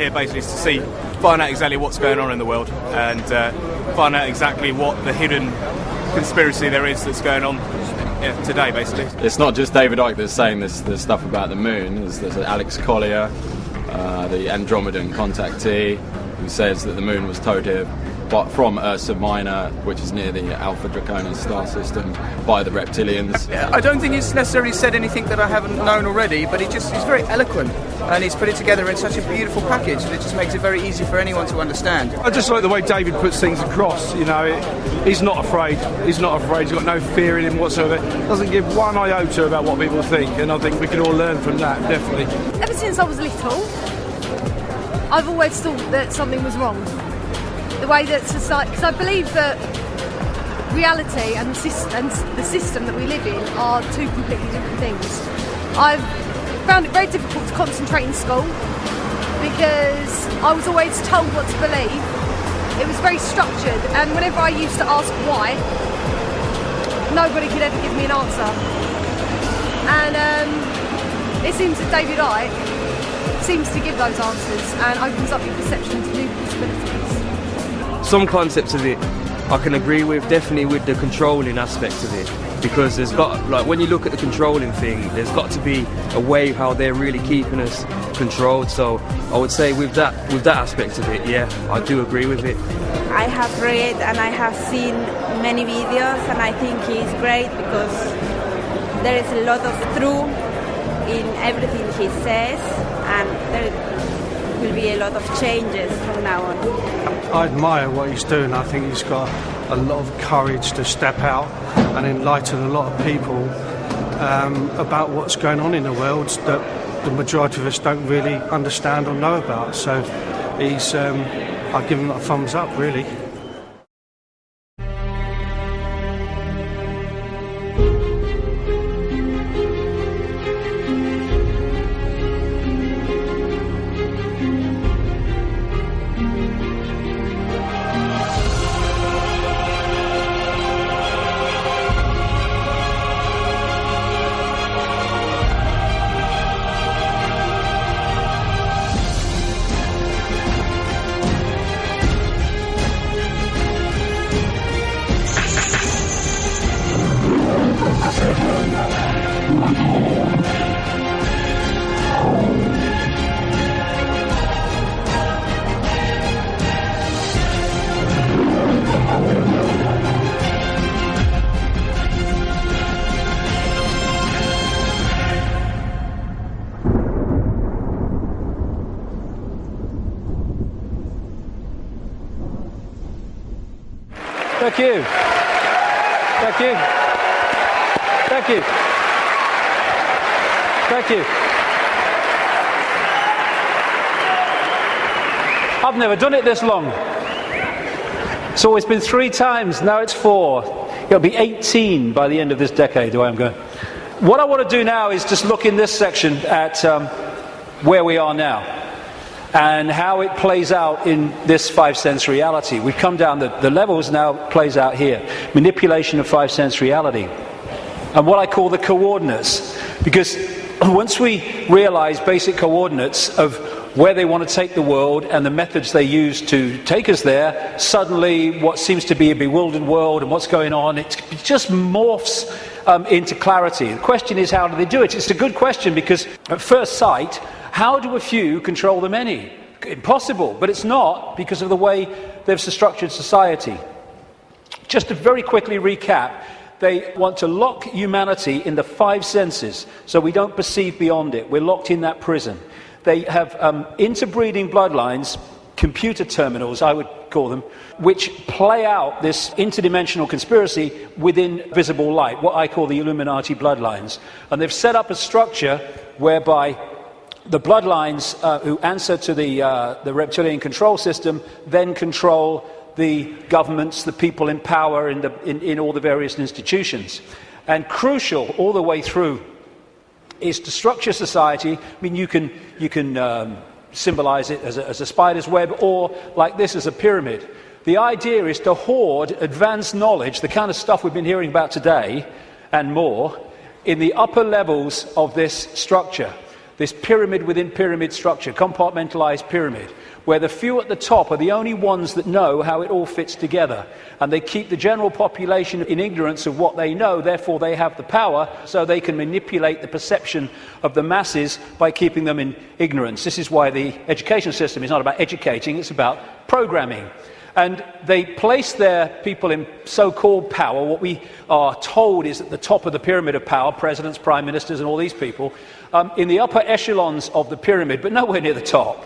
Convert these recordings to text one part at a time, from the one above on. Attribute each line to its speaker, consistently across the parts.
Speaker 1: here basically to find out exactly what's going on in the world and find out exactly what the hidden conspiracy there is that's going on today, basically.
Speaker 2: It's not just David Icke that's saying this stuff about the moon. There's Alex Collier, the Andromedan contactee, who says that the moon was towed here from Ursa Minor, which is near the Alpha Draconis star system, by the reptilians.
Speaker 3: I don't think he's necessarily said anything that I haven't known already, but he's very eloquent, and he's put it together in such a beautiful package that it just makes it very easy for anyone to understand.
Speaker 4: I just like the way David puts things across. You know, he's not afraid. He's not afraid. He's got no fear in him whatsoever. Doesn't give one iota about what people think, and I think we can all learn from that, definitely.
Speaker 5: Ever since I was little, I've always thought that something was wrong. The way that society, because I believe that reality and the system that we live in are two completely different things. I've found it very difficult to concentrate in school because I was always told what to believe. It was very structured, and whenever I used to ask why, nobody could ever give me an answer. And it seems that David Icke seems to give those answers and opens up your perception to new possibilities.
Speaker 6: Some concepts of it I can agree with, definitely with the controlling aspect of it, because there's got, like, when you look at the controlling thing, there's got to be a way how they're really keeping us controlled. So I would say with that aspect of it, yeah, I do agree with it.
Speaker 7: I have read and I have seen many videos, and I think he's great because there is a lot of truth in everything he says, and there will be a lot of changes from now on.
Speaker 4: I admire what he's doing. I think he's got a lot of courage to step out and enlighten a lot of people about what's going on in the world that the majority of us don't really understand or know about. So he's, I'd give him a thumbs up, really.
Speaker 8: Thank you. Thank you. Thank you. Thank you. I've never done it this long. It's always been 3 times, now it's 4. It'll be 18 by the end of this decade, the way I'm going. What I want to do now is just look in this section at where we are now and how it plays out in this 5-sense reality. We've come down, the levels now plays out here. Manipulation of 5-sense reality. And what I call the coordinates. Because once we realize basic coordinates of where they want to take the world and the methods they use to take us there, suddenly what seems to be a bewildered world and what's going on, it just morphs into clarity. The question is, how do they do it? It's a good question, because at first sight, how do a few control the many? Impossible, but it's not, because of the way they've structured society. Just to very quickly recap, they want to lock humanity in the 5 senses, so we don't perceive beyond it. We're locked in that prison. They have interbreeding bloodlines, computer terminals, I would call them, which play out this interdimensional conspiracy within visible light, what I call the Illuminati bloodlines. And they've set up a structure whereby the bloodlines who answer to the reptilian control system then control the governments, the people in power in all the various institutions. And crucial all the way through is to structure society. I mean, you can symbolize it as a spider's web, or like this as a pyramid. The idea is to hoard advanced knowledge, the kind of stuff we've been hearing about today and more, in the upper levels of this structure. this pyramid within pyramid structure, compartmentalized pyramid, where the few at the top are the only ones that know how it all fits together. And they keep the general population in ignorance of what they know, therefore they have the power, so they can manipulate the perception of the masses by keeping them in ignorance. This is why the education system is not about educating, it's about programming. And they place their people in so-called power. What we are told is at the top of the pyramid of power, presidents, prime ministers, and all these people, in the upper echelons of the pyramid, but nowhere near the top.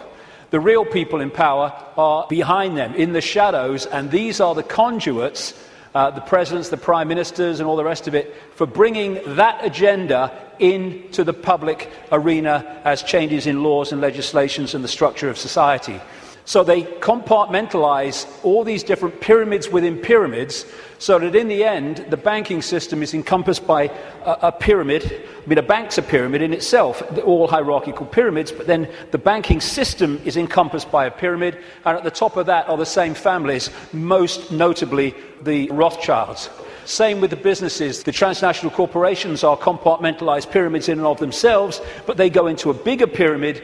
Speaker 8: The real people in power are behind them, in the shadows, and these are the conduits, the presidents, the prime ministers, and all the rest of it, for bringing that agenda into the public arena as changes in laws and legislations and the structure of society. So they compartmentalize all these different pyramids within pyramids so that in the end the banking system is encompassed by a pyramid. I mean, a bank's a pyramid in itself, all hierarchical pyramids, but then the banking system is encompassed by a pyramid, and at the top of that are the same families, most notably the Rothschilds. Same with the businesses. The transnational corporations are compartmentalized pyramids in and of themselves, but they go into a bigger pyramid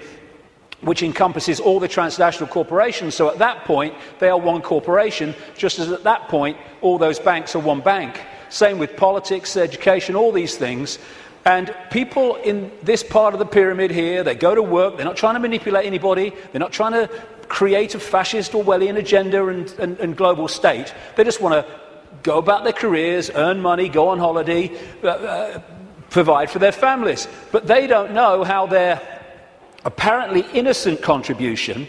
Speaker 8: which encompasses all the transnational corporations. So at that point, they are one corporation, just as at that point, all those banks are one bank. Same with politics, education, all these things. And people in this part of the pyramid here, they go to work, they're not trying to manipulate anybody, they're not trying to create a fascist Orwellian agenda and global state. They just want to go about their careers, earn money, go on holiday, provide for their families. But they don't know how their apparently innocent contribution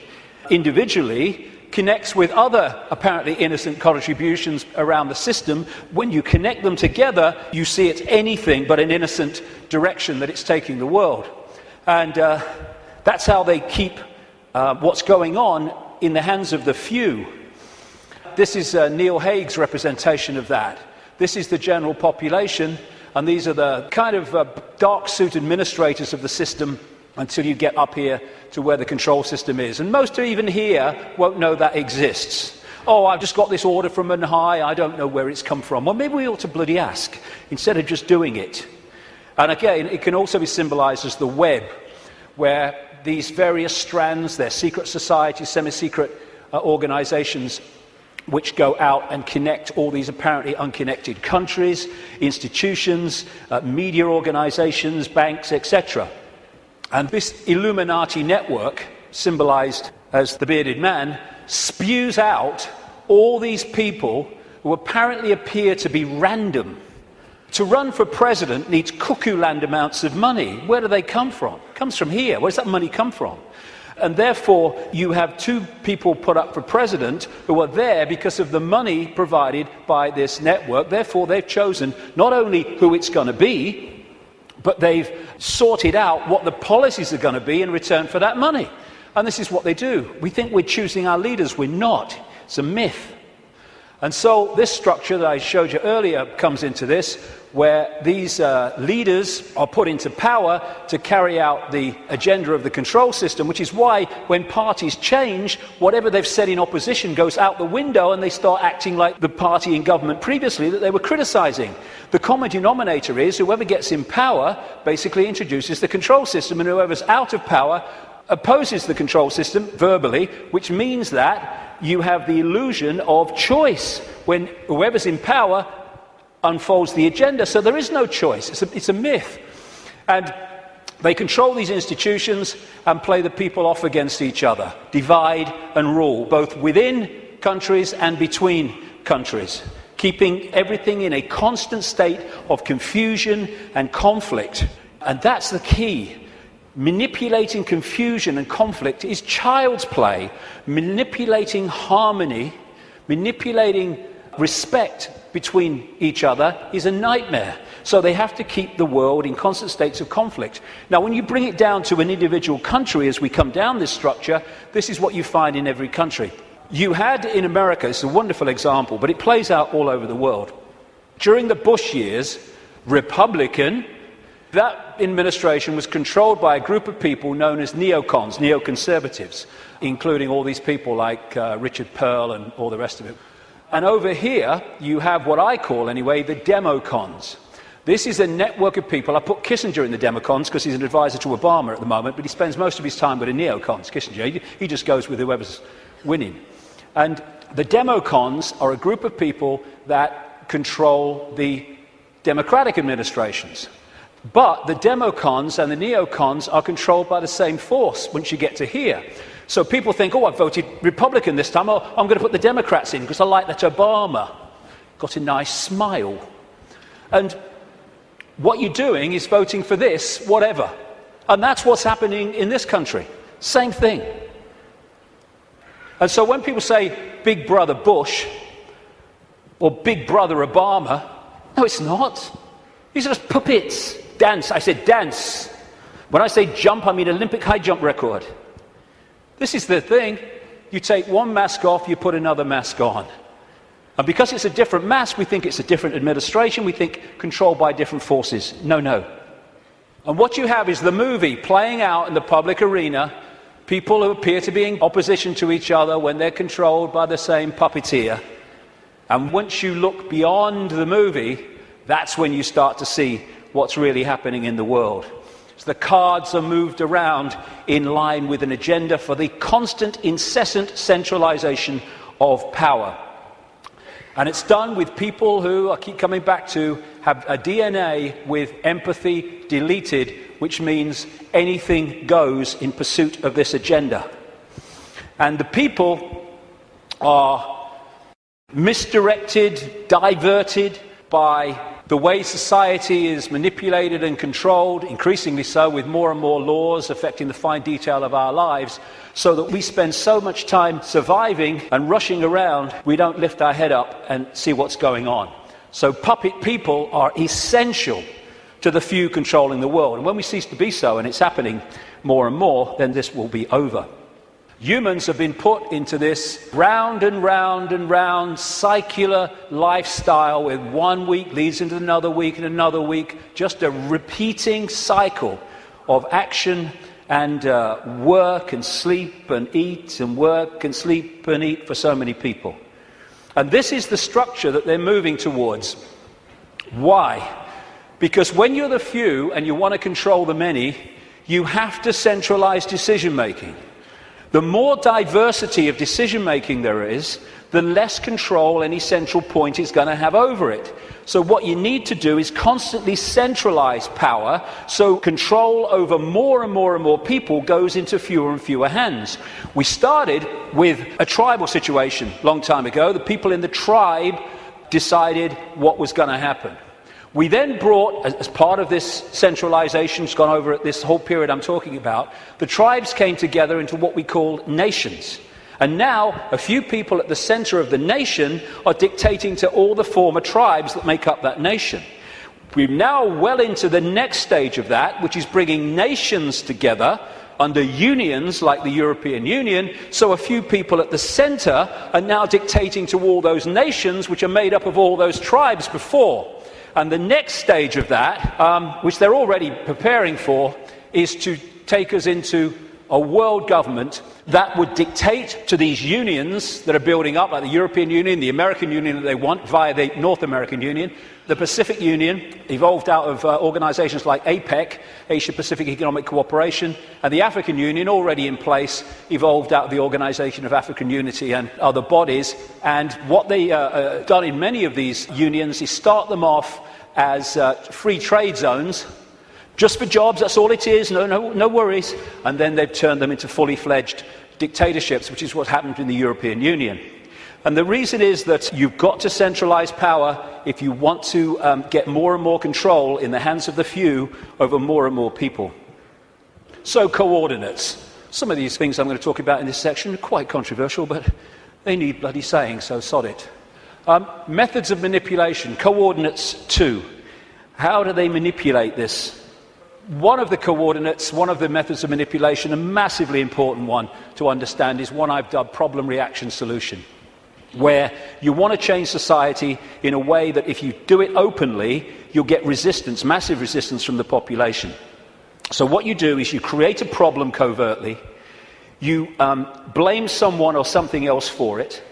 Speaker 8: individually connects with other apparently innocent contributions around the system. When you connect them together, you see it's anything but an innocent direction that it's taking the world. And that's how they keep what's going on in the hands of the few. This is Neil Haig's representation of that. This is the general population, and these are the kind of dark-suit administrators of the system until you get up here to where the control system is. And most even here won't know that exists. Oh, I've just got this order from on high, I don't know where it's come from. Well, maybe we ought to bloody ask, instead of just doing it. And again, it can also be symbolized as the web, where these various strands, they're secret societies, semi-secret organizations, which go out and connect all these apparently unconnected countries, institutions, media organizations, banks, etc. And this Illuminati network, symbolized as the bearded man, spews out all these people who apparently appear to be random. To run for president needs cuckoo land amounts of money. Where do they come from? It comes from here. Where does that money come from? And therefore, you have two people put up for president who are there because of the money provided by this network. Therefore, they've chosen not only who it's going to be, but they've sorted out what the policies are going to be in return for that money. And this is what they do. We think we're choosing our leaders. We're not. It's a myth. And so this structure that I showed you earlier comes into this, where these leaders are put into power to carry out the agenda of the control system, which is why when parties change, whatever they've said in opposition goes out the window and they start acting like the party in government previously that they were criticizing. The common denominator is whoever gets in power basically introduces the control system, and whoever's out of power opposes the control system verbally, which means that you have the illusion of choice when whoever's in power unfolds the agenda. So there is no choice. It's a myth. And they control these institutions and play the people off against each other, divide and rule, both within countries and between countries, keeping everything in a constant state of confusion and conflict. And that's the key. Manipulating confusion and conflict is child's play. Manipulating harmony, manipulating respect between each other is a nightmare. So they have to keep the world in constant states of conflict. Now, when you bring it down to an individual country, as we come down this structure, this is what you find in every country. You had in America, it's a wonderful example, but it plays out all over the world. During the Bush years, Republican, that administration was controlled by a group of people known as neocons, neoconservatives, including all these people like Richard Pearl and all the rest of it. And over here, you have what I call, anyway, the democons. This is a network of people. I put Kissinger in the democons because he's an advisor to Obama at the moment, but he spends most of his time with the neocons, Kissinger. He just goes with whoever's winning. And the democons are a group of people that control the democratic administrations. But the democons and the neocons are controlled by the same force once you get to here. So people think, oh, I voted Republican this time. Oh, I'm going to put the Democrats in because I like that Obama. Got a nice smile. And what you're doing is voting for this, whatever. And that's what's happening in this country. Same thing. And so when people say Big Brother Bush or Big Brother Obama, no, it's not. These are just puppets. Dance. I said dance. When I say jump, I mean Olympic high jump record. This is the thing. You take one mask off, you put another mask on. And because it's a different mask, we think it's a different administration, we think controlled by different forces. No, no. And what you have is the movie playing out in the public arena, people who appear to be in opposition to each other when they're controlled by the same puppeteer. And once you look beyond the movie, that's when you start to see what's really happening in the world. So the cards are moved around in line with an agenda for the constant, incessant centralization of power. And it's done with people who, I keep coming back to, have a DNA with empathy deleted, which means anything goes in pursuit of this agenda. And the people are misdirected, diverted by the way society is manipulated and controlled, increasingly so with more and more laws affecting the fine detail of our lives, so that we spend so much time surviving and rushing around, we don't lift our head up and see what's going on. So puppet people are essential to the few controlling the world. And when we cease to be so, and it's happening more and more, then this will be over. Humans have been put into this round and round and round circular lifestyle where 1 week leads into another week and another week, just a repeating cycle of action and work and sleep and eat and work and sleep and eat for so many people. And this is the structure that they're moving towards. Why? Because when you're the few and you want to control the many, you have to centralize decision making. The more diversity of decision-making there is, the less control any central point is going to have over it. So what you need to do is constantly centralize power, so control over more and more and more people goes into fewer and fewer hands. We started with a tribal situation a long time ago. The people in the tribe decided what was going to happen. We then brought, as part of this centralization, it's gone over at this whole period I'm talking about, the tribes came together into what we call nations. And now, a few people at the center of the nation are dictating to all the former tribes that make up that nation. We're now well into the next stage of that, which is bringing nations together under unions like the European Union, so a few people at the center are now dictating to all those nations which are made up of all those tribes before. And the next stage of that, which they're already preparing for, is to take us into a world government that would dictate to these unions that are building up, like the European Union, the American Union that they want via the North American Union, the Pacific Union, evolved out of organizations like Icke, Asia-Pacific Economic Cooperation, and the African Union, already in place, evolved out of the Organization of African Unity and other bodies. And what they done in many of these unions is start them off as free trade zones, just for jobs, that's all it is, no worries. And then they've turned them into fully fledged dictatorships, which is what happened in the European Union. And the reason is that you've got to centralize power if you want to get more and more control in the hands of the few over more and more people. So coordinates. Some of these things I'm going to talk about in this section are quite controversial, but they need bloody saying, so sod it. Methods of manipulation. Coordinates 2. How do they manipulate this? One of the coordinates, one of the methods of manipulation, a massively important one to understand, is one I've dubbed problem, reaction, solution, where you want to change society in a way that if you do it openly, you'll get resistance, massive resistance from the population. So what you do is you create a problem covertly, you blame someone or something else for it,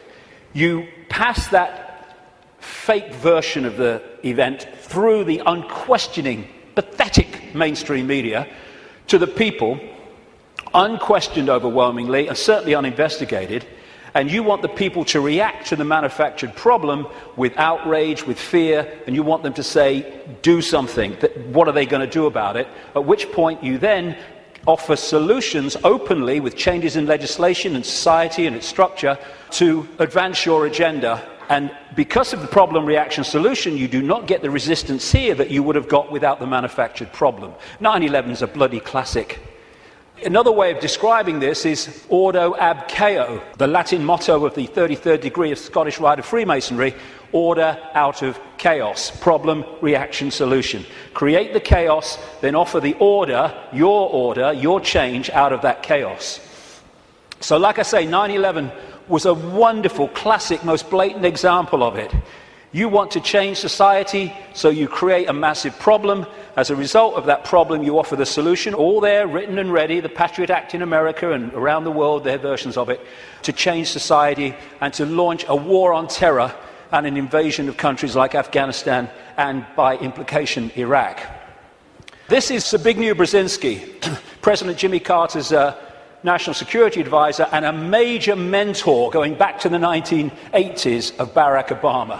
Speaker 8: you pass that fake version of the event through the unquestioning, pathetic mainstream media to the people, unquestioned overwhelmingly and certainly uninvestigated, and you want the people to react to the manufactured problem with outrage, with fear, and you want them to say, do something. What are they going to do about it? At which point you then offer solutions openly with changes in legislation and society and its structure to advance your agenda. And because of the problem reaction solution, you do not get the resistance here that you would have got without the manufactured problem. 9/11 is a bloody classic. Another way of describing this is ordo ab chaos, the Latin motto of the 33rd degree of Scottish Rite of Freemasonry: order out of chaos, problem, reaction, solution. Create the chaos, then offer the order, your change out of that chaos. So like I say, 9/11 was a wonderful, classic, most blatant example of it. You want to change society, so you create a massive problem. As a result of that problem, you offer the solution, all there, written and ready, the Patriot Act in America and around the world, their versions of it, to change society and to launch a war on terror and an invasion of countries like Afghanistan and, by implication, Iraq. This is Zbigniew Brzezinski, President Jimmy Carter's national security advisor and a major mentor going back to the 1980s of Barack Obama.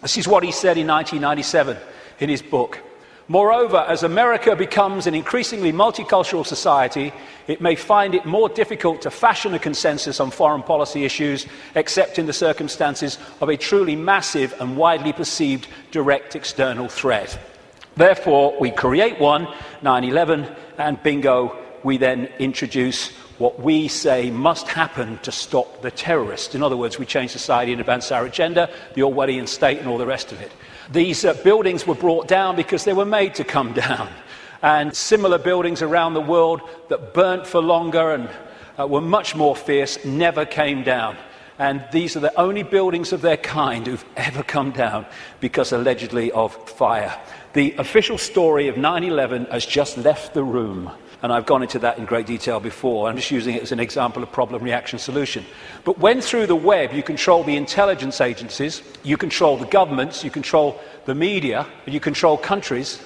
Speaker 8: This is what he said in 1997 in his book. Moreover, as America becomes an increasingly multicultural society, it may find it more difficult to fashion a consensus on foreign policy issues, except in the circumstances of a truly massive and widely perceived direct external threat. Therefore, we create one, 9/11, and bingo, we then introduce what we say must happen to stop the terrorists. In other words, we change society and advance our agenda, the Orwellian state and all the rest of it. These buildings were brought down because they were made to come down. And similar buildings around the world that burnt for longer and were much more fierce never came down. And these are the only buildings of their kind who've ever come down because allegedly of fire. The official story of 9/11 has just left the room. And I've gone into that in great detail before. I'm just using it as an example of problem, reaction, solution. But when through the web you control the intelligence agencies, you control the governments, you control the media, and you control countries,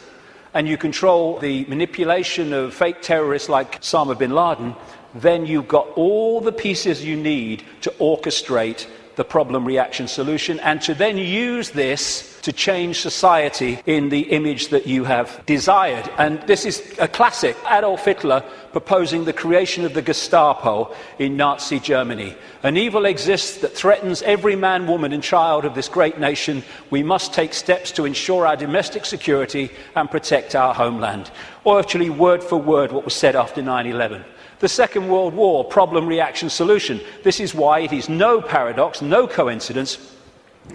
Speaker 8: and you control the manipulation of fake terrorists like Osama bin Laden, then you've got all the pieces you need to orchestrate the problem, reaction, solution, and to then use this to change society in the image that you have desired. And this is a classic. Adolf Hitler proposing the creation of the Gestapo in Nazi Germany. An evil exists that threatens every man, woman and child of this great nation. We must take steps to ensure our domestic security and protect our homeland. Or actually, word for word, what was said after 9/11. The Second World War, problem, reaction, solution. This is why it is no paradox, no coincidence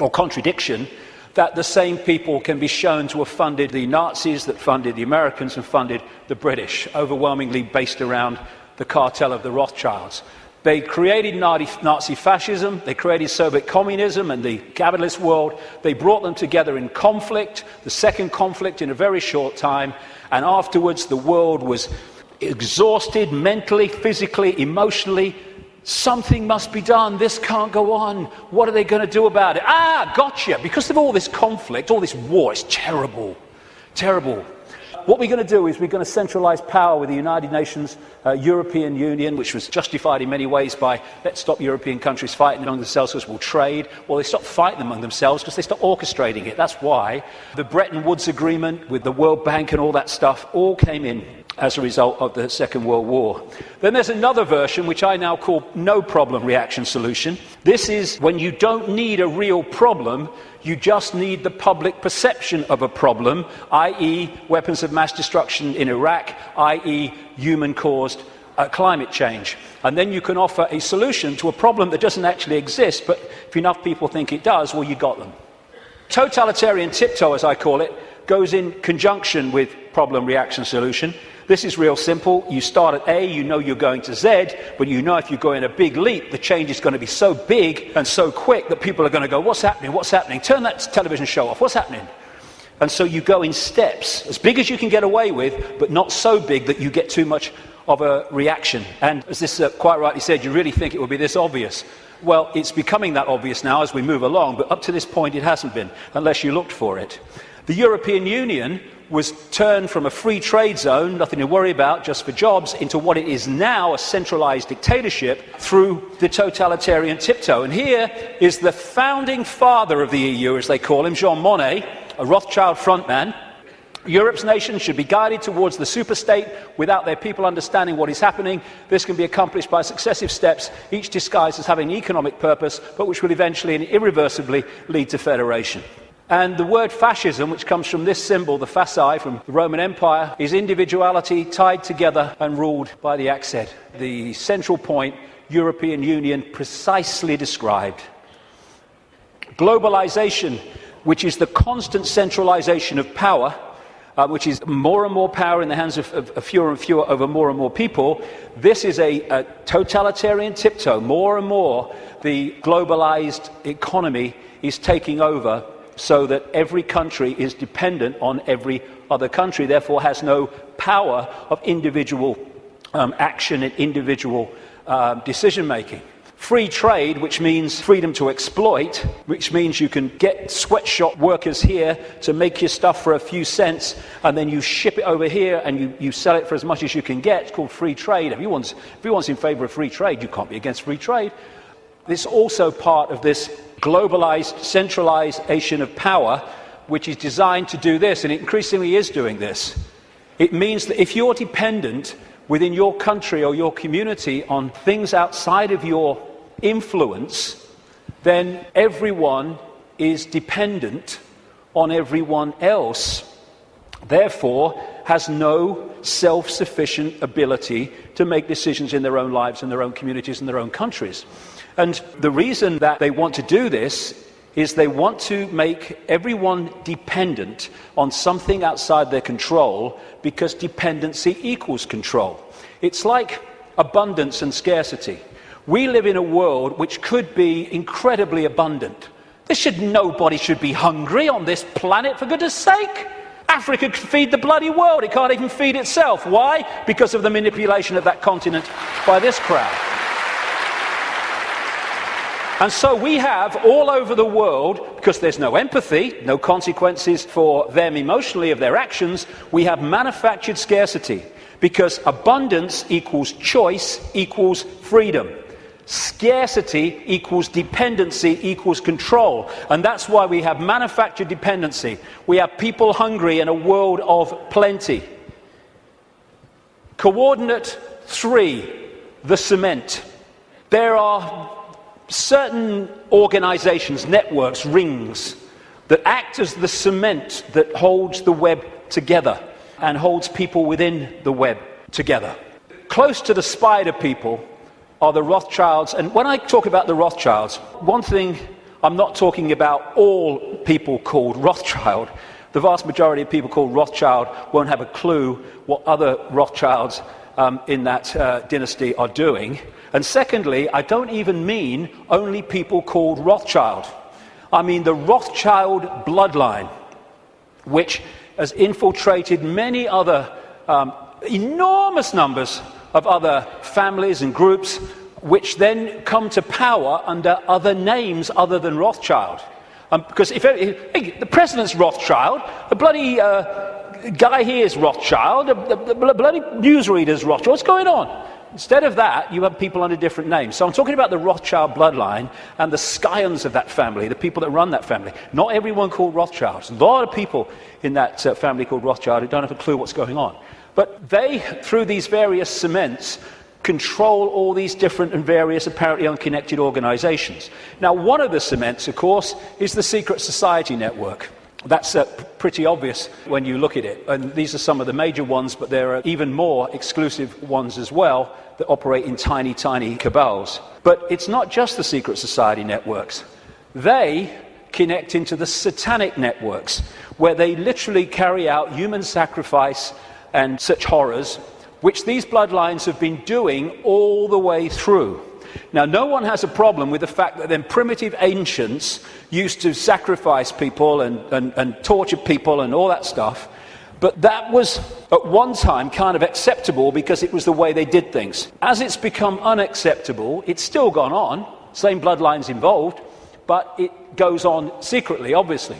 Speaker 8: or contradiction that the same people can be shown to have funded the Nazis, that funded the Americans and funded the British, overwhelmingly based around the cartel of the Rothschilds. They created Nazi fascism, they created Soviet communism and the capitalist world. They brought them together in conflict, the second conflict in a very short time, and afterwards the world was exhausted mentally, physically, emotionally. Something must be done. This can't go on. What are they going to do about it? Gotcha. Because of all this conflict, all this war, it's terrible. Terrible. What we're going to do is we're going to centralize power with the United Nations, European Union, which was justified in many ways by let's stop European countries fighting among themselves because we'll trade. Well, they stopped fighting among themselves because they stopped orchestrating it. That's why the Bretton Woods Agreement with the World Bank and all that stuff all came in as a result of the Second World War. Then there's another version, which I now call no problem reaction solution. This is when you don't need a real problem, you just need the public perception of a problem, i.e. weapons of mass destruction in Iraq, i.e. human-caused climate change. And then you can offer a solution to a problem that doesn't actually exist, but if enough people think it does, well, you got them. Totalitarian tiptoe, as I call it, goes in conjunction with problem, reaction, solution. This is real simple. You start at A, you know you're going to Z, but you know if you go in a big leap, the change is going to be so big and so quick that people are going to go, what's happening? What's happening? Turn that television show off. What's happening? And so you go in steps, as big as you can get away with, but not so big that you get too much of a reaction. And as this quite rightly said, you really think it would be this obvious. Well, it's becoming that obvious now as we move along, but up to this point it hasn't been, unless you looked for it. The European Union was turned from a free trade zone, nothing to worry about, just for jobs, into what it is now, a centralised dictatorship, through the totalitarian tiptoe. And here is the founding father of the EU, as they call him, Jean Monnet, a Rothschild frontman. Europe's nations should be guided towards the superstate without their people understanding what is happening. This can be accomplished by successive steps, each disguised as having an economic purpose, but which will eventually and irreversibly lead to federation. And the word fascism, which comes from this symbol, the fasci from the Roman Empire, is individuality tied together and ruled by the axe head. The central point, European Union, precisely described. Globalization, which is the constant centralization of power, which is more and more power in the hands of fewer and fewer over more and more people. This is a totalitarian tiptoe. More and more, the globalized economy is taking over, so that every country is dependent on every other country, therefore has no power of individual action and individual decision-making. Free trade, which means freedom to exploit, which means you can get sweatshop workers here to make your stuff for a few cents, and then you ship it over here and you sell it for as much as you can get. It's called free trade. Everyone's in favour of free trade. You can't be against free trade. This is also part of this globalized centralization of power, which is designed to do this, and it increasingly is doing this. It means that if you're dependent within your country or your community on things outside of your influence, then everyone is dependent on everyone else, therefore has no self-sufficient ability to make decisions in their own lives and their own communities and their own countries. And the reason that they want to do this is they want to make everyone dependent on something outside their control, because dependency equals control. It's like abundance and scarcity. We live in a world which could be incredibly abundant. Nobody should be hungry on this planet, for goodness sake. Africa could feed the bloody world. It can't even feed itself. Why? Because of the manipulation of that continent by this crowd. And so we have all over the world, because there's no empathy, no consequences for them emotionally of their actions, we have manufactured scarcity, because abundance equals choice equals freedom. Scarcity equals dependency equals control. And that's why we have manufactured dependency. We have people hungry in a world of plenty. Coordinate 3, the cement. There are certain organizations, networks, rings, that act as the cement that holds the web together and holds people within the web together. Close to the spider people are the Rothschilds. And when I talk about the Rothschilds, one thing, I'm not talking about all people called Rothschild. The vast majority of people called Rothschild won't have a clue what other Rothschilds in that dynasty are doing. And secondly, I don't even mean only people called Rothschild. I mean the Rothschild bloodline, which has infiltrated many other enormous numbers of other families and groups, which then come to power under other names other than Rothschild. Because if the president's Rothschild, the bloody guy here is Rothschild, the bloody newsreader's Rothschild. What's going on? Instead of that, you have people under different names. So I'm talking about the Rothschild bloodline and the scions of that family, the people that run that family. Not everyone called Rothschild. There's a lot of people in that family called Rothschild who don't have a clue what's going on. But they, through these various cements, control all these different and various apparently unconnected organizations. Now, one of the cements, of course, is the secret society network. That's pretty obvious when you look at it. And these are some of the major ones, but there are even more exclusive ones as well that operate in tiny, tiny cabals. But it's not just the secret society networks. They connect into the satanic networks, where they literally carry out human sacrifice and such horrors, which these bloodlines have been doing all the way through. Now, no one has a problem with the fact that then primitive ancients used to sacrifice people and torture people and all that stuff, But that was at one time kind of acceptable because it was the way they did things. As it's become unacceptable, it's still gone on, same bloodlines involved, but it goes on secretly, obviously.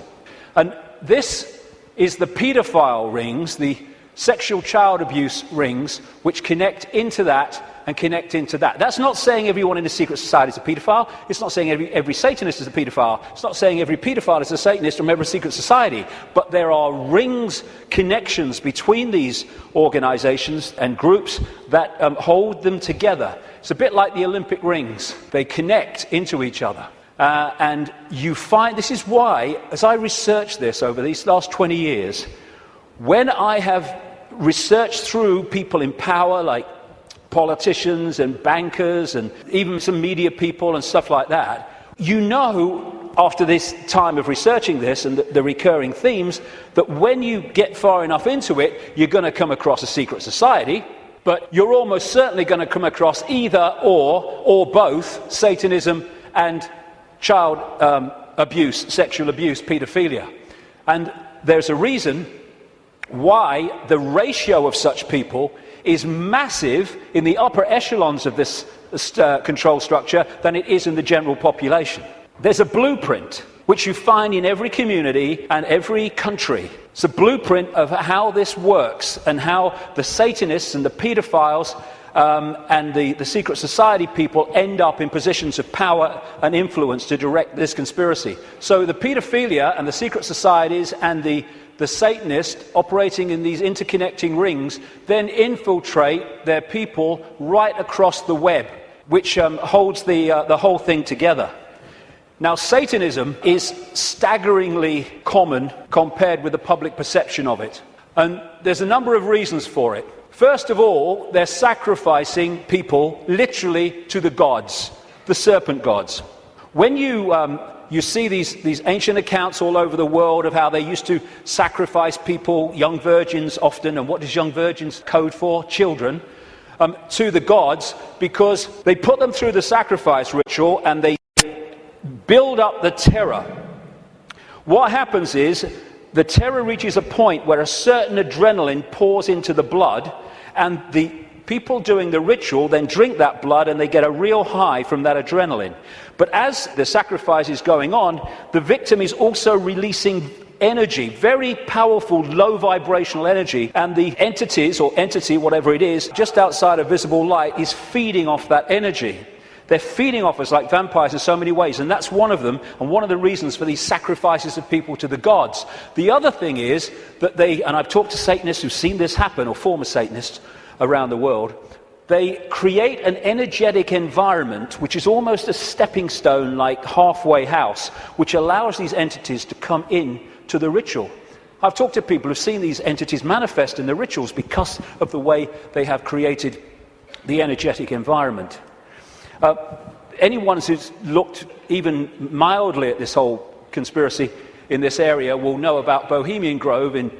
Speaker 8: And this is the paedophile rings, the sexual child abuse rings, which connect into that and connect into that. That's not saying everyone in a secret society is a paedophile. It's not saying every Satanist is a paedophile. It's not saying every paedophile is a Satanist from every secret society. But there are rings, connections between these organizations and groups that hold them together. It's a bit like the Olympic rings. They connect into each other. And you find, this is why, as I researched this over these last 20 years, when I have researched through people in power like politicians and bankers and even some media people and stuff like that, you know, after this time of researching this and the recurring themes, that when you get far enough into it, you're going to come across a secret society, but you're almost certainly going to come across either or both Satanism and child abuse, sexual abuse, paedophilia. And there's a reason why the ratio of such people is massive in the upper echelons of this control structure than it is in the general population. There's a blueprint which you find in every community and every country. It's a blueprint of how this works and how the Satanists and the paedophiles and the secret society people end up in positions of power and influence to direct this conspiracy. So the paedophilia and the secret societies and the Satanists operating in these interconnecting rings then infiltrate their people right across the web, which holds the whole thing together. Now, Satanism is staggeringly common compared with the public perception of it. And there's a number of reasons for it. First of all, they're sacrificing people literally to the gods, the serpent gods. When you see these ancient accounts all over the world of how they used to sacrifice people, young virgins often, and what does young virgins code for? Children, to the gods, because they put them through the sacrifice ritual and they build up the terror. What happens is the terror reaches a point where a certain adrenaline pours into the blood, and the people doing the ritual then drink that blood and they get a real high from that adrenaline. But as the sacrifice is going on, the victim is also releasing energy, very powerful, low vibrational energy, and the entities, or entity, whatever it is, just outside of visible light is feeding off that energy. They're feeding off us like vampires in so many ways, and that's one of them, and one of the reasons for these sacrifices of people to the gods. The other thing is that they, and I've talked to Satanists who've seen this happen, or former Satanists around the world, they create an energetic environment which is almost a stepping stone, like halfway house, which allows these entities to come in to the ritual. I've talked to people who've seen these entities manifest in the rituals because of the way they have created the energetic environment. Anyone who's looked even mildly at this whole conspiracy in this area will know about Bohemian Grove in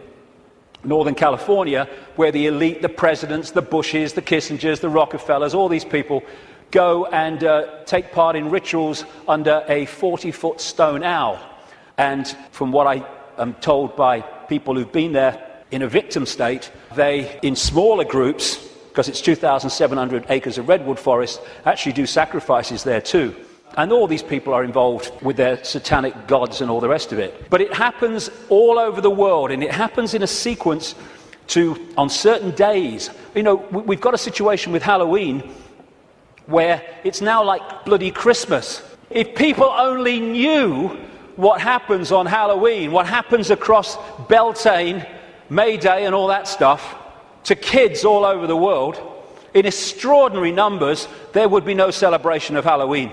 Speaker 8: Northern California, where the elite, the presidents, the Bushes, the Kissingers, the Rockefellers, all these people go and take part in rituals under a 40-foot stone owl. And from what I am told by people who've been there in a victim state, they, in smaller groups, because it's 2,700 acres of redwood forest, actually do sacrifices there too. And all these people are involved with their satanic gods and all the rest of it. But it happens all over the world, and it happens in a sequence on certain days. You know, we've got a situation with Halloween where it's now like bloody Christmas. If people only knew what happens on Halloween, what happens across Beltane, May Day and all that stuff, to kids all over the world, in extraordinary numbers, there would be no celebration of Halloween.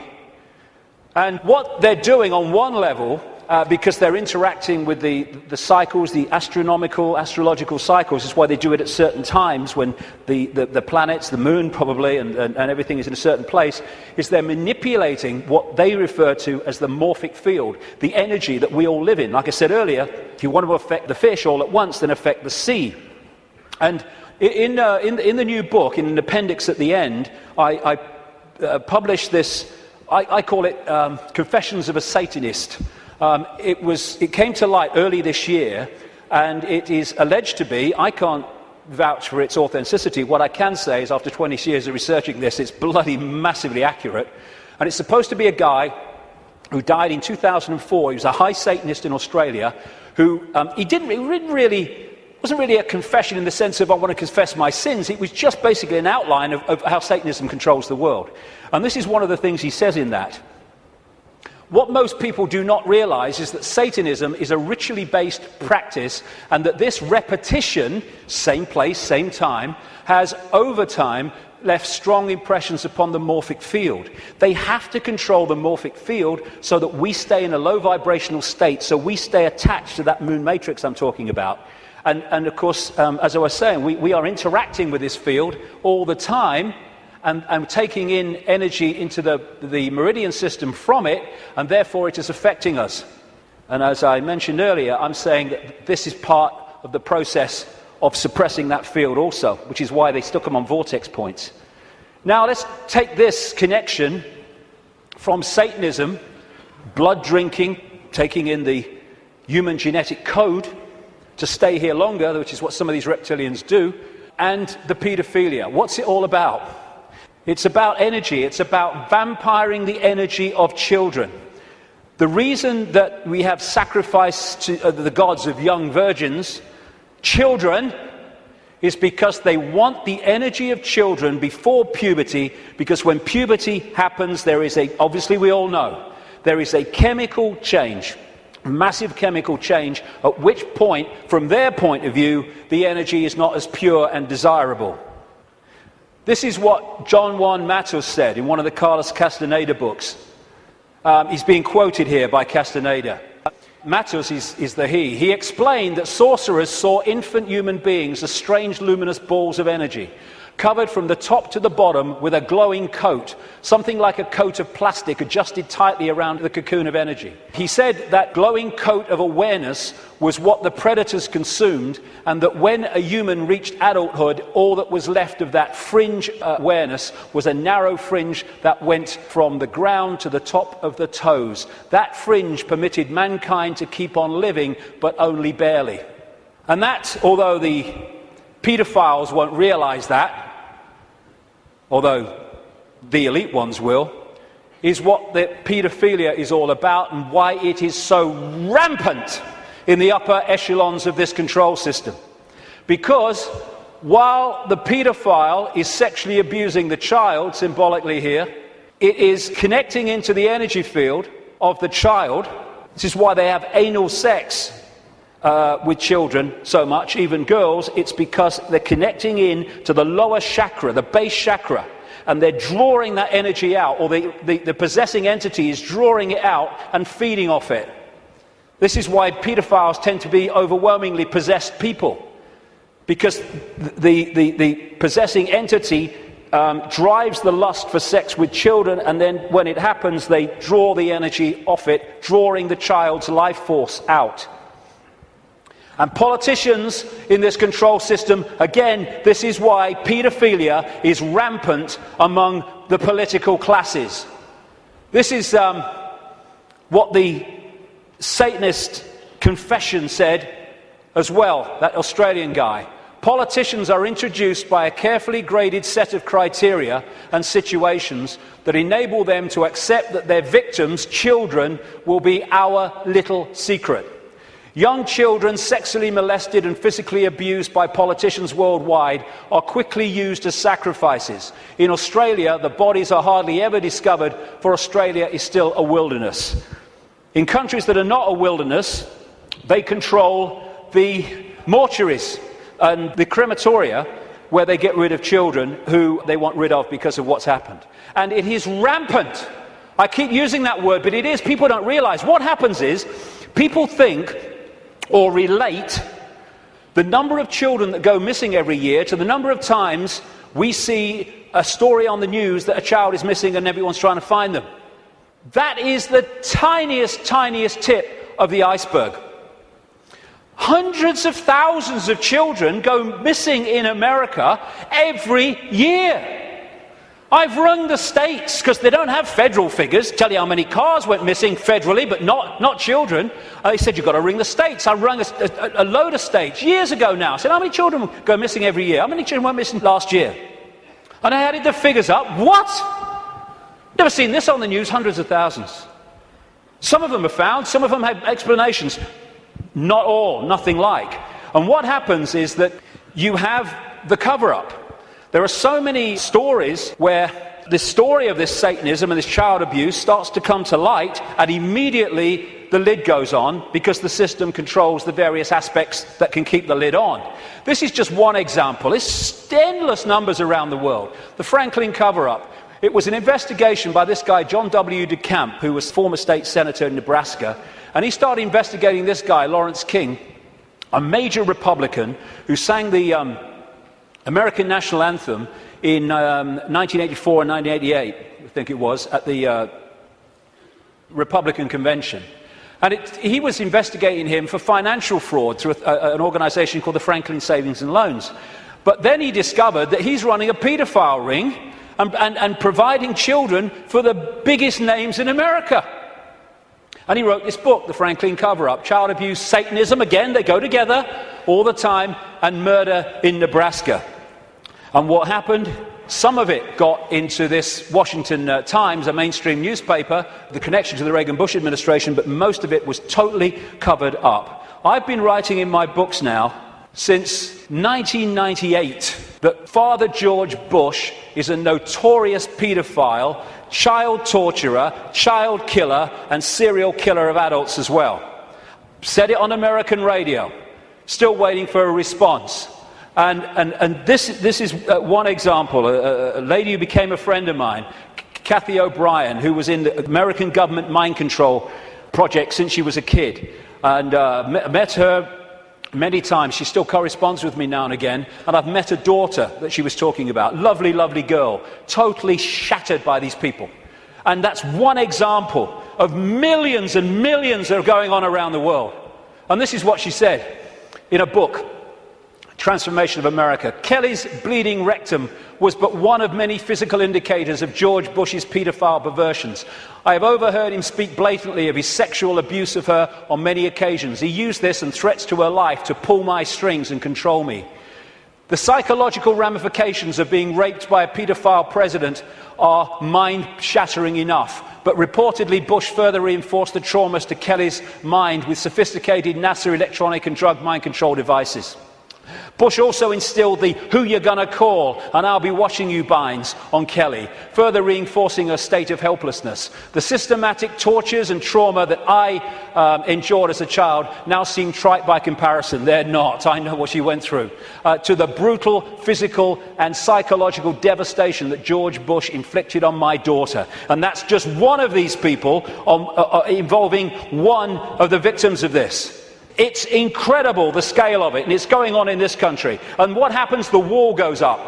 Speaker 8: And what they're doing on one level, because they're interacting with the cycles, the astrological cycles, is why they do it at certain times when the planets, the moon probably, and everything is in a certain place, is they're manipulating what they refer to as the morphic field, the energy that we all live in. Like I said earlier, if you want to affect the fish all at once, then affect the sea. And in the new book, in an appendix at the end, I published this. I call it Confessions of a Satanist. It came to light early this year, and it is alleged to be, I can't vouch for its authenticity, what I can say is after 20 years of researching this, it's bloody massively accurate, and it's supposed to be a guy who died in 2004. He was a high Satanist in Australia, who wasn't really a confession in the sense of I want to confess my sins. It was just basically an outline of how Satanism controls the world. And this is one of the things he says in that. What most people do not realize is that Satanism is a ritually based practice, and that this repetition, same place, same time, has over time left strong impressions upon the morphic field. They have to control the morphic field so that we stay in a low vibrational state, so we stay attached to that moon matrix I'm talking about. And of course, as I was saying, we are interacting with this field all the time, and taking in energy into the meridian system from it, and therefore it is affecting us. And as I mentioned earlier, I'm saying that this is part of the process of suppressing that field also, which is why they stuck them on vortex points. Now let's take this connection from Satanism, blood drinking, taking in the human genetic code to stay here longer, which is what some of these reptilians do, and the paedophilia. What's it all about? It's about energy. It's about vampiring the energy of children. The reason that we have sacrificed to the gods of young virgins, children, is because they want the energy of children before puberty, because when puberty happens, there is obviously we all know, there is a chemical change, massive chemical change, at which point, from their point of view, the energy is not as pure and desirable. This is what John Juan Matus said in one of the Carlos Castaneda books. He's being quoted here by Castaneda. Matus is the he. He explained that sorcerers saw infant human beings as strange luminous balls of energy, covered from the top to the bottom with a glowing coat, something like a coat of plastic adjusted tightly around the cocoon of energy. He said that glowing coat of awareness was what the predators consumed, and that when a human reached adulthood, all that was left of that fringe awareness was a narrow fringe that went from the ground to the top of the toes. That fringe permitted mankind to keep on living, but only barely. And that, although the paedophiles won't realize that, although the elite ones will, is what the paedophilia is all about, and why it is so rampant in the upper echelons of this control system. Because while the paedophile is sexually abusing the child, symbolically here, it is connecting into the energy field of the child. This is why they have anal sex with children so much, even girls. It's because they're connecting in to the lower chakra, the base chakra, and they're drawing that energy out, or the possessing entity is drawing it out and feeding off it. This is why paedophiles tend to be overwhelmingly possessed people, because the possessing entity drives the lust for sex with children, and then when it happens, they draw the energy off it, drawing the child's life force out. And politicians in this control system, again, this is why paedophilia is rampant among the political classes. This is what the Satanist confession said as well, that Australian guy. Politicians are introduced by a carefully graded set of criteria and situations that enable them to accept that their victims, children, will be our little secret. Young children sexually molested and physically abused by politicians worldwide are quickly used as sacrifices. In Australia, the bodies are hardly ever discovered, for Australia is still a wilderness. In countries that are not a wilderness, they control the mortuaries and the crematoria, where they get rid of children who they want rid of because of what's happened. And it is rampant. I keep using that word, but it is. People don't realize. What happens is, people think or relate the number of children that go missing every year to the number of times we see a story on the news that a child is missing and everyone's trying to find them. That is the tiniest tip of the iceberg. Hundreds of thousands of children go missing in America every year. I've rung the states, because they don't have federal figures, tell you how many cars went missing federally, but not children. They said, you've got to ring the states. I rung a load of states years ago now. I said, how many children go missing every year? How many children went missing last year? And I added the figures up. What? Never seen this on the news, hundreds of thousands. Some of them are found, some of them have explanations. Not all, nothing like. And what happens is that you have the cover-up. There are so many stories where the story of this Satanism and this child abuse starts to come to light, and immediately the lid goes on because the system controls the various aspects that can keep the lid on. This is just one example. There's endless numbers around the world. The Franklin cover-up. It was an investigation by this guy, John W. DeCamp, who was former state senator in Nebraska, and he started investigating this guy, Lawrence King, a major Republican who sang the American national anthem in 1984 and 1988, I think it was, at the Republican convention. And he was investigating him for financial fraud through an organization called the Franklin Savings and Loans. But then he discovered that he's running a pedophile ring and providing children for the biggest names in America. And he wrote this book, The Franklin Cover-Up, Child Abuse, Satanism, again, they go together all the time, and murder in Nebraska. And what happened? Some of it got into this Washington Times, a mainstream newspaper, the connection to the Reagan-Bush administration, but most of it was totally covered up. I've been writing in my books now since 1998 that Father George Bush is a notorious paedophile, child torturer, child killer, and serial killer of adults as well. Said it on American radio. Still waiting for a response. And this is one example. A lady who became a friend of mine, Kathy O'Brien, who was in the American government mind control project since she was a kid, and met her many times. She still corresponds with me now and again, and I've met her daughter that she was talking about. Lovely, lovely girl, totally shattered by these people. And that's one example of millions and millions that are going on around the world. And this is what she said in a book, Transformation of America. Kelly's bleeding rectum was but one of many physical indicators of George Bush's paedophile perversions. I have overheard him speak blatantly of his sexual abuse of her on many occasions. He used this and threats to her life to pull my strings and control me. The psychological ramifications of being raped by a paedophile president are mind-shattering enough, but reportedly Bush further reinforced the traumas to Kelly's mind with sophisticated NASA electronic and drug mind control devices. Bush also instilled the "who you're gonna call and I'll be watching you" binds on Kelly, further reinforcing her state of helplessness. The systematic tortures and trauma that I endured as a child now seem trite by comparison. They're not. I know what she went through. To the brutal physical and psychological devastation that George Bush inflicted on my daughter. And that's just one of these people involving one of the victims of this. It's incredible, the scale of it, and it's going on in this country. And what happens? The wall goes up.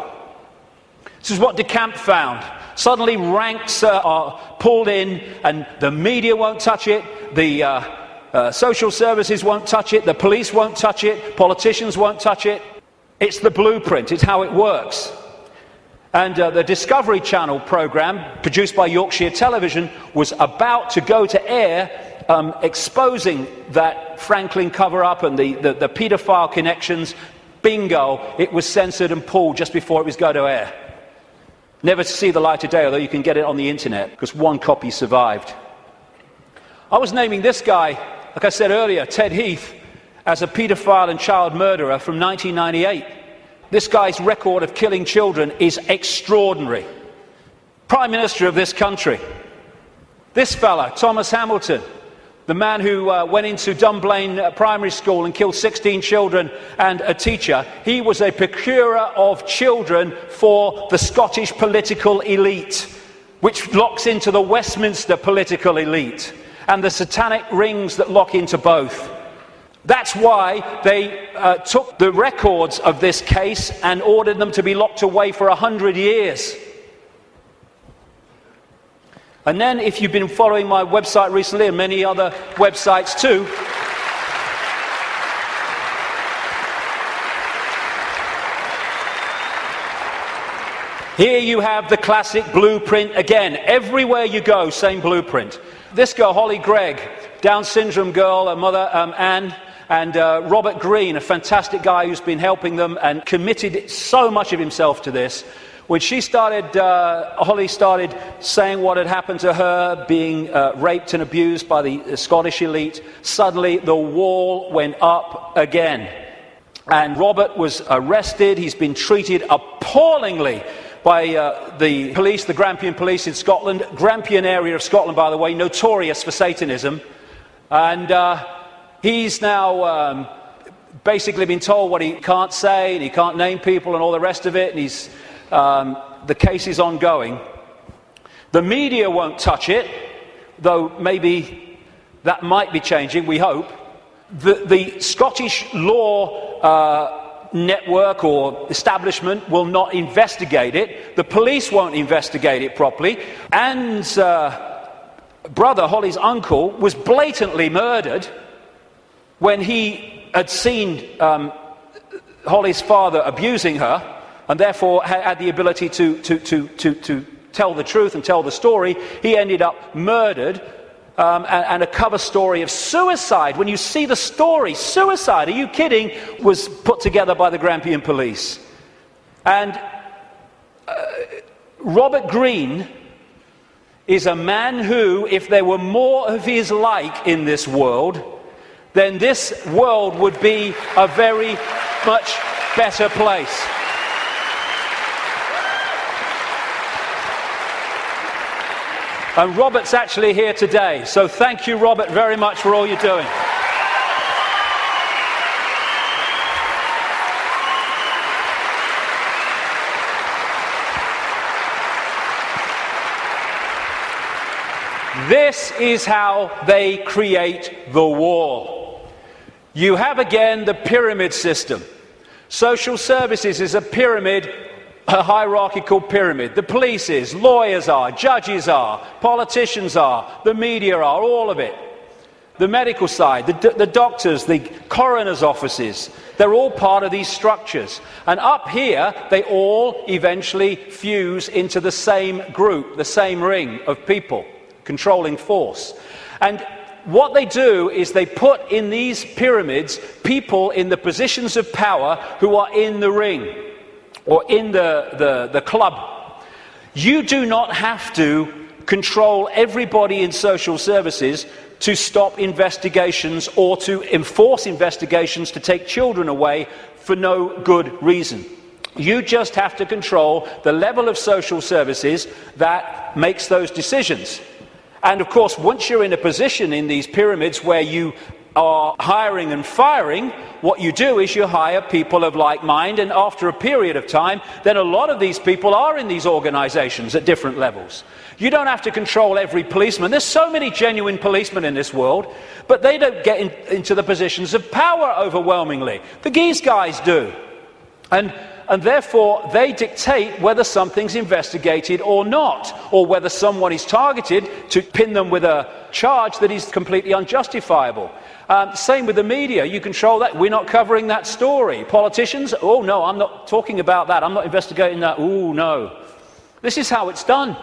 Speaker 8: This is what DeCamp found. Suddenly ranks are pulled in, and the media won't touch it, the social services won't touch it, the police won't touch it, politicians won't touch it. It's the blueprint, it's how it works. And the Discovery Channel programme, produced by Yorkshire Television, was about to go to air exposing that Franklin cover-up and the paedophile connections. Bingo, it was censored and pulled just before it was going to air. Never to see the light of day, although you can get it on the internet, because one copy survived. I was naming this guy, like I said earlier, Ted Heath, as a paedophile and child murderer from 1998. This guy's record of killing children is extraordinary. Prime Minister of this country. This fella, Thomas Hamilton, the man who went into Dunblane Primary School and killed 16 children and a teacher, he was a procurer of children for the Scottish political elite, which locks into the Westminster political elite, and the satanic rings that lock into both. That's why they took the records of this case and ordered them to be locked away for 100 years. And then, if you've been following my website recently, and many other websites too, Here you have the classic blueprint again. Everywhere you go, same blueprint. This girl, Holly Gregg, Down syndrome girl, her mother, Anne, and Robert Greene, a fantastic guy who's been helping them and committed so much of himself to this. When she started, Holly started saying what had happened to her, being raped and abused by the Scottish elite, suddenly the wall went up again. And Robert was arrested. He's been treated appallingly by the police, the Grampian police in Scotland. Grampian area of Scotland, by the way, notorious for Satanism. And he's now basically been told what he can't say, and he can't name people and all the rest of it, and he's... the case is ongoing. The media won't touch it, though maybe that might be changing, we hope. The Scottish law network or establishment will not investigate it. The police won't investigate it properly. Anne's brother, Holly's uncle, was blatantly murdered when he had seen Holly's father abusing her, and therefore had the ability to tell the truth and tell the story. He ended up murdered, and a cover story of suicide. When you see the story, suicide, are you kidding, was put together by the Grampian police. And Robert Greene is a man who, if there were more of his like in this world, then this world would be a very much better place. And Robert's actually here today, so thank you, Robert, very much for all you're doing. This is how they create the wall. You have again the pyramid system. Social services is a pyramid, a hierarchical pyramid. The police is, lawyers are, judges are, politicians are, the media are, all of it. The medical side, the doctors, the coroner's offices, they're all part of these structures. And up here, they all eventually fuse into the same group, the same ring of people, controlling force. And what they do is they put in these pyramids people in the positions of power who are in the ring, or in the club. You do not have to control everybody in social services to stop investigations or to enforce investigations to take children away for no good reason. You just have to control the level of social services that makes those decisions. And of course, once you're in a position in these pyramids where you are hiring and firing, what you do is you hire people of like mind, and after a period of time, then a lot of these people are in these organizations at different levels. You don't have to control every policeman. There's so many genuine policemen in this world, but they don't get into the positions of power overwhelmingly. The Geese guys do. And therefore, they dictate whether something's investigated or not, or whether someone is targeted to pin them with a charge that is completely unjustifiable. Same with the media. You control that. We're not covering that story. Politicians, oh no, I'm not talking about that. I'm not investigating that. Oh no. This is how it's done.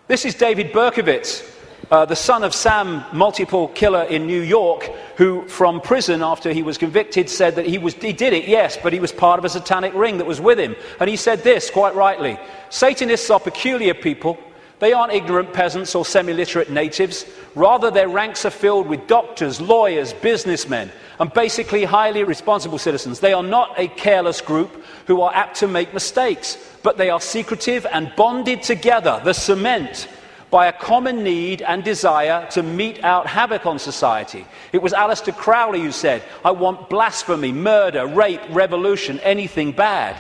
Speaker 8: This is David Berkowitz, the son of Sam, multiple killer in New York, who from prison after he was convicted said that he did it, yes, but he was part of a satanic ring that was with him. And he said this, quite rightly: Satanists are peculiar people. They aren't ignorant peasants or semi-literate natives. Rather, their ranks are filled with doctors, lawyers, businessmen, and basically highly responsible citizens. They are not a careless group who are apt to make mistakes, but they are secretive and bonded together, the cement, by a common need and desire to mete out havoc on society. It was Aleister Crowley who said, "I want blasphemy, murder, rape, revolution, anything bad."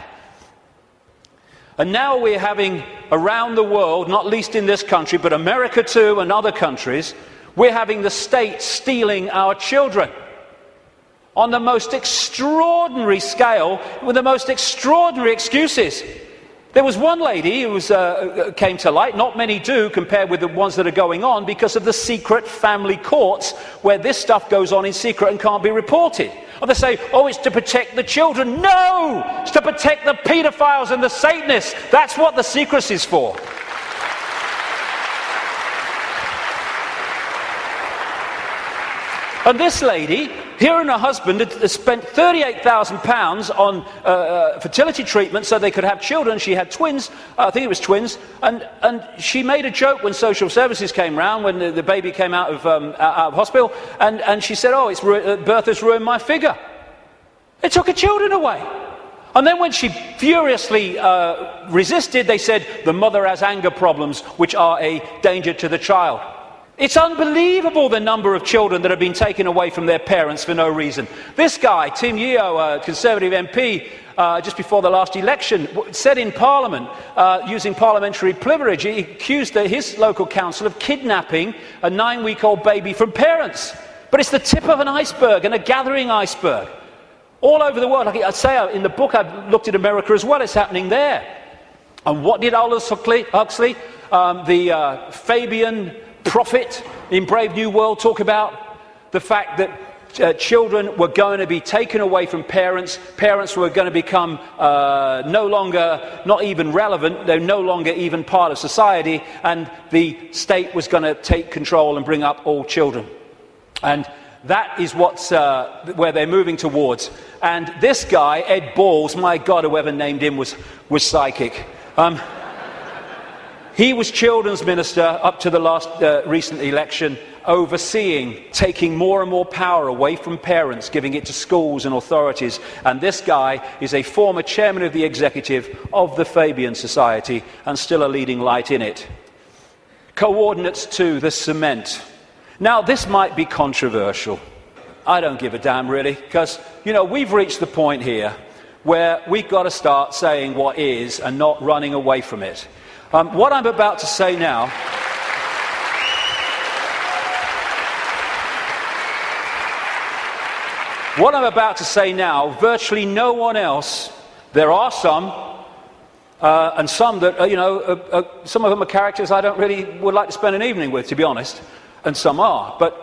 Speaker 8: And now we're having, around the world, not least in this country, but America too and other countries, we're having the state stealing our children on the most extraordinary scale, with the most extraordinary excuses. There was one lady who came to light, not many do compared with the ones that are going on, because of the secret family courts where this stuff goes on in secret and can't be reported. Or they say, oh, it's to protect the children. No! It's to protect the paedophiles and the Satanists. That's what the secrecy is for. And this lady, her and her husband had spent £38,000 on fertility treatment so they could have children. She had twins, I think it was twins, and she made a joke when social services came round, when the baby came out of hospital, and she said, oh, birth has ruined my figure. They took her children away. And then when she furiously resisted, they said, the mother has anger problems, which are a danger to the child. It's unbelievable the number of children that have been taken away from their parents for no reason. This guy, Tim Yeo, a Conservative MP, just before the last election, said in Parliament, using parliamentary privilege, he accused his local council of kidnapping a 9-week-old baby from parents. But it's the tip of an iceberg, and a gathering iceberg. All over the world, like I say in the book, I've looked at America as well, it's happening there. And what did Aldous Huxley, the Fabian prophet in Brave New World, talk about? The fact that children were going to be taken away from parents, parents were going to become no longer, not even relevant, they're no longer even part of society, and the state was going to take control and bring up all children. And that is where they're moving towards. And this guy, Ed Balls, my God, whoever named him was psychic. He was children's minister up to the last recent election, overseeing, taking more and more power away from parents, giving it to schools and authorities. And this guy is a former chairman of the executive of the Fabian Society and still a leading light in it. Coordinates to the cement. Now, this might be controversial. I don't give a damn, really, because, you know, we've reached the point here where we've got to start saying what is and not running away from it. What I'm about to say now virtually no one else, there are some, and some that, some of them are characters I don't really would like to spend an evening with, to be honest, and some are. But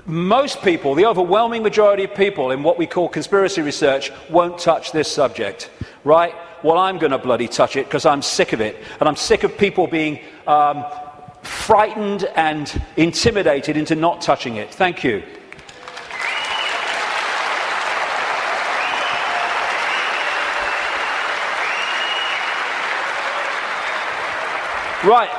Speaker 8: most people, the overwhelming majority of people in what we call conspiracy research, won't touch this subject, right? Well, I'm going to bloody touch it because I'm sick of it. And I'm sick of people being frightened and intimidated into not touching it. Thank you. Right.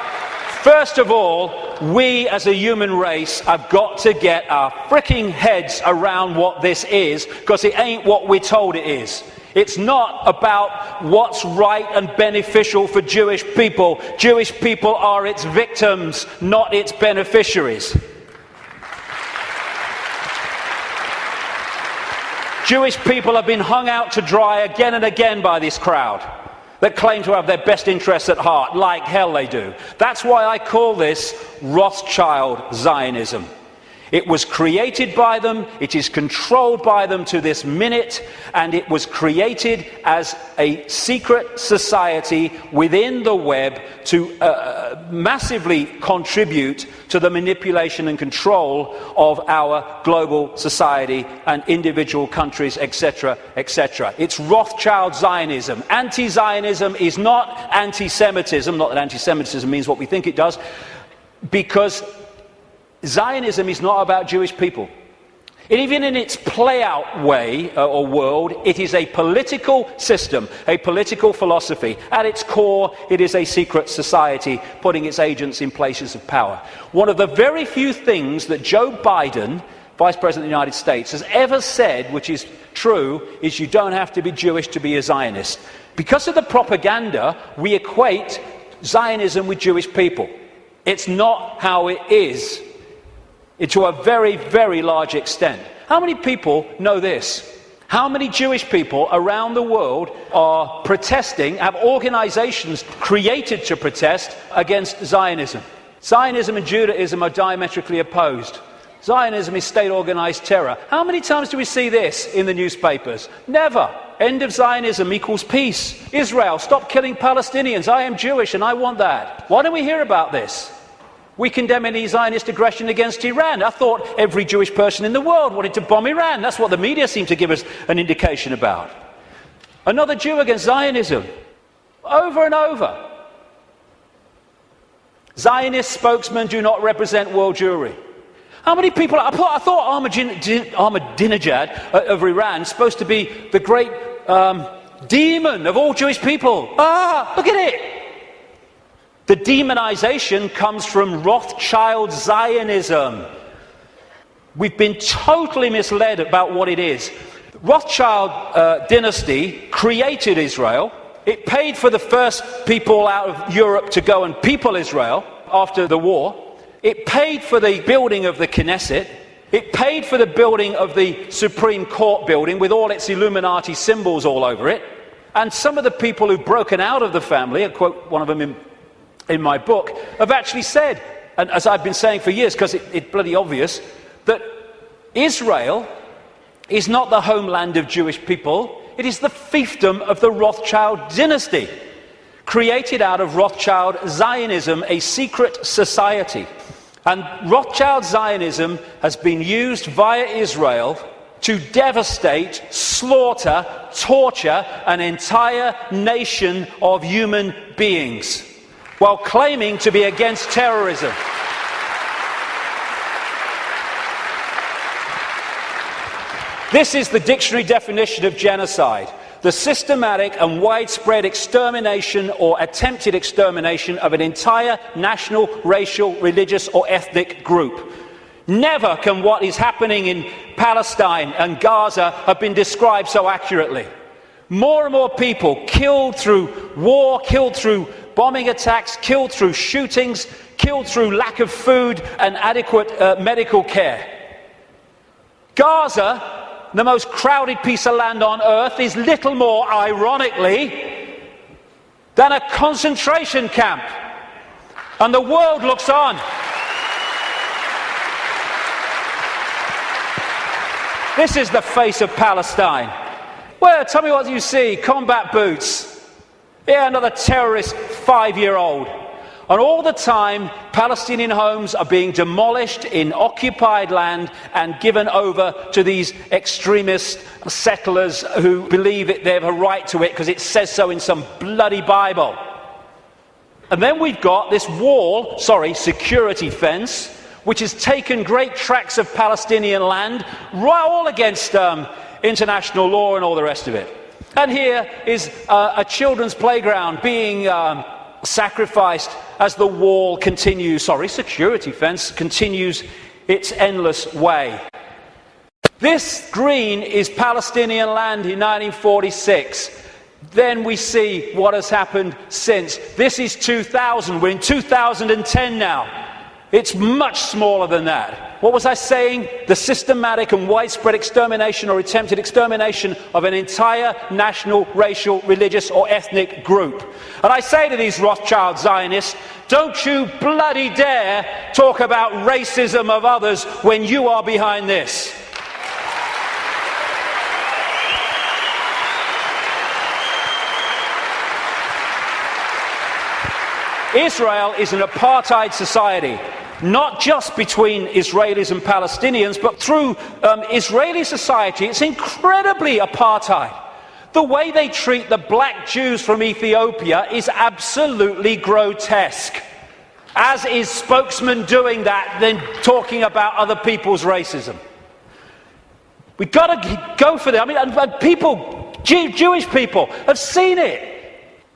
Speaker 8: First of all, we as a human race have got to get our fricking heads around what this is, because it ain't what we're told it is. It's not about what's right and beneficial for Jewish people. Jewish people are its victims, not its beneficiaries. Jewish people have been hung out to dry again and again by this crowd that claim to have their best interests at heart, like hell they do. That's why I call this Rothschild Zionism. It was created by them, it is controlled by them to this minute, and it was created as a secret society within the web to massively contribute to the manipulation and control of our global society and individual countries, etc., etc. It's Rothschild Zionism. Anti-Zionism is not anti-Semitism, not that anti-Semitism means what we think it does, because Zionism is not about Jewish people. Even in its play-out way or world, it is a political system, a political philosophy. At its core, it is a secret society putting its agents in places of power. One of the very few things that Joe Biden, Vice President of the United States, has ever said, which is true, is you don't have to be Jewish to be a Zionist. Because of the propaganda, we equate Zionism with Jewish people. It's not how it is. To a very, very large extent. How many people know this? How many Jewish people around the world are protesting, have organizations created to protest against Zionism? Zionism and Judaism are diametrically opposed. Zionism is state-organized terror. How many times do we see this in the newspapers? Never. End of Zionism equals peace. Israel, stop killing Palestinians. I am Jewish and I want that. Why don't we hear about this? We condemn any Zionist aggression against Iran. I thought every Jewish person in the world wanted to bomb Iran. That's what the media seem to give us an indication about. Another Jew against Zionism. Over and over. Zionist spokesmen do not represent world Jewry. How many people... I thought Ahmadinejad of Iran is supposed to be the great demon of all Jewish people. Look at it. The demonization comes from Rothschild Zionism. We've been totally misled about what it is. Rothschild dynasty created Israel. It paid for the first people out of Europe to go and people Israel after the war. It paid for the building of the Knesset. It paid for the building of the Supreme Court building with all its Illuminati symbols all over it. And some of the people who've broken out of the family, I quote one of them in my book, have actually said, and as I've been saying for years, because it's bloody obvious, that Israel is not the homeland of Jewish people, it is the fiefdom of the Rothschild dynasty, created out of Rothschild Zionism, a secret society. And Rothschild Zionism has been used via Israel to devastate, slaughter, torture an entire nation of human beings, while claiming to be against terrorism. This is the dictionary definition of genocide: the systematic and widespread extermination or attempted extermination of an entire national, racial, religious or ethnic group. Never can what is happening in Palestine and Gaza have been described so accurately. More and more people killed through war, killed through bombing attacks, killed through shootings, killed through lack of food and adequate medical care. Gaza, the most crowded piece of land on earth, is little more, ironically, than a concentration camp. And the world looks on. This is the face of Palestine. Well, tell me what you see. Combat boots. Yeah, another terrorist 5-year-old. And all the time, Palestinian homes are being demolished in occupied land and given over to these extremist settlers who believe they have a right to it because it says so in some bloody Bible. And then we've got this security fence, which has taken great tracts of Palestinian land, all against international law and all the rest of it. And here is a children's playground being sacrificed as the wall continues, security fence continues its endless way. This green is Palestinian land in 1946. Then we see what has happened since. This is 2000. We're in 2010 now. It's much smaller than that. What was I saying? The systematic and widespread extermination or attempted extermination of an entire national, racial, religious or ethnic group. And I say to these Rothschild Zionists, don't you bloody dare talk about racism of others when you are behind this. Israel is an apartheid society. Not just between Israelis and Palestinians, but through Israeli society. It's incredibly apartheid. The way they treat the black Jews from Ethiopia is absolutely grotesque. As is spokesman doing that, then talking about other people's racism. We've got to go for that. I mean, and people, Jewish people, have seen it.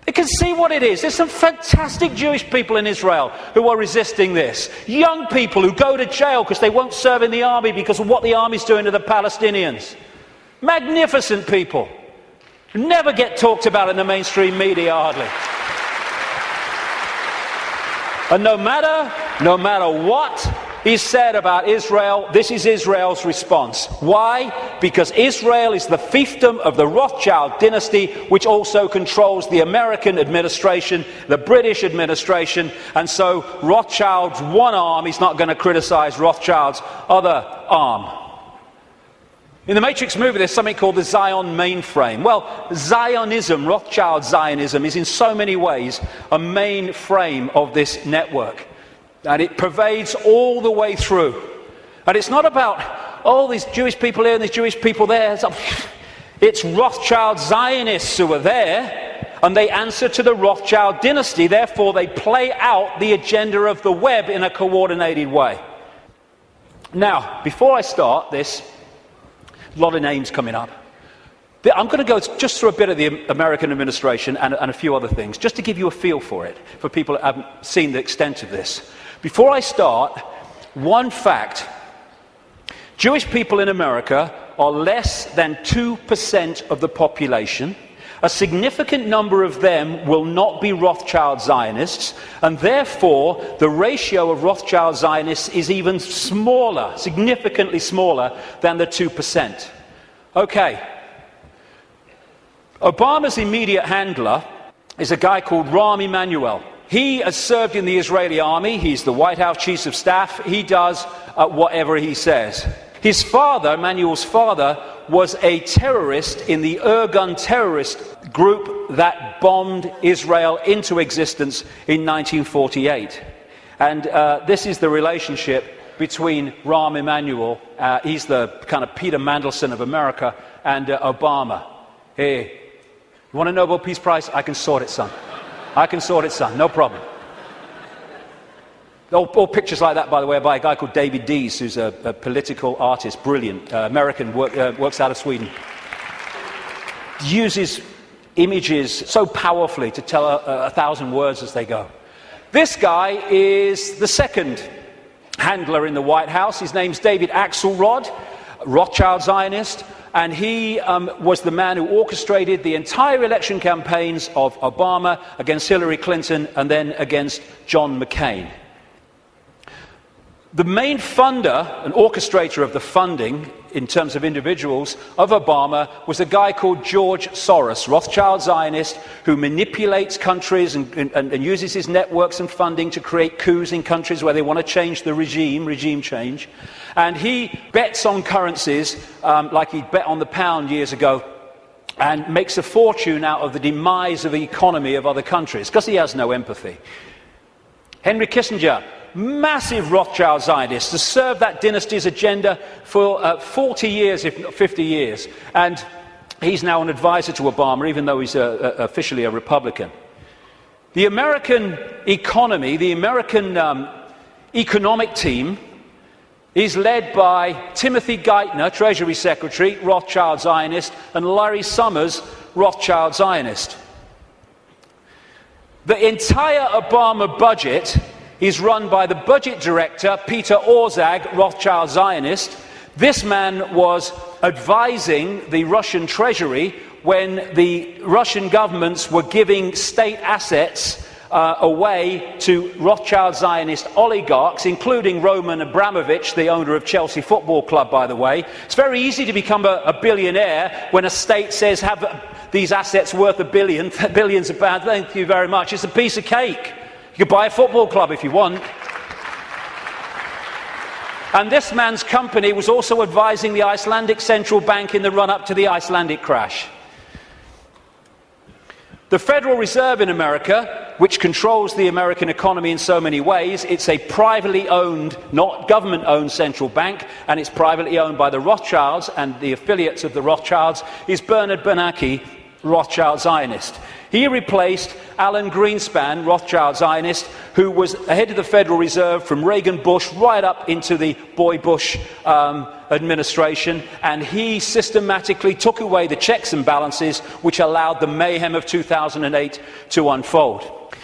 Speaker 8: They can see what it is. There's some fantastic Jewish people in Israel who are resisting this. Young people who go to jail because they won't serve in the army because of what the army's doing to the Palestinians. Magnificent people who never get talked about in the mainstream media hardly. And no matter what is said about Israel, this is Israel's response. Why? Because Israel is the fiefdom of the Rothschild dynasty, which also controls the American administration, the British administration, and so Rothschild's one arm is not going to criticize Rothschild's other arm. In the Matrix movie, there's something called the Zion mainframe. Well, Zionism, Rothschild Zionism, is in so many ways a mainframe of this network. And it pervades all the way through. And it's not about, oh, these Jewish people here and these Jewish people there. It's Rothschild Zionists who are there, and they answer to the Rothschild dynasty. Therefore, they play out the agenda of the web in a coordinated way. Now, before I start this, a lot of names coming up. I'm going to go just through a bit of the American administration and a few other things, just to give you a feel for it, for people that haven't seen the extent of this. Before I start, one fact. Jewish people in America are less than 2% of the population. A significant number of them will not be Rothschild Zionists, and therefore the ratio of Rothschild Zionists is even smaller, significantly smaller than the 2%. Okay. Obama's immediate handler is a guy called Rahm Emanuel. He has served in the Israeli army. He's the White House Chief of Staff. He does whatever he says. His father, Emanuel's father, was a terrorist in the Irgun terrorist group that bombed Israel into existence in 1948. And this is the relationship between Rahm Emanuel, he's the kind of Peter Mandelson of America, and Obama. Hey, you want a Nobel Peace Prize? I can sort it, son. I can sort it, son. No problem. All pictures like that, by the way, are by a guy called David Dees, who's a political artist, brilliant, American, works out of Sweden. Uses images so powerfully to tell 1,000 words as they go. This guy is the second handler in the White House. His name's David Axelrod, Rothschild Zionist, and he was the man who orchestrated the entire election campaigns of Obama against Hillary Clinton and then against John McCain. The main funder and orchestrator of the funding, in terms of individuals, of Obama was a guy called George Soros, Rothschild Zionist, who manipulates countries and uses his networks and funding to create coups in countries where they want to change the regime change. And he bets on currencies like he bet on the pound years ago and makes a fortune out of the demise of the economy of other countries because he has no empathy. Henry Kissinger, massive Rothschild Zionist, has served that dynasty's agenda for 40 years, if not 50 years. And he's now an advisor to Obama, even though he's officially a Republican. The American economy, the American economic team, is led by Timothy Geithner, Treasury Secretary, Rothschild Zionist, and Larry Summers, Rothschild Zionist. The entire Obama budget is run by the budget director, Peter Orszag, Rothschild Zionist. This man was advising the Russian treasury when the Russian governments were giving state assets away to Rothschild Zionist oligarchs, including Roman Abramovich, the owner of Chelsea Football Club, by the way. It's very easy to become a billionaire when a state says, have these assets worth $1 billion, billions of pounds. Thank you very much. It's a piece of cake. You could buy a football club if you want. And this man's company was also advising the Icelandic central bank in the run-up to the Icelandic crash. The Federal Reserve in America, which controls the American economy in so many ways, it's a privately owned, not government-owned central bank, and it's privately owned by the Rothschilds and the affiliates of the Rothschilds, is Bernard Bernanke, Rothschild Zionist. He replaced Alan Greenspan, Rothschild Zionist, who was head of the Federal Reserve from Reagan Bush right up into the Boy Bush administration, and he systematically took away the checks and balances which allowed the mayhem of 2008 to unfold.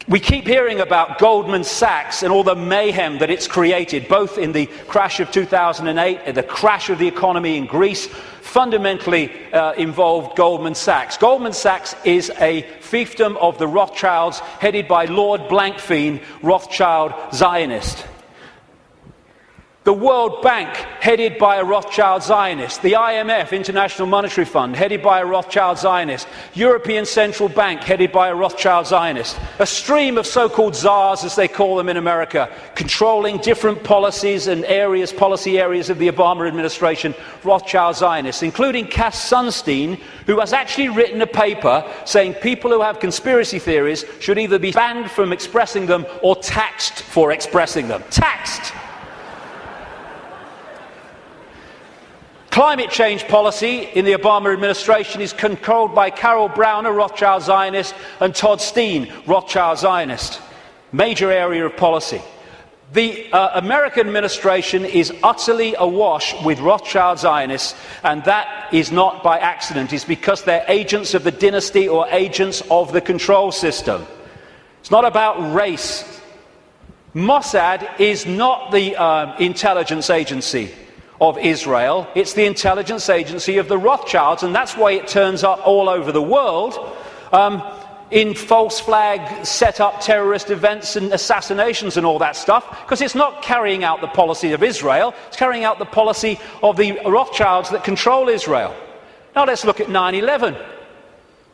Speaker 8: We keep hearing about Goldman Sachs and all the mayhem that it's created, both in the crash of 2008 and the crash of the economy in Greece, fundamentally involved Goldman Sachs. Goldman Sachs is a fiefdom of the Rothschilds, headed by Lord Blankfein, Rothschild Zionist. The World Bank, headed by a Rothschild Zionist. The IMF, International Monetary Fund, headed by a Rothschild Zionist. European Central Bank, headed by a Rothschild Zionist. A stream of so-called czars, as they call them in America, controlling different policies and areas, policy areas of the Obama administration, Rothschild Zionists, including Cass Sunstein, who has actually written a paper saying people who have conspiracy theories should either be banned from expressing them or taxed for expressing them. Taxed! Climate change policy in the Obama administration is controlled by Carol Brown, a Rothschild Zionist, and Todd Steen, Rothschild Zionist. Major area of policy. The American administration is utterly awash with Rothschild Zionists, and that is not by accident. It's because they're agents of the dynasty or agents of the control system. It's not about race. Mossad is not the intelligence agency of Israel. It's the intelligence agency of the Rothschilds, and that's why it turns up all over the world in false flag set up terrorist events and assassinations and all that stuff, because it's not carrying out the policy of Israel, it's carrying out the policy of the Rothschilds that control Israel. Now let's look at 9/11.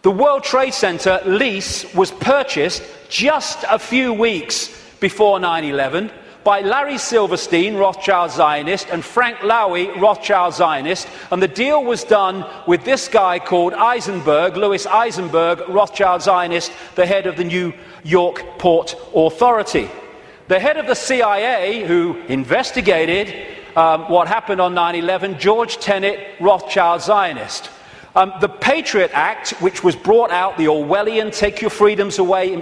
Speaker 8: The World Trade Center lease was purchased just a few weeks before 9/11 by Larry Silverstein, Rothschild Zionist, and Frank Lowy, Rothschild Zionist, and the deal was done with this guy called Eisenberg, Louis Eisenberg, Rothschild Zionist, the head of the New York Port Authority. The head of the CIA, who investigated what happened on 9/11, George Tenet, Rothschild Zionist. The Patriot Act, which was brought out, the Orwellian Take Your Freedoms Away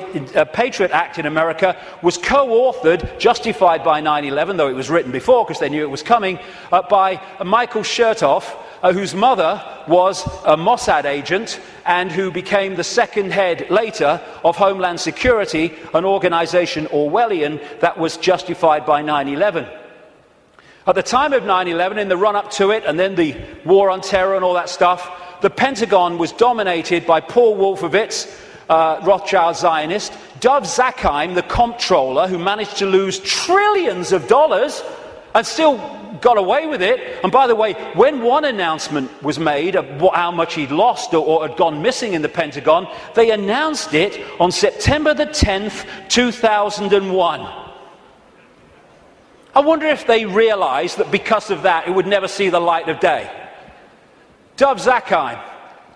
Speaker 8: Patriot Act in America, was co-authored, justified by 9/11, though it was written before because they knew it was coming, by Michael Chertoff, whose mother was a Mossad agent and who became the second head later of Homeland Security, an organization Orwellian that was justified by 9/11. At the time of 9/11, in the run-up to it, and then the war on terror and all that stuff, the Pentagon was dominated by Paul Wolfowitz, Rothschild Zionist, Dov Zakheim, the comptroller, who managed to lose trillions of dollars and still got away with it. And by the way, when one announcement was made of how much he'd lost or had gone missing in the Pentagon, they announced it on September the 10th, 2001. I wonder if they realized that because of that, it would never see the light of day. Dov Zakheim,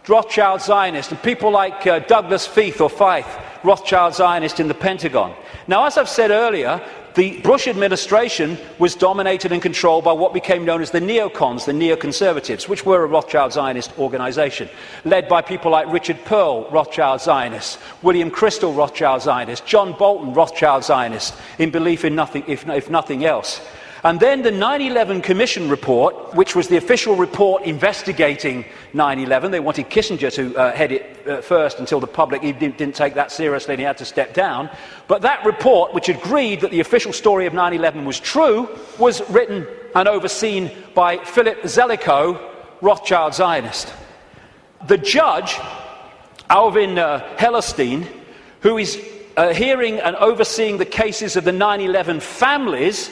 Speaker 8: Rothschild Zionist, and people like Douglas Feith or Feith, Rothschild Zionist in the Pentagon. Now, as I've said earlier, the Bush administration was dominated and controlled by what became known as the neocons, the neoconservatives, which were a Rothschild Zionist organization, led by people like Richard Pearl, Rothschild Zionist, William Crystal, Rothschild Zionist, John Bolton, Rothschild Zionist, in belief in nothing, if nothing else. And then the 9/11 Commission report, which was the official report investigating 9/11. They wanted Kissinger to head it first until the public didn't take that seriously and he had to step down. But that report, which agreed that the official story of 9/11 was true, was written and overseen by Philip Zelikow, Rothschild Zionist. The judge, Alvin Hellerstein, who is hearing and overseeing the cases of the 9/11 families,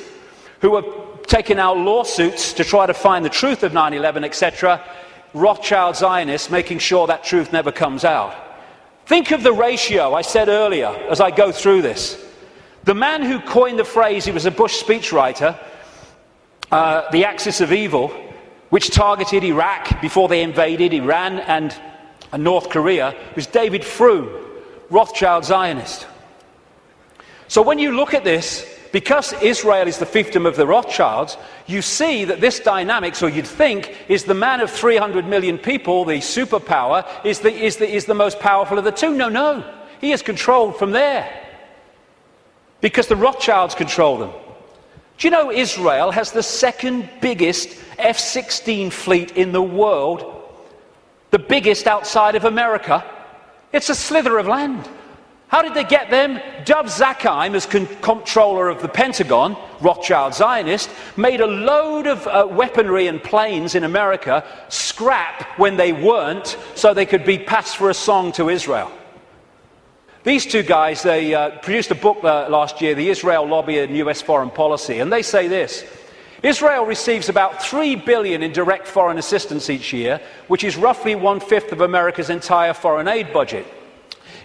Speaker 8: who have taken out lawsuits to try to find the truth of 9/11, etc., Rothschild Zionists, making sure that truth never comes out. Think of the ratio I said earlier as I go through this. The man who coined the phrase, he was a Bush speechwriter, the axis of evil, which targeted Iraq before they invaded Iran and North Korea, was David Froome, Rothschild Zionist. So when you look at this, because Israel is the fiefdom of the Rothschilds, you see that this dynamics, or you'd think, is the man of 300 million people, the superpower, is the most powerful of the two. No. He is controlled from there. Because the Rothschilds control them. Do you know Israel has the second biggest F-16 fleet in the world? The biggest outside of America? It's a slither of land. How did they get them? Dov Zakheim, as comptroller of the Pentagon, Rothschild Zionist, made a load of weaponry and planes in America scrap when they weren't, so they could be passed for a song to Israel. These two guys, they produced a book last year, The Israel Lobby and US Foreign Policy, and they say this: Israel receives about $3 billion in direct foreign assistance each year, which is roughly 1/5 of America's entire foreign aid budget.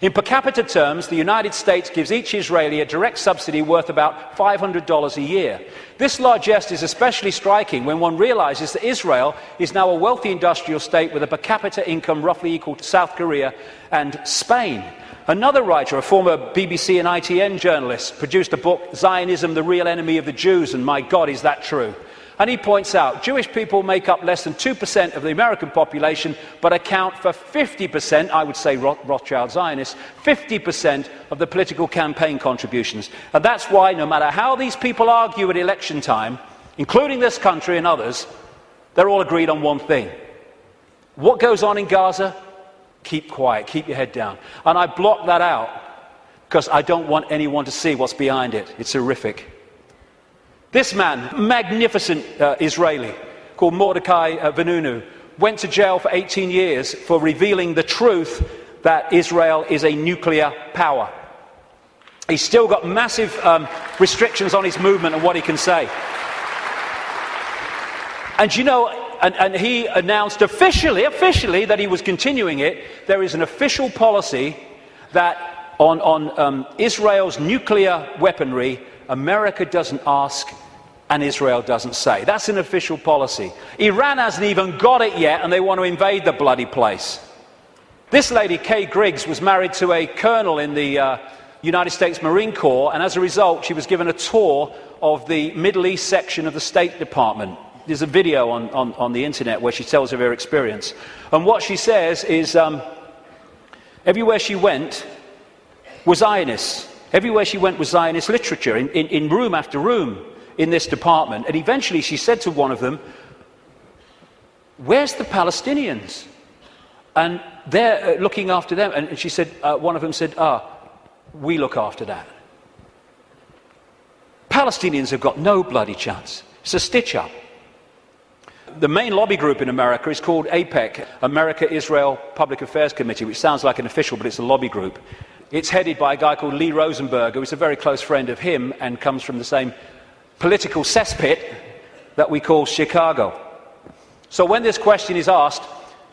Speaker 8: In per capita terms, the United States gives each Israeli a direct subsidy worth about $500 a year. This largesse is especially striking when one realizes that Israel is now a wealthy industrial state with a per capita income roughly equal to South Korea and Spain. Another writer, a former BBC and ITN journalist, produced a book, Zionism, the Real Enemy of the Jews, and my God, is that true? And he points out, Jewish people make up less than 2% of the American population, but account for 50%, I would say Rothschild Zionists, 50% of the political campaign contributions. And that's why, no matter how these people argue at election time, including this country and others, they're all agreed on one thing. What goes on in Gaza? Keep quiet, keep your head down. And I block that out because I don't want anyone to see what's behind it. It's horrific. This man, magnificent Israeli, called Mordecai Vanunu, went to jail for 18 years for revealing the truth that Israel is a nuclear power. He's still got massive restrictions on his movement and what he can say. And you know, and he announced officially that he was continuing it. There is an official policy that on Israel's nuclear weaponry, America doesn't ask and Israel doesn't say. That's an official policy. Iran hasn't even got it yet and they want to invade the bloody place. This lady, Kay Griggs, was married to a colonel in the United States Marine Corps, and as a result she was given a tour of the Middle East section of the State Department. There's a video on the internet where she tells of her experience. And what she says is everywhere she went was Zionists. Everywhere she went was Zionist literature, in room after room in this department. And eventually she said to one of them, "Where's the Palestinians?" And they're looking after them. And she said, one of them said, "We look after that." Palestinians have got no bloody chance. It's a stitch-up. The main lobby group in America is called AIPAC, America-Israel Public Affairs Committee, which sounds like an official, but it's a lobby group. It's headed by a guy called Lee Rosenberg, who is a very close friend of him and comes from the same political cesspit that we call Chicago. So when this question is asked,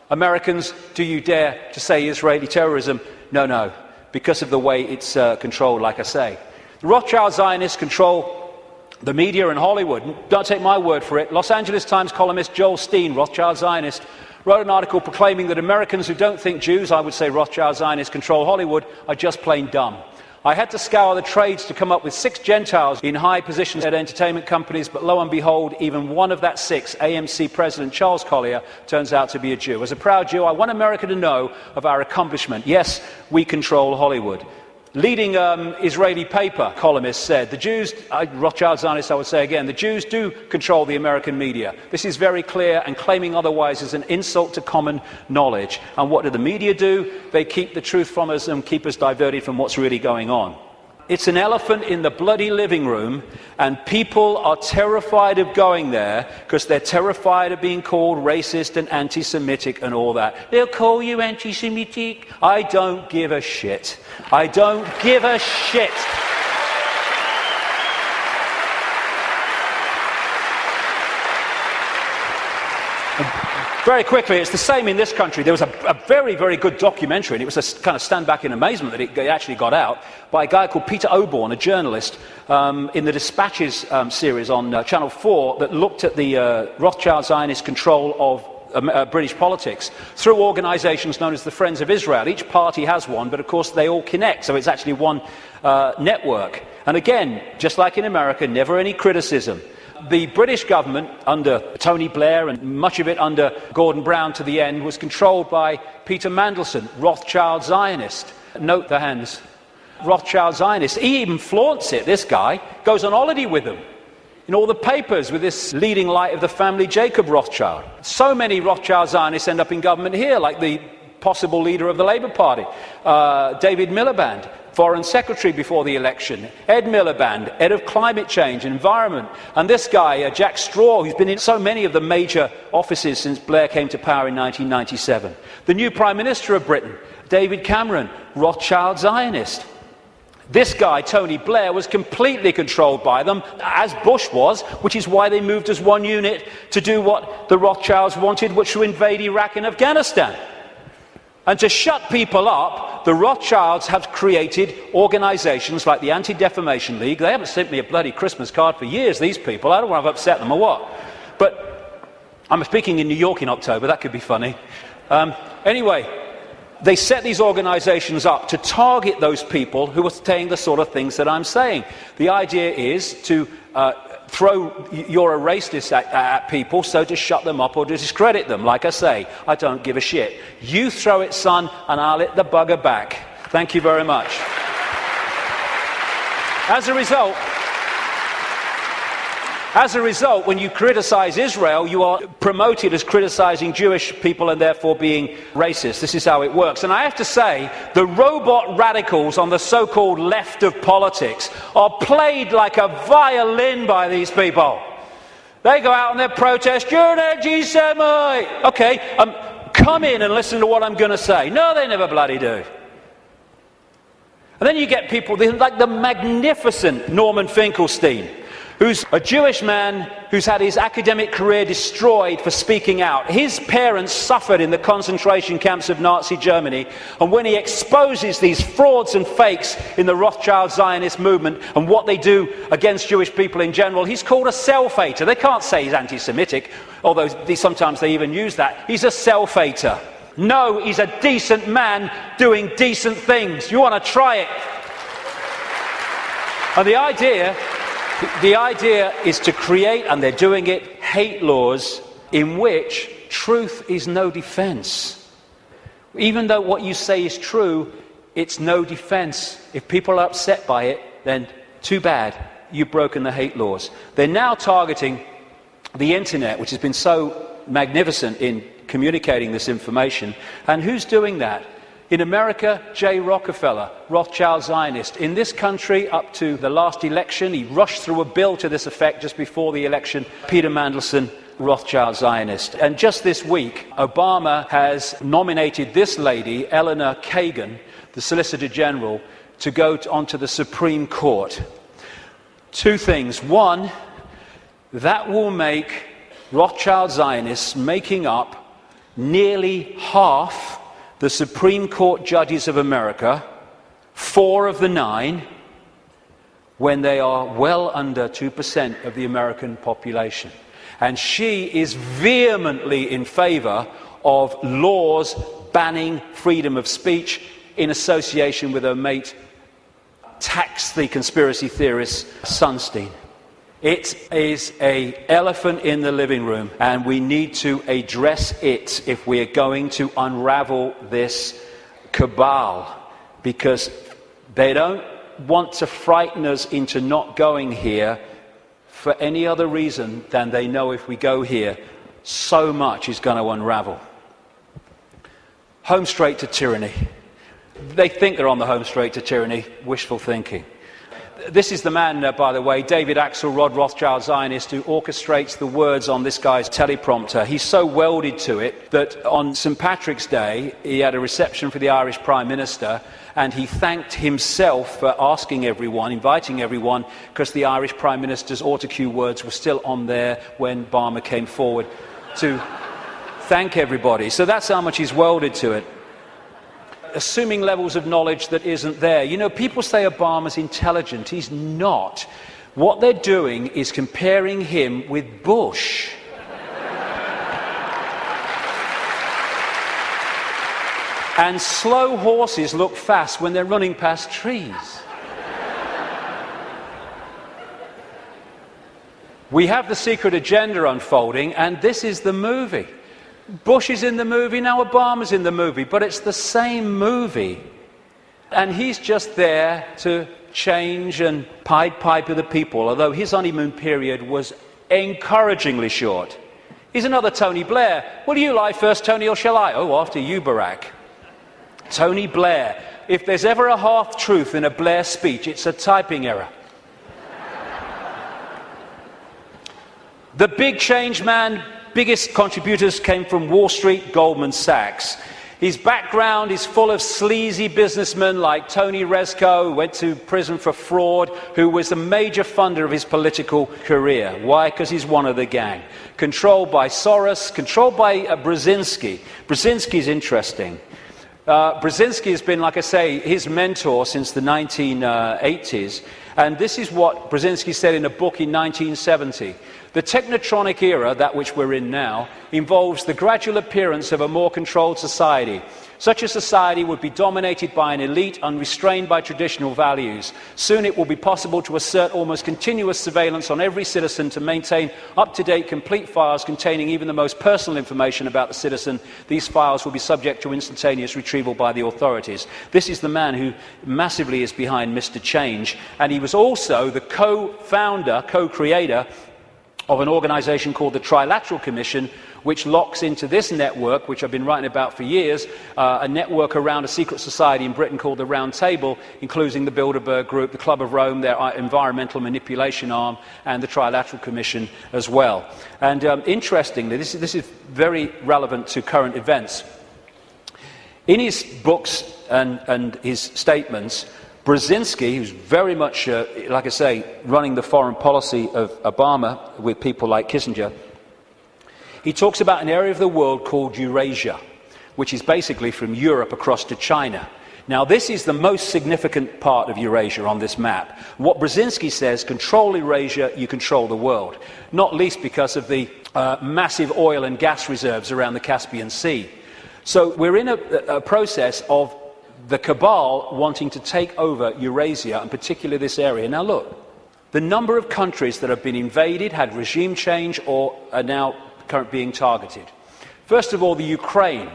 Speaker 8: Americans, do you dare to say Israeli terrorism? No, because of the way it's controlled, like I say. The Rothschild Zionists control the media and Hollywood. Don't take my word for it. Los Angeles Times columnist Joel Steen, Rothschild Zionist, wrote an article proclaiming that Americans who don't think Jews, I would say Rothschild Zionists, control Hollywood, are just plain dumb. I had to scour the trades to come up with 6 Gentiles in high positions at entertainment companies, but lo and behold, even one of that 6, AMC President Charles Collier, turns out to be a Jew. As a proud Jew, I want America to know of our accomplishment. Yes, we control Hollywood. Leading Israeli paper columnist said, the Jews, Rothschild Zionists I would say again, the Jews do control the American media. This is very clear, and claiming otherwise is an insult to common knowledge. And what do the media do? They keep the truth from us and keep us diverted from what's really going on. It's an elephant in the bloody living room, and people are terrified of going there because they're terrified of being called racist and anti-Semitic and all that. They'll call you anti-Semitic. I don't give a shit. I don't give a shit. Very quickly, it's the same in this country. There was a very, very good documentary, and it was a kind of stand back in amazement that it actually got out, by a guy called Peter Oborne, a journalist, in the Dispatches series on Channel 4, that looked at the Rothschild Zionist control of British politics through organisations known as the Friends of Israel. Each party has one, but of course they all connect, so it's actually one network. And again, just like in America, never any criticism. The British government, under Tony Blair and much of it under Gordon Brown to the end, was controlled by Peter Mandelson, Rothschild Zionist. Note the hands. Rothschild Zionist. He even flaunts it, this guy. Goes on holiday with them. In all the papers with this leading light of the family, Jacob Rothschild. So many Rothschild Zionists end up in government here, like the possible leader of the Labour Party, David Miliband, Foreign Secretary before the election, Ed Miliband, head of climate change and environment, and this guy, Jack Straw, who's been in so many of the major offices since Blair came to power in 1997. The new Prime Minister of Britain, David Cameron, Rothschild Zionist. This guy, Tony Blair, was completely controlled by them, as Bush was, which is why they moved as one unit to do what the Rothschilds wanted, which was to invade Iraq and Afghanistan. And to shut people up, the Rothschilds have created organisations like the Anti-Defamation League. They haven't sent me a bloody Christmas card for years, these people. I don't want to upset them or what. But I'm speaking in New York in October. That could be funny. Anyway, they set these organisations up to target those people who are saying the sort of things that I'm saying. The idea is to throw you're a racist at people, so to shut them up or to discredit them. Like I say, I don't give a shit. You throw it, son, and I'll hit the bugger back. Thank you very much. As a result, when you criticise Israel, you are promoted as criticising Jewish people and therefore being racist. This is how it works. And I have to say, the robot radicals on the so-called left of politics are played like a violin by these people. They go out and they protest, you're an anti-Semite! Okay, come in and listen to what I'm going to say. No, they never bloody do. And then you get people like the magnificent Norman Finkelstein, who's a Jewish man who's had his academic career destroyed for speaking out. His parents suffered in the concentration camps of Nazi Germany, and when he exposes these frauds and fakes in the Rothschild Zionist movement and what they do against Jewish people in general, he's called a self-hater. They can't say he's anti-Semitic, although sometimes they even use that. He's a self-hater. No, he's a decent man doing decent things. You want to try it? And the idea is to create, and they're doing it, hate laws in which truth is no defense. Even though what you say is true, it's no defense. If people are upset by it, then too bad, you've broken the hate laws. They're now targeting the internet, which has been so magnificent in communicating this information. And who's doing that? In America, J. Rockefeller, Rothschild Zionist. In this country, up to the last election, he rushed through a bill to this effect just before the election, Peter Mandelson, Rothschild Zionist. And just this week, Obama has nominated this lady, Eleanor Kagan, the Solicitor General, to go onto the Supreme Court. Two things. One, that will make Rothschild Zionists making up nearly half the Supreme Court judges of America, 4 of the 9, when they are well under 2% of the American population. And she is vehemently in favour of laws banning freedom of speech in association with her mate, tax the conspiracy theorist Sunstein. It is an elephant in the living room, and we need to address it if we are going to unravel this cabal, because they don't want to frighten us into not going here for any other reason than they know if we go here, so much is going to unravel. Home straight to tyranny. They think they're on the home straight to tyranny. Wishful thinking. This is the man, by the way, David Axelrod, Rothschild Zionist, who orchestrates the words on this guy's teleprompter. He's so welded to it that on St. Patrick's Day, he had a reception for the Irish Prime Minister, and he thanked himself for asking everyone, inviting everyone, because the Irish Prime Minister's autocue words were still on there when Barmer came forward to thank everybody. So that's how much he's welded to it. Assuming levels of knowledge that isn't there. You know, people say Obama's intelligent. He's not. What they're doing is comparing him with Bush. And slow horses look fast when they're running past trees. We have the secret agenda unfolding, and this is the movie. Bush is in the movie, now Obama's in the movie, but it's the same movie. And he's just there to change and Pied Piper the people, although his honeymoon period was encouragingly short. He's another Tony Blair. Will you lie first, Tony, or shall I? Oh, after you, Barack. Tony Blair. If there's ever a half-truth in a Blair speech, it's a typing error. The big change man, biggest contributors came from Wall Street, Goldman Sachs. His background is full of sleazy businessmen like Tony Rezko, who went to prison for fraud, who was a major funder of his political career. Why? Because he's one of the gang. Controlled by Soros, controlled by Brzezinski. Brzezinski's interesting. Brzezinski has been, like I say, his mentor since the 1980s. And this is what Brzezinski said in a book in 1970. The technotronic era, that which we're in now, involves the gradual appearance of a more controlled society. Such a society would be dominated by an elite unrestrained by traditional values. Soon it will be possible to assert almost continuous surveillance on every citizen to maintain up-to-date complete files containing even the most personal information about the citizen. These files will be subject to instantaneous retrieval by the authorities. This is the man who massively is behind Mr. Change, and he was also the co-founder, co-creator of an organisation called the Trilateral Commission, which locks into this network, which I've been writing about for years, a network around a secret society in Britain called the Round Table, including the Bilderberg Group, the Club of Rome, their environmental manipulation arm, and the Trilateral Commission as well. And interestingly, this is very relevant to current events. In his books and his statements, Brzezinski, who's very much, like I say, running the foreign policy of Obama with people like Kissinger, he talks about an area of the world called Eurasia, which is basically from Europe across to China. Now, this is the most significant part of Eurasia on this map. What Brzezinski says, control Eurasia, you control the world, not least because of the massive oil and gas reserves around the Caspian Sea. So we're in a process of the cabal wanting to take over Eurasia, and particularly this area. Now look, the number of countries that have been invaded, had regime change, or are now currently being targeted. First of all, the Ukraine.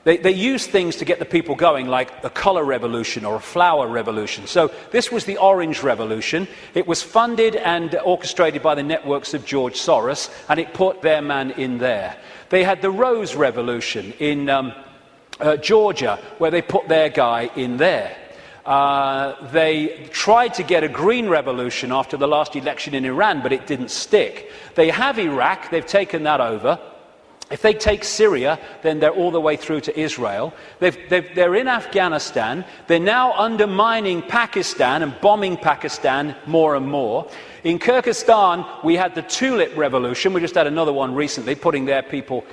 Speaker 8: They use things to get the people going, like a colour revolution or a flower revolution. So this was the Orange Revolution. It was funded and orchestrated by the networks of George Soros, and it put their man in there. They had the Rose Revolution in Georgia, where they put their guy in there. They tried to get a green revolution after the last election in Iran, but it didn't stick. They have Iraq, they've taken that over. If they take Syria, then they're all the way through to Israel. They're in Afghanistan. They're now undermining Pakistan and bombing Pakistan more and more. In Kyrgyzstan, we had the Tulip Revolution. We just had another one recently, putting their people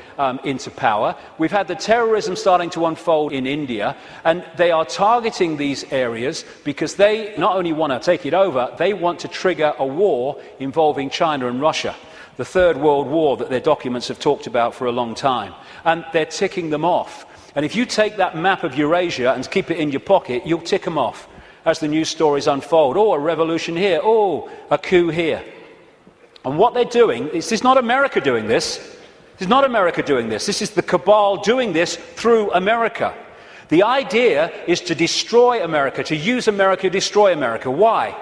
Speaker 8: into power. We've had the terrorism starting to unfold in India, and they are targeting these areas because they not only want to take it over, they want to trigger a war involving China and Russia. The Third World War that their documents have talked about for a long time. And they're ticking them off. And if you take that map of Eurasia and keep it in your pocket, you'll tick them off as the news stories unfold. Oh, a revolution here. Oh, a coup here. And what they're doing, this is not America doing this. This is not America doing this. This is the cabal doing this through America. The idea is to destroy America, to use America to destroy America. Why?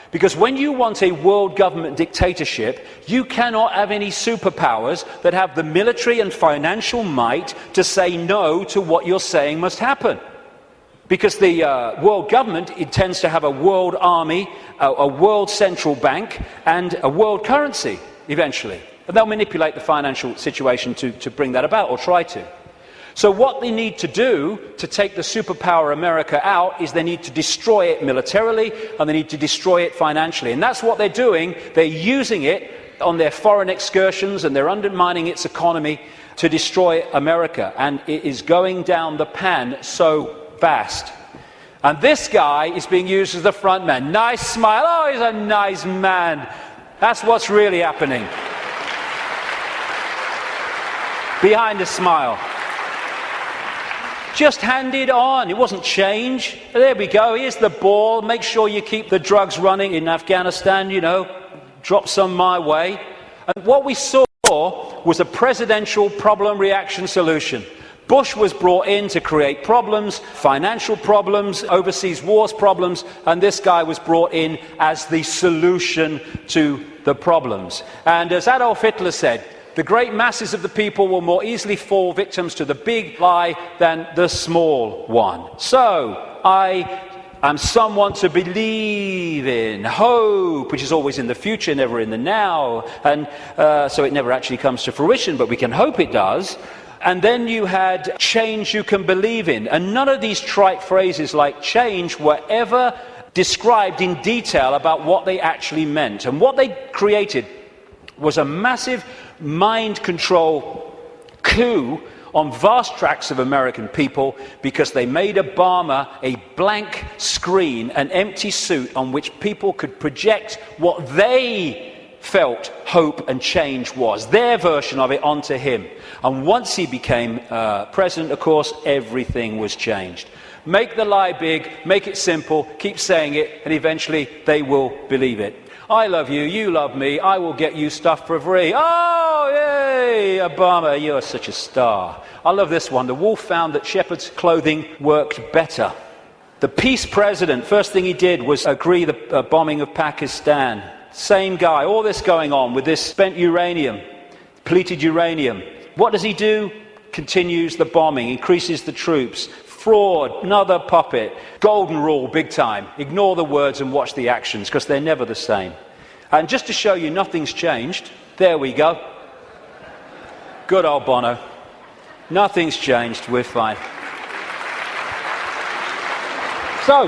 Speaker 8: Because when you want a world government dictatorship, you cannot have any superpowers that have the military and financial might to say no to what you're saying must happen. Because the world government intends to have a world army, a world central bank, and a world currency, eventually. And they'll manipulate the financial situation to bring that about, or try to. So what they need to do to take the superpower America out is they need to destroy it militarily, and they need to destroy it financially. And that's what they're doing. They're using it on their foreign excursions, and they're undermining its economy to destroy America. And it is going down the pan so fast. And this guy is being used as the front man. Nice smile. Oh, he's a nice man. That's what's really happening. Behind the smile. Just hand it on. It wasn't change. There we go. Here's the ball. Make sure you keep the drugs running in Afghanistan, you know. Drop some my way. And what we saw was a presidential problem reaction solution. Bush was brought in to create problems, financial problems, overseas wars problems, and this guy was brought in as the solution to the problems. And as Adolf Hitler said, the great masses of the people will more easily fall victims to the big lie than the small one. So, I am someone to believe in. Hope, which is always in the future, never in the now. And so it never actually comes to fruition, but we can hope it does. And then you had change you can believe in. And none of these trite phrases like change were ever described in detail about what they actually meant. And what they created was a massive mind control coup on vast tracts of American people, because they made Obama a blank screen, an empty suit on which people could project what they felt hope and change was, their version of it, onto him. And once he became president, of course, everything was changed. Make the lie big, make it simple, keep saying it, and eventually they will believe it. I love you, you love me, I will get you stuff for free. Oh, yay, Obama, you're such a star. I love this one. The wolf found that shepherd's clothing worked better. The peace president, first thing he did was agree the bombing of Pakistan. Same guy, all this going on with this spent uranium, depleted uranium. What does he do? Continues the bombing, increases the troops. Fraud, another puppet. Golden rule, big time. Ignore the words and watch the actions, because they're never the same. And just to show you nothing's changed, there we go. Good old Bono. Nothing's changed, we're fine. So,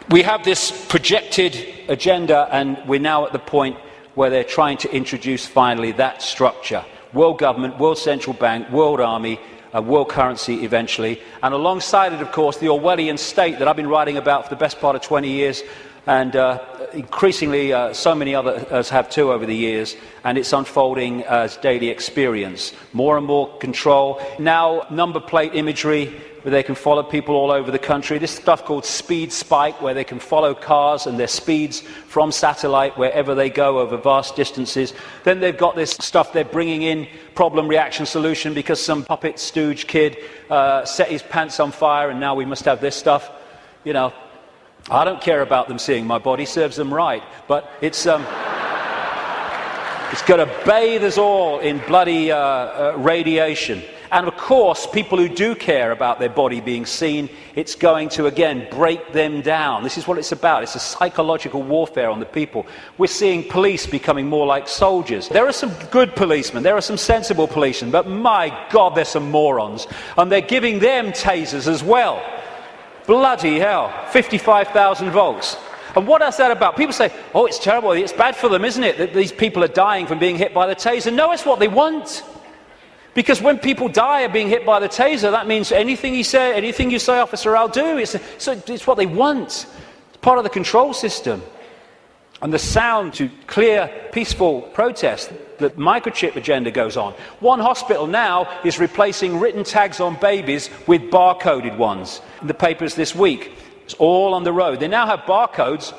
Speaker 8: we have this projected agenda, and we're now at the point where they're trying to introduce finally that structure. World government, world central bank, world army, world currency eventually, and alongside it, of course, the Orwellian state that I've been writing about for the best part of 20 years, and increasingly so many others have too over the years, and it's unfolding as daily experience. More and more control. Now, number plate imagery, where they can follow people all over the country. This stuff called Speed Spike, where they can follow cars and their speeds from satellite wherever they go over vast distances. Then they've got this stuff they're bringing in, problem reaction solution, because some puppet stooge kid set his pants on fire, and now we must have this stuff. You know, I don't care about them seeing my body, serves them right, but it's going to bathe us all in bloody radiation. And of course, people who do care about their body being seen, it's going to, again, break them down. This is what it's about. It's a psychological warfare on the people. We're seeing police becoming more like soldiers. There are some good policemen, there are some sensible policemen, but my God, there's some morons. And they're giving them tasers as well. Bloody hell, 55,000 volts. And what is that about? People say, oh, it's terrible, it's bad for them, isn't it, that these people are dying from being hit by the taser? No, it's what they want. Because when people die of being hit by the taser, that means anything you say, officer, I'll do. It's what they want. It's part of the control system. And the sound to clear, peaceful protest, the microchip agenda goes on. One hospital now is replacing written tags on babies with barcoded ones. In the papers this week, it's all on the road. They now have barcodes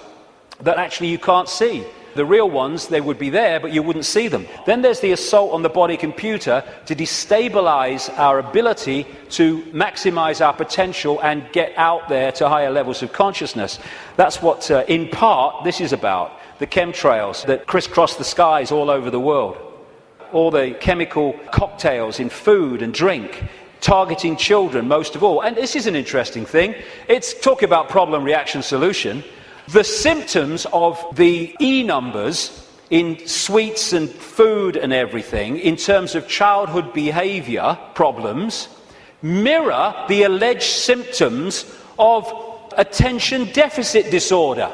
Speaker 8: that actually you can't see. The real ones, they would be there, but you wouldn't see them. Then there's the assault on the body computer to destabilize our ability to maximize our potential and get out there to higher levels of consciousness. That's what, in part, this is about. The chemtrails that crisscross the skies all over the world. All the chemical cocktails in food and drink, targeting children most of all. And this is an interesting thing. It's talk about problem, reaction, solution. The symptoms of the E numbers in sweets and food and everything, in terms of childhood behavior problems, mirror the alleged symptoms of attention deficit disorder.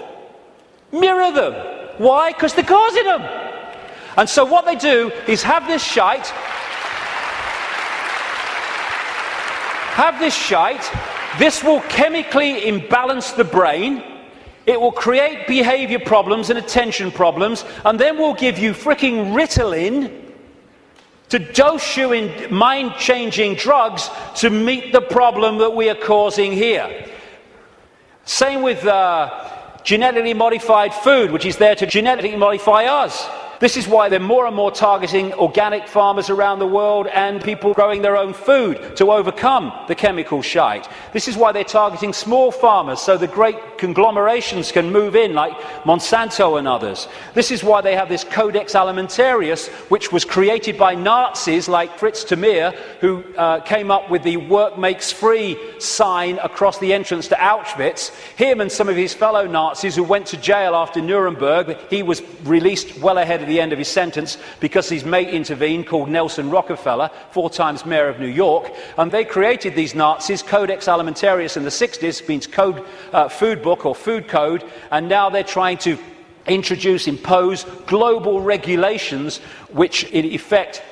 Speaker 8: Mirror them. Why? Because they're causing them. And so what they do is have this shite. This will chemically imbalance the brain. It will create behavior problems and attention problems, and then we'll give you fricking Ritalin to dose you in mind-changing drugs to meet the problem that we are causing here. Same with genetically modified food, which is there to genetically modify us. This is why they're more and more targeting organic farmers around the world and people growing their own food to overcome the chemical shite. This is why they're targeting small farmers so the great conglomerations can move in, like Monsanto and others. This is why they have this Codex Alimentarius, which was created by Nazis like Fritz Tamir, who came up with the work makes free sign across the entrance to Auschwitz. Him and some of his fellow Nazis who went to jail after Nuremberg, he was released well ahead of the the end of his sentence because his mate intervened, called Nelson Rockefeller, 4 times mayor of New York, and they created these Nazis, Codex Alimentarius in the 60s, means code, food book or food code, and now they're trying to impose global regulations which in effect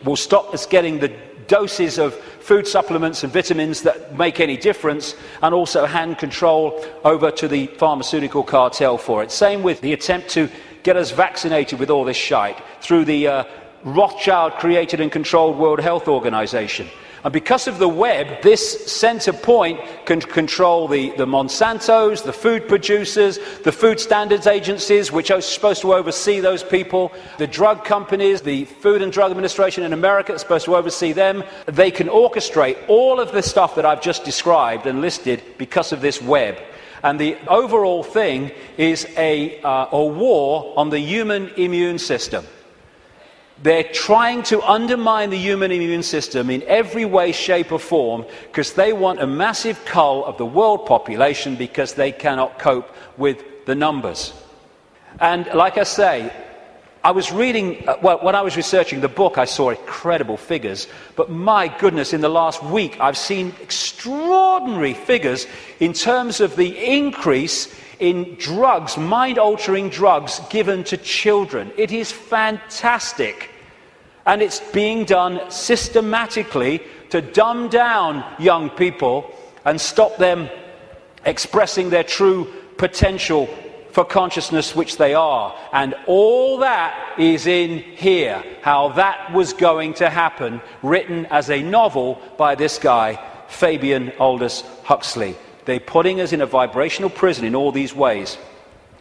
Speaker 8: will stop us getting the doses of food supplements and vitamins that make any difference, and also hand control over to the pharmaceutical cartel for it. Same with the attempt to get us vaccinated with all this shite through the Rothschild created and controlled World Health Organization. And because of the web, this centre point can control the Monsantos, the food producers, the food standards agencies, which are supposed to oversee those people, the drug companies, the Food and Drug Administration in America is supposed to oversee them. They can orchestrate all of the stuff that I've just described and listed because of this web. And the overall thing is a war on the human immune system. They're trying to undermine the human immune system in every way, shape or form because they want a massive cull of the world population because they cannot cope with the numbers. And like I say, I was reading, when I was researching the book, I saw incredible figures, but my goodness, in the last week, I've seen extraordinary figures in terms of the increase in drugs, mind-altering drugs given to children. It is fantastic. And it's being done systematically to dumb down young people and stop them expressing their true potential for consciousness, which they are. And all that is in here, how that was going to happen, written as a novel by this guy, Fabian Aldous Huxley. They're putting us in a vibrational prison in all these ways.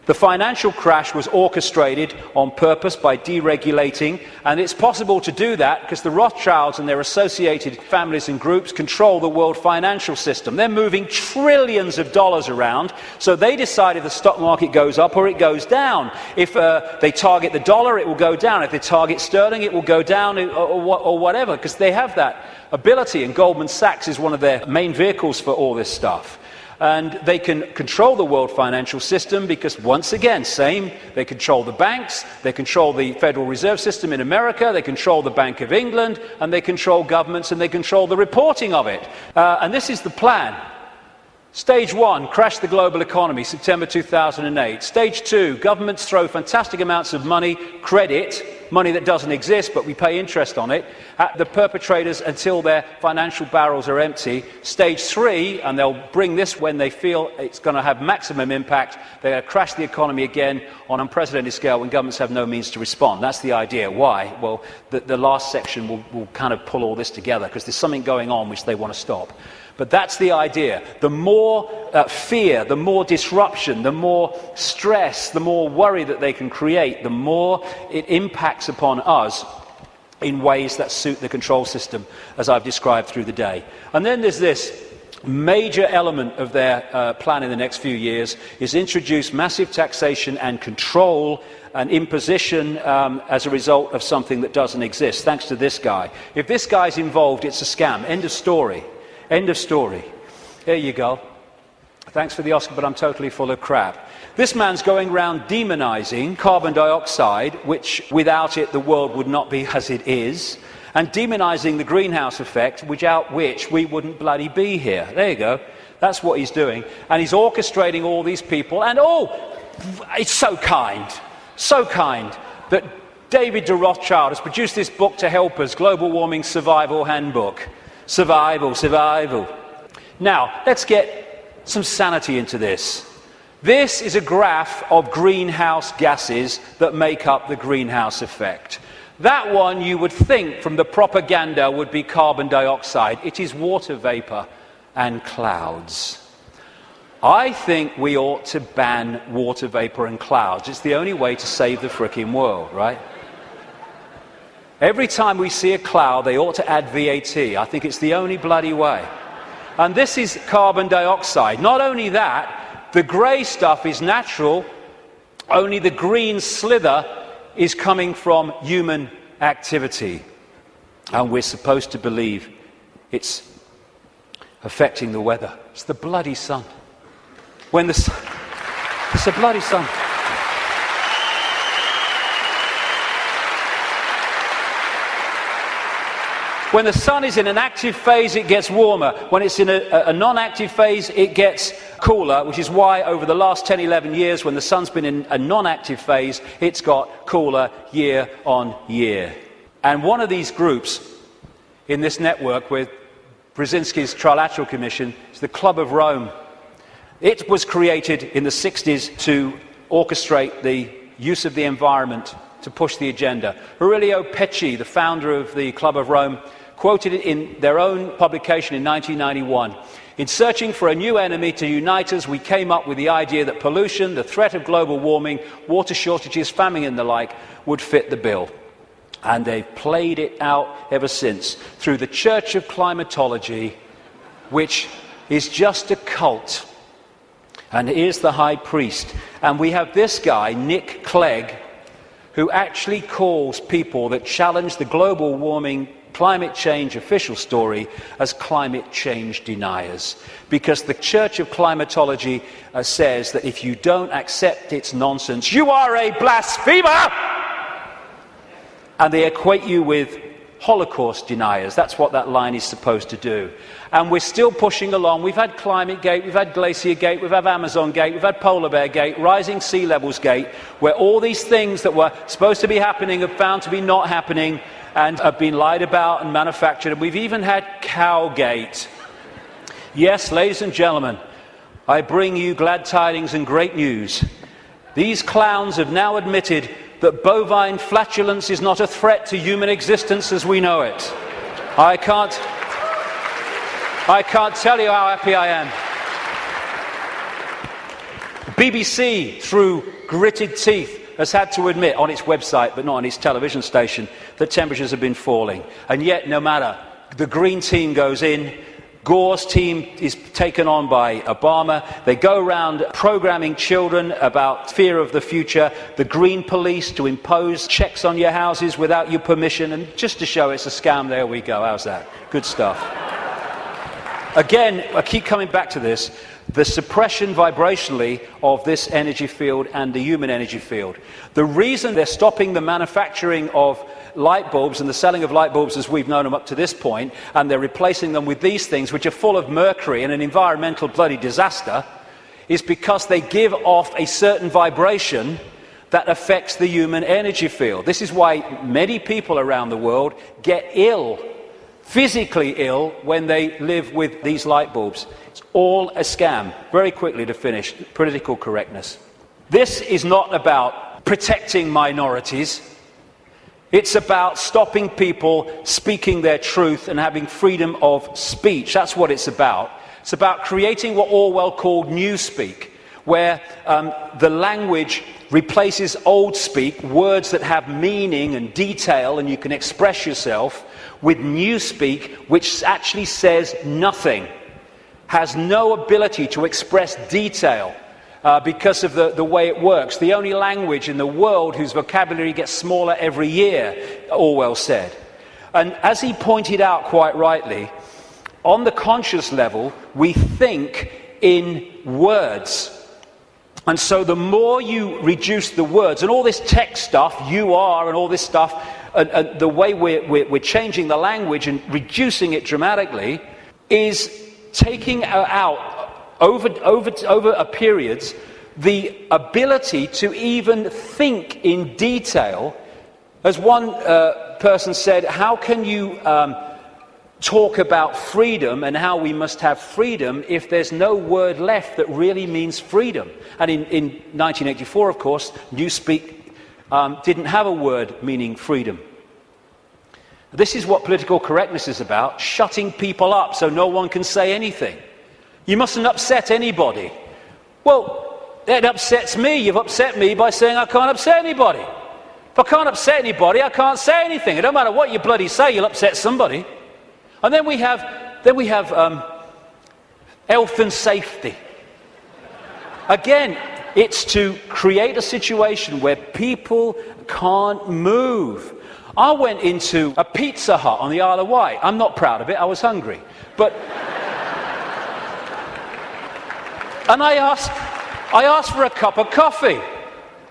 Speaker 8: The financial crash was orchestrated on purpose by deregulating, and it's possible to do that because the Rothschilds and their associated families and groups control the world financial system. They're moving trillions of dollars around, so they decide if the stock market goes up or it goes down. If they target the dollar, it will go down. If they target sterling, it will go down or whatever, because they have that ability, and Goldman Sachs is one of their main vehicles for all this stuff. And they can control the world financial system because, once again, they control the banks, they control the Federal Reserve System in America, they control the Bank of England, and they control governments, and they control the reporting of it. And this is the plan. Stage 1, crash the global economy, September 2008. Stage 2, governments throw fantastic amounts of money, credit, money that doesn't exist, but we pay interest on it, at the perpetrators until their financial barrels are empty. Stage 3, and they'll bring this when they feel it's going to have maximum impact, they're going to crash the economy again on an unprecedented scale when governments have no means to respond. That's the idea. Why? Well, the last section will kind of pull all this together, because there's something going on which they want to stop. But that's the idea. The more fear, the more disruption, the more stress, the more worry that they can create, the more it impacts upon us in ways that suit the control system, as I've described through the day. And then there's this major element of their plan in the next few years is introduce massive taxation and control and imposition as a result of something that doesn't exist, thanks to this guy. If this guy's involved, it's a scam. End of story. End of story. There you go. Thanks for the Oscar, but I'm totally full of crap. This man's going around demonizing carbon dioxide, which without it the world would not be as it is, and demonizing the greenhouse effect, without which we wouldn't bloody be here. There you go. That's what he's doing. And he's orchestrating all these people. And it's so kind that David de Rothschild has produced this book to help us, Global Warming Survival Handbook. Survival. Now, let's get some sanity into this. This is a graph of greenhouse gases that make up the greenhouse effect. That one, you would think from the propaganda, would be carbon dioxide. It is water vapor and clouds. I think we ought to ban water vapor and clouds. It's the only way to save the frickin' world, right? Every time we see a cloud, they ought to add VAT. I think it's the only bloody way. And this is carbon dioxide. Not only that, the grey stuff is natural, only the green slither is coming from human activity. And we're supposed to believe it's affecting the weather. It's the bloody sun. It's the bloody sun. When the sun is in an active phase, it gets warmer. When it's in a non-active phase, it gets cooler, which is why over the last 10, 11 years, when the sun's been in a non-active phase, it's got cooler year on year. And one of these groups in this network with Brzezinski's Trilateral Commission is the Club of Rome. It was created in the 60s to orchestrate the use of the environment to push the agenda. Aurelio Pecci, the founder of the Club of Rome, quoted it in their own publication in 1991. In searching for a new enemy to unite us, we came up with the idea that pollution, the threat of global warming, water shortages, famine and the like would fit the bill. And they've played it out ever since through the Church of Climatology, which is just a cult. And here's the high priest. And we have this guy, Nick Clegg, who actually calls people that challenge the global warming climate change official story as climate change deniers. Because the Church of Climatology says that if you don't accept its nonsense, you are a blasphemer! And they equate you with Holocaust deniers. That's what that line is supposed to do. And we're still pushing along. We've had Climate Gate, we've had Glacier Gate, we've had Amazon Gate, we've had Polar Bear Gate, Rising Sea Levels Gate, where all these things that were supposed to be happening have found to be not happening and have been lied about and manufactured. And we've even had Cowgate. Yes, ladies and gentlemen, I bring you glad tidings and great news. These clowns have now admitted that bovine flatulence is not a threat to human existence as we know it. I can't tell you how happy I am. BBC, through gritted teeth, has had to admit on its website, but not on its television station, that temperatures have been falling. And yet, no matter, the Green Team goes in, Gore's team is taken on by Obama. They go around programming children about fear of the future, the Green Police to impose checks on your houses without your permission, and just to show it's a scam, there we go. How's that? Good stuff. Again, I keep coming back to this, the suppression vibrationally of this energy field and the human energy field. The reason they're stopping the manufacturing of light bulbs and the selling of light bulbs as we've known them up to this point, and they're replacing them with these things which are full of mercury and an environmental bloody disaster, is because they give off a certain vibration that affects the human energy field. This is why many people around the world get ill, physically ill, when they live with these light bulbs. It's all a scam. Very quickly to finish, political correctness. This is not about protecting minorities. It's about stopping people speaking their truth and having freedom of speech. That's what it's about. It's about creating what Orwell called newspeak, where the language replaces old speak, words that have meaning and detail and you can express yourself, with newspeak, which actually says nothing, has no ability to express detail. Because of the way it works. The only language in the world whose vocabulary gets smaller every year, Orwell said. And as he pointed out quite rightly, on the conscious level, we think in words. And so the more you reduce the words, and all this tech stuff, you are, and all this stuff, and the way we're changing the language and reducing it dramatically, is taking out over a period, the ability to even think in detail. As one person said, how can you talk about freedom and how we must have freedom if there's no word left that really means freedom? And in 1984, of course, Newspeak didn't have a word meaning freedom. This is what political correctness is about, shutting people up so no one can say anything. You mustn't upset anybody. Well, it upsets me. You've upset me by saying I can't upset anybody. If I can't upset anybody, I can't say anything. It don't matter what you bloody say, you'll upset somebody. And then we have health and safety. Again, it's to create a situation where people can't move. I went into a Pizza Hut on the Isle of Wight. I'm not proud of it. I was hungry. And I asked for a cup of coffee.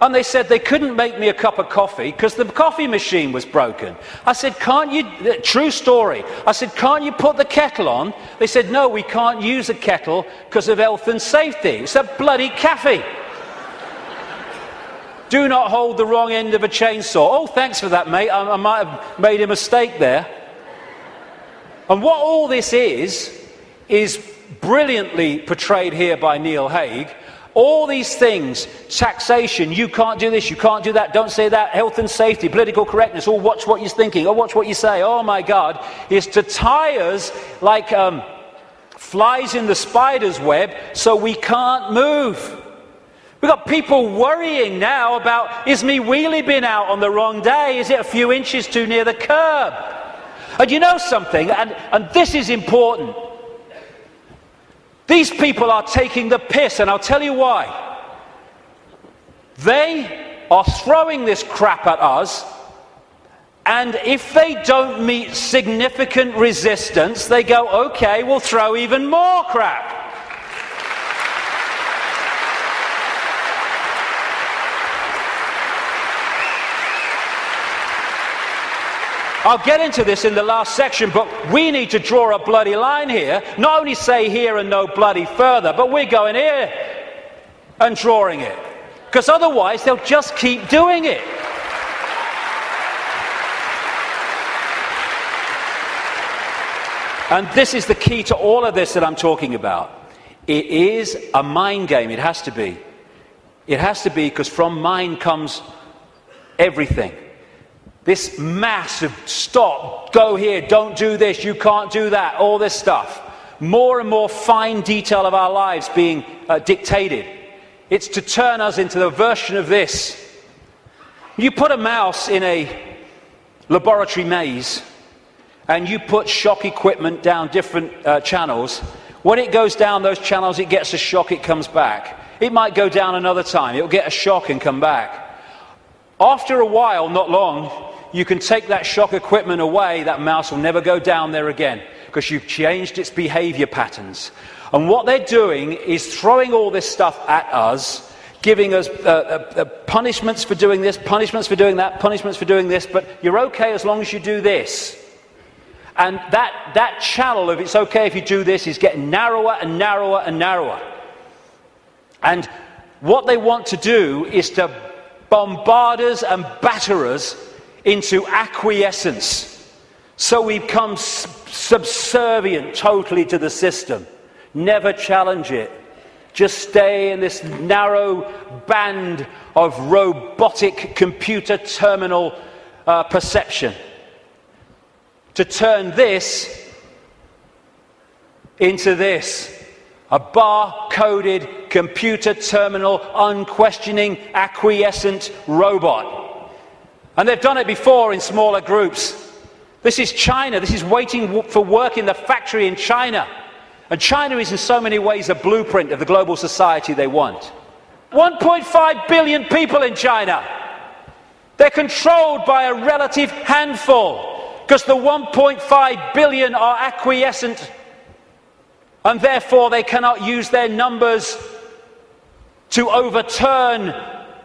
Speaker 8: And they said they couldn't make me a cup of coffee because the coffee machine was broken. I said, can't you, true story, I said, can't you put the kettle on? They said, no, we can't use a kettle because of health and safety. It's a bloody cafe. Do not hold the wrong end of a chainsaw. Oh, thanks for that, mate. I might have made a mistake there. And what all this is brilliantly portrayed here by Neil Haig. All these things, taxation, you can't do this, you can't do that, don't say that, health and safety, political correctness, oh, watch what you're thinking, oh, watch what you say, oh my God, is to tie us like flies in the spider's web so we can't move. We've got people worrying now about, is me wheelie bin out on the wrong day? Is it a few inches too near the curb? And you know something, and this is important. These people are taking the piss, and I'll tell you why. They are throwing this crap at us, and if they don't meet significant resistance, they go, okay, we'll throw even more crap. I'll get into this in the last section, but we need to draw a bloody line here. Not only say here and no bloody further, but we're going here and drawing it. Because otherwise they'll just keep doing it. And this is the key to all of this that I'm talking about. It is a mind game. It has to be. It has to be, because from mind comes everything. This massive stop, go here, don't do this, you can't do that, all this stuff. More and more fine detail of our lives being dictated. It's to turn us into the version of this. You put a mouse in a laboratory maze and you put shock equipment down different channels. When it goes down those channels, it gets a shock, it comes back. It might go down another time, it'll get a shock and come back. After a while, not long, you can take that shock equipment away, that mouse will never go down there again because you've changed its behavior patterns. And what they're doing is throwing all this stuff at us, giving us punishments for doing this, punishments for doing that, punishments for doing this, but you're okay as long as you do this. And that channel of it's okay if you do this is getting narrower and narrower and narrower. And what they want to do is to bombard us and batter us into acquiescence, so we become subservient totally to the system. Never challenge it. Just stay in this narrow band of robotic computer terminal perception. To turn this into this. A bar-coded, computer terminal, unquestioning, acquiescent robot. And they've done it before in smaller groups. This is China. This is waiting for work in the factory in China. And China is in so many ways a blueprint of the global society they want. 1.5 billion people in China. They're controlled by a relative handful, because the 1.5 billion are acquiescent, and therefore they cannot use their numbers to overturn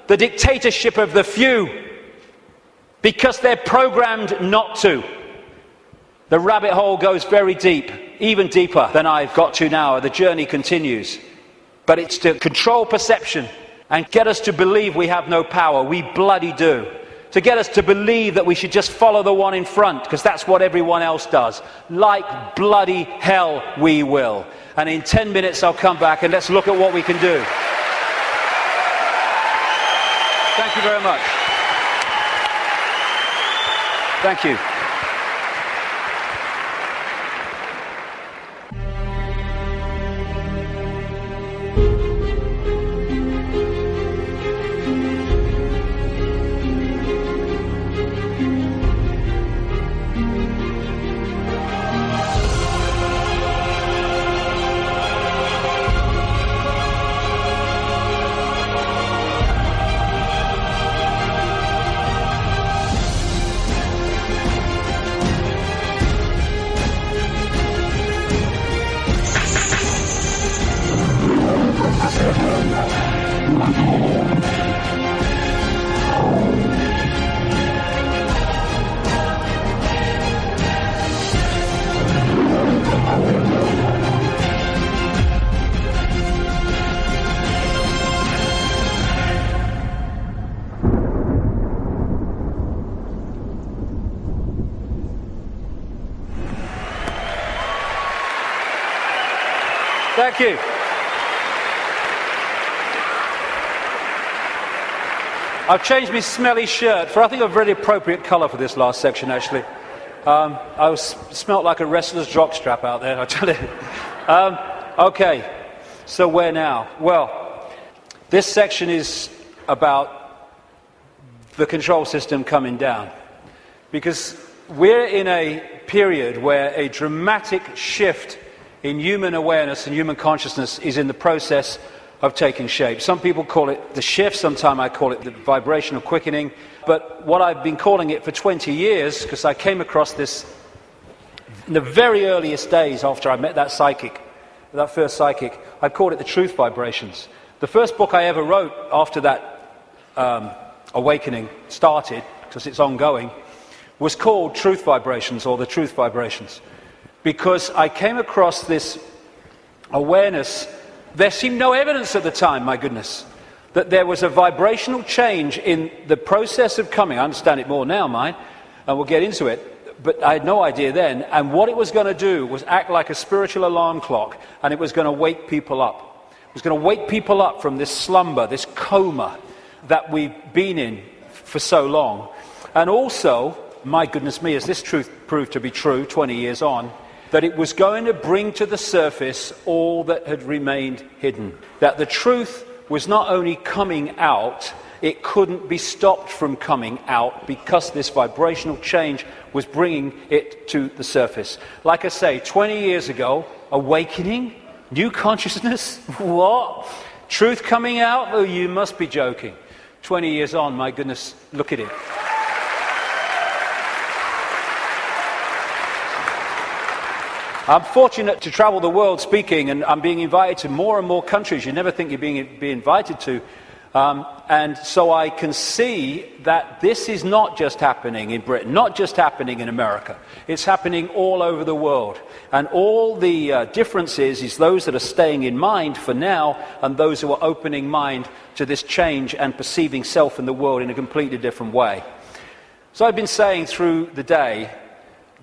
Speaker 8: the dictatorship of the few, because they're programmed not to. The rabbit hole goes very deep, even deeper than I've got to now. The journey continues. But it's to control perception and get us to believe we have no power. We bloody do. To get us to believe that we should just follow the one in front, because that's what everyone else does. Like bloody hell we will. And in 10 minutes I'll come back and let's look at what we can do. Thank you very much. Thank you. Thank you. I've changed my smelly shirt for, I think, a very appropriate colour for this last section, actually. Smelt like a wrestler's jockstrap out there, I tell you. Okay, so where now? Well, this section is about the control system coming down. Because we're in a period where a dramatic shift in human awareness and human consciousness is in the process of taking shape. Some people call it the shift, sometimes I call it the vibrational quickening, but what I've been calling it for 20 years, because I came across this in the very earliest days after I met that psychic, that first psychic, I called it the truth vibrations. The first book I ever wrote after that awakening started, because it's ongoing, was called Truth Vibrations, or the Truth Vibrations, because I came across this awareness. There seemed no evidence at the time, my goodness, that there was a vibrational change in the process of coming. I understand it more now, mine, and we'll get into it, but I had no idea then. And what it was going to do was act like a spiritual alarm clock, and it was going to wake people up. It was going to wake people up from this slumber, this coma that we've been in for so long. And also, my goodness me, as this truth proved to be true 20 years on, that it was going to bring to the surface all that had remained hidden. That the truth was not only coming out, it couldn't be stopped from coming out because this vibrational change was bringing it to the surface. Like I say, 20 years ago, awakening, new consciousness, what? Truth coming out? Oh, you must be joking. 20 years on, my goodness, look at it. I'm fortunate to travel the world speaking, and I'm being invited to more and more countries you never think you're being invited to. And so I can see that this is not just happening in Britain, not just happening in America. It's happening all over the world. And all the differences is those that are staying in mind for now and those who are opening mind to this change and perceiving self and the world in a completely different way. So I've been saying through the day,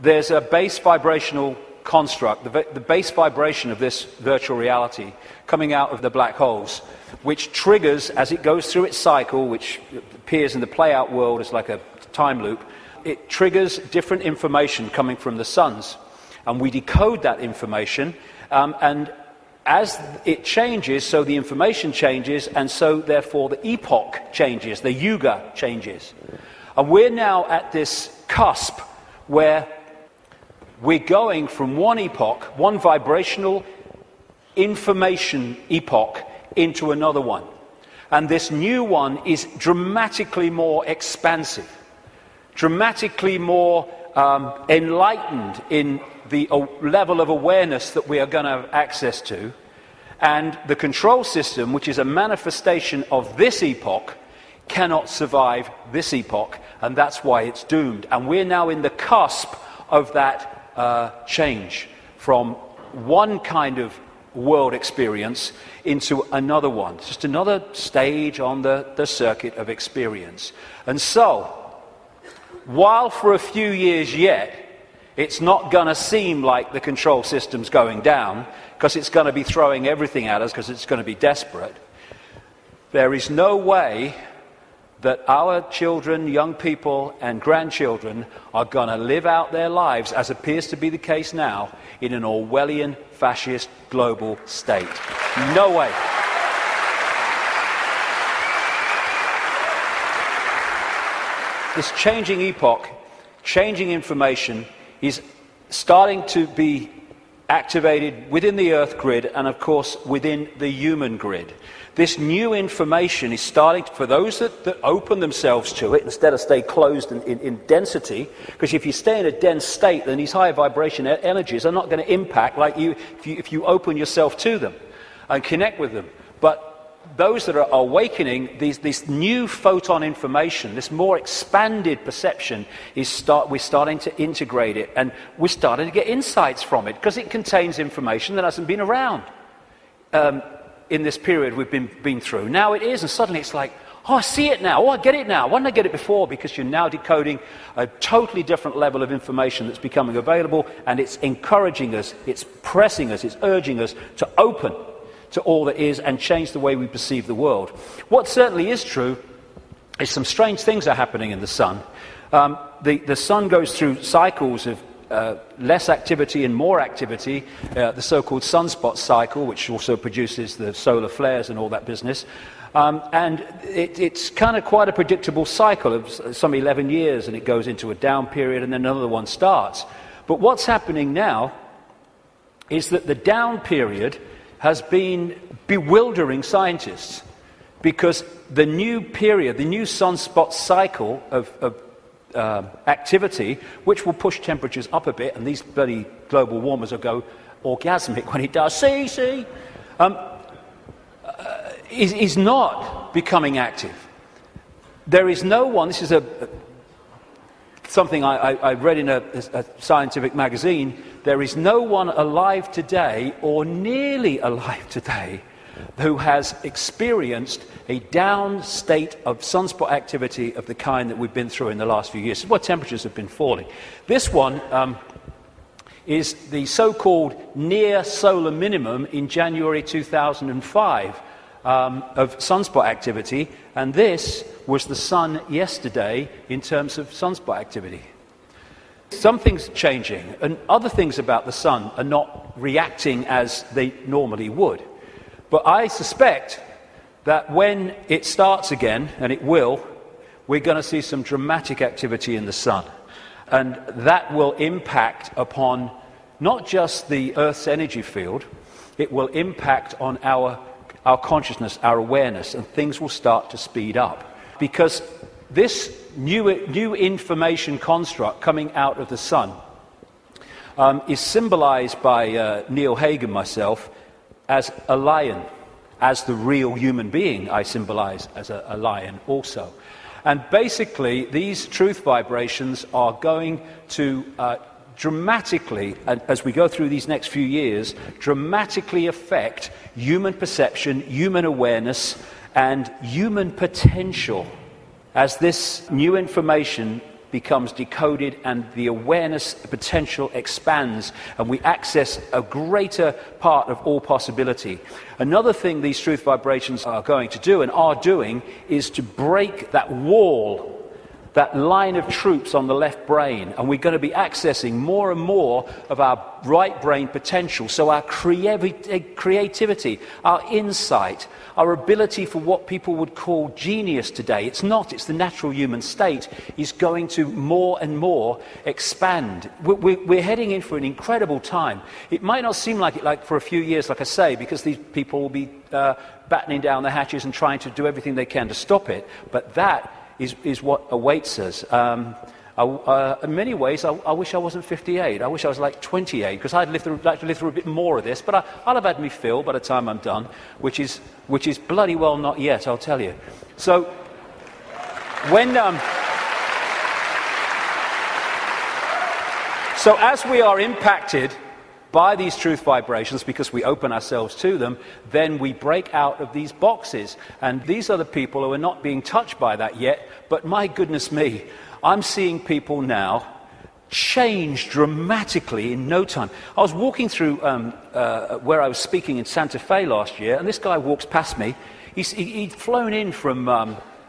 Speaker 8: there's a base vibrational construct, the base vibration of this virtual reality coming out of the black holes, which triggers as it goes through its cycle, which appears in the play-out world as like a time loop. It triggers different information coming from the suns, and we decode that information, and as it changes, so the information changes, and so therefore the epoch changes, the yuga changes. And we're now at this cusp where we're going from one epoch, one vibrational information epoch, into another one. And this new one is dramatically more expansive, dramatically more enlightened in the level of awareness that we are going to have access to. And the control system, which is a manifestation of this epoch, cannot survive this epoch, and that's why it's doomed. And we're now in the cusp of that change from one kind of world experience into another one. It's just another stage on the circuit of experience. And so, while for a few years yet, it's not going to seem like the control system's going down, because it's going to be throwing everything at us, because it's going to be desperate, there is no way that our children, young people and grandchildren are going to live out their lives, as appears to be the case now, in an Orwellian fascist global state. No way. This changing epoch, changing information, is starting to be activated within the Earth grid and, of course, within the human grid. This new information is starting, for those that open themselves to it, instead of stay closed in density, because if you stay in a dense state, then these higher vibration energies are not going to impact like you if you open yourself to them and connect with them. But those that are awakening, this new photon information, this more expanded perception, we're starting to integrate it, and we're starting to get insights from it, because it contains information that hasn't been around in this period we've been through. Now it is, and suddenly it's like, Oh, I see it now. Oh, I get it now. Why didn't I get it before? Because you're now decoding a totally different level of information that's becoming available, and it's encouraging us, it's pressing us, it's urging us to open to all that is and change the way we perceive the world. What certainly is true is some strange things are happening in the sun. The sun goes through cycles of less activity and more activity, the so-called sunspot cycle, which also produces the solar flares and all that business. And it's kind of quite a predictable cycle of some 11 years, and it goes into a down period and then another one starts. But what's happening now is that the down period has been bewildering scientists, because the new period, the new sunspot cycle of activity, which will push temperatures up a bit, and these bloody global warmers will go orgasmic when it does, see, is not becoming active. There is no one, this is something I read in a scientific magazine, there is no one alive today, or nearly alive today, who has experienced a down state of sunspot activity of the kind that we've been through in the last few years. This is why temperatures have been falling. This one is the so-called near solar minimum in January 2005 of sunspot activity, and this was the sun yesterday in terms of sunspot activity. Something's changing, and other things about the sun are not reacting as they normally would. But I suspect that when it starts again, and it will, we're going to see some dramatic activity in the sun. And that will impact upon not just the Earth's energy field, it will impact on our consciousness, our awareness, and things will start to speed up. Because this new information construct coming out of the sun is symbolized by Neil Haig and myself as a lion, as the real human being I symbolize as a lion also. And basically, these truth vibrations are going to dramatically, as we go through these next few years, dramatically affect human perception, human awareness, and human potential as this new information becomes decoded and the awareness potential expands and we access a greater part of all possibility. Another thing these truth vibrations are going to do and are doing is to break that wall, that line of troops on the left brain, and we're going to be accessing more and more of our right brain potential. So our creativity, our insight, our ability for what people would call genius today, it's the natural human state, is going to more and more expand. We're heading in for an incredible time. It might not seem like it for a few years, like I say, because these people will be battening down the hatches and trying to do everything they can to stop it, but that is what awaits us. In many ways, I wish I wasn't 58. I wish I was like 28, because I'd like to live through a bit more of this. But I'll have had me fill by the time I'm done, which is bloody well not yet, I'll tell you. So when so as we are impacted by these truth vibrations, because we open ourselves to them, then we break out of these boxes. And these are the people who are not being touched by that yet, but my goodness me, I'm seeing people now change dramatically in no time. I was walking through where I was speaking in Santa Fe last year, and this guy walks past me. He'd flown in from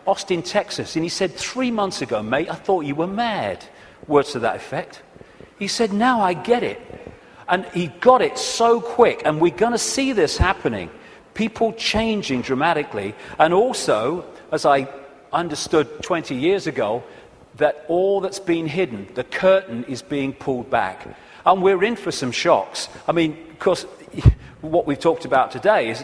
Speaker 8: Austin, Texas, and he said, 3 months ago, mate, I thought you were mad. Words to that effect. He said, now I get it. And he got it so quick, and we're going to see this happening. People changing dramatically. And also, as I understood 20 years ago, that all that's been hidden, the curtain is being pulled back. And we're in for some shocks. I mean, because what we've talked about today is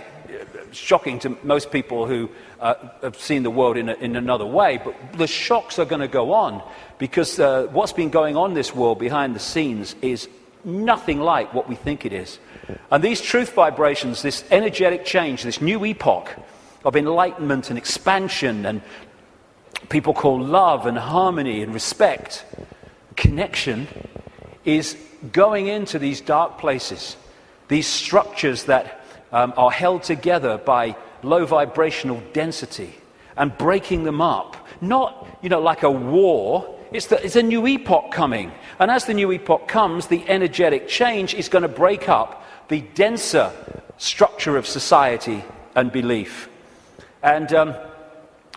Speaker 8: shocking to most people who have seen the world in another way, but the shocks are going to go on, because what's been going on in this world behind the scenes is nothing like what we think it is. And these truth vibrations, this energetic change, this new epoch of enlightenment and expansion, and people call love and harmony and respect, connection, is going into these dark places, these structures that are held together by low vibrational density. and breaking them up. Not, like a war. It's a new epoch coming. And as the new epoch comes, the energetic change is going to break up the denser structure of society and belief. And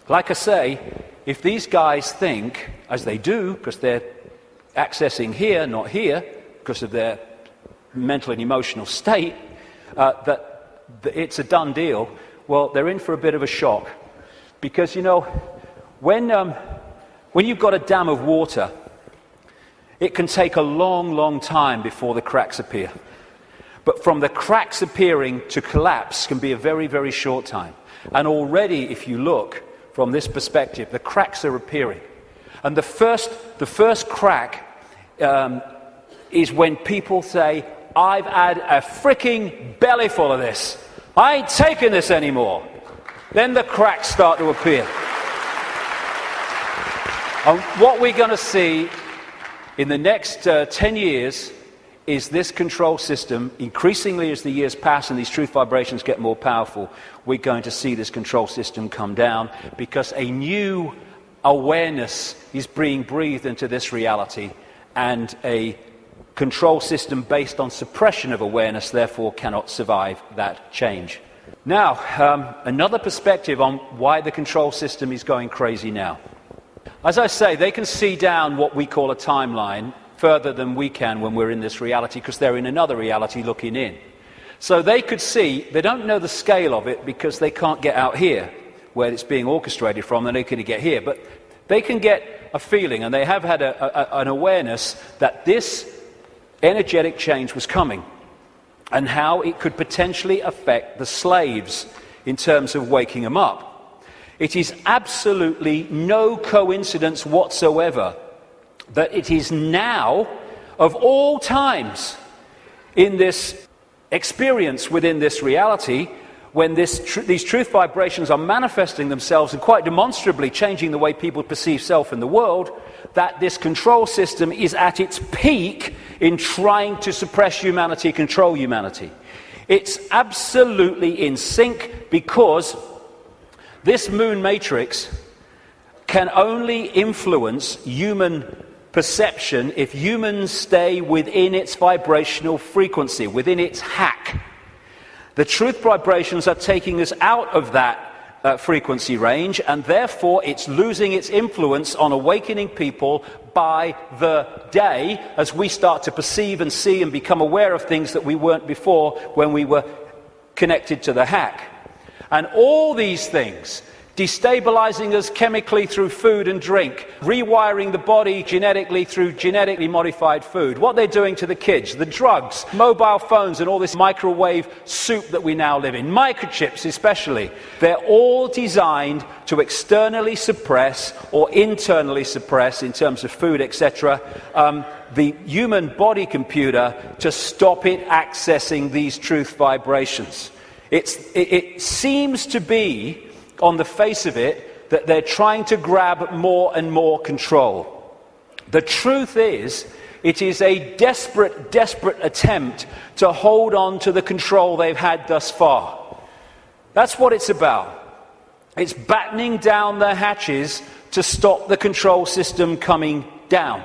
Speaker 8: like I say, if these guys think, as they do, because they're accessing here, not here, because of their mental and emotional state, that it's a done deal, well, they're in for a bit of a shock. Because, when you've got a dam of water, it can take a long, long time before the cracks appear. But from the cracks appearing to collapse can be a very, very short time. And already, if you look from this perspective, the cracks are appearing. And the first crack is when people say, I've had a freaking belly full of this. I ain't taking this anymore. Then the cracks start to appear. And what we're going to see in the next 10 years is this control system, increasingly as the years pass and these truth vibrations get more powerful, we're going to see this control system come down because a new awareness is being breathed into this reality, and a control system based on suppression of awareness therefore cannot survive that change. Now, another perspective on why the control system is going crazy now. As I say, they can see down what we call a timeline further than we can when we're in this reality, because they're in another reality looking in. So they could see, they don't know the scale of it because they can't get out here where it's being orchestrated from, and they can get here. But they can get a feeling, and they have had an awareness that this energetic change was coming and how it could potentially affect the slaves in terms of waking them up. It is absolutely no coincidence whatsoever that it is now, of all times, in this experience within this reality, when these truth vibrations are manifesting themselves and quite demonstrably changing the way people perceive self in the world, that this control system is at its peak in trying to suppress humanity, control humanity. It's absolutely in sync, because this moon matrix can only influence human perception if humans stay within its vibrational frequency, within its hack. The truth vibrations are taking us out of that frequency range, and therefore it's losing its influence on awakening people by the day as we start to perceive and see and become aware of things that we weren't before when we were connected to the hack. And all these things, destabilizing us chemically through food and drink, rewiring the body genetically through genetically modified food, what they're doing to the kids, the drugs, mobile phones and all this microwave soup that we now live in, microchips especially, they're all designed to externally suppress or internally suppress, in terms of food, etc., the human body computer to stop it accessing these truth vibrations. It seems to be, on the face of it, that they're trying to grab more and more control. The truth is, it is a desperate, desperate attempt to hold on to the control they've had thus far. That's what it's about. It's battening down the hatches to stop the control system coming down.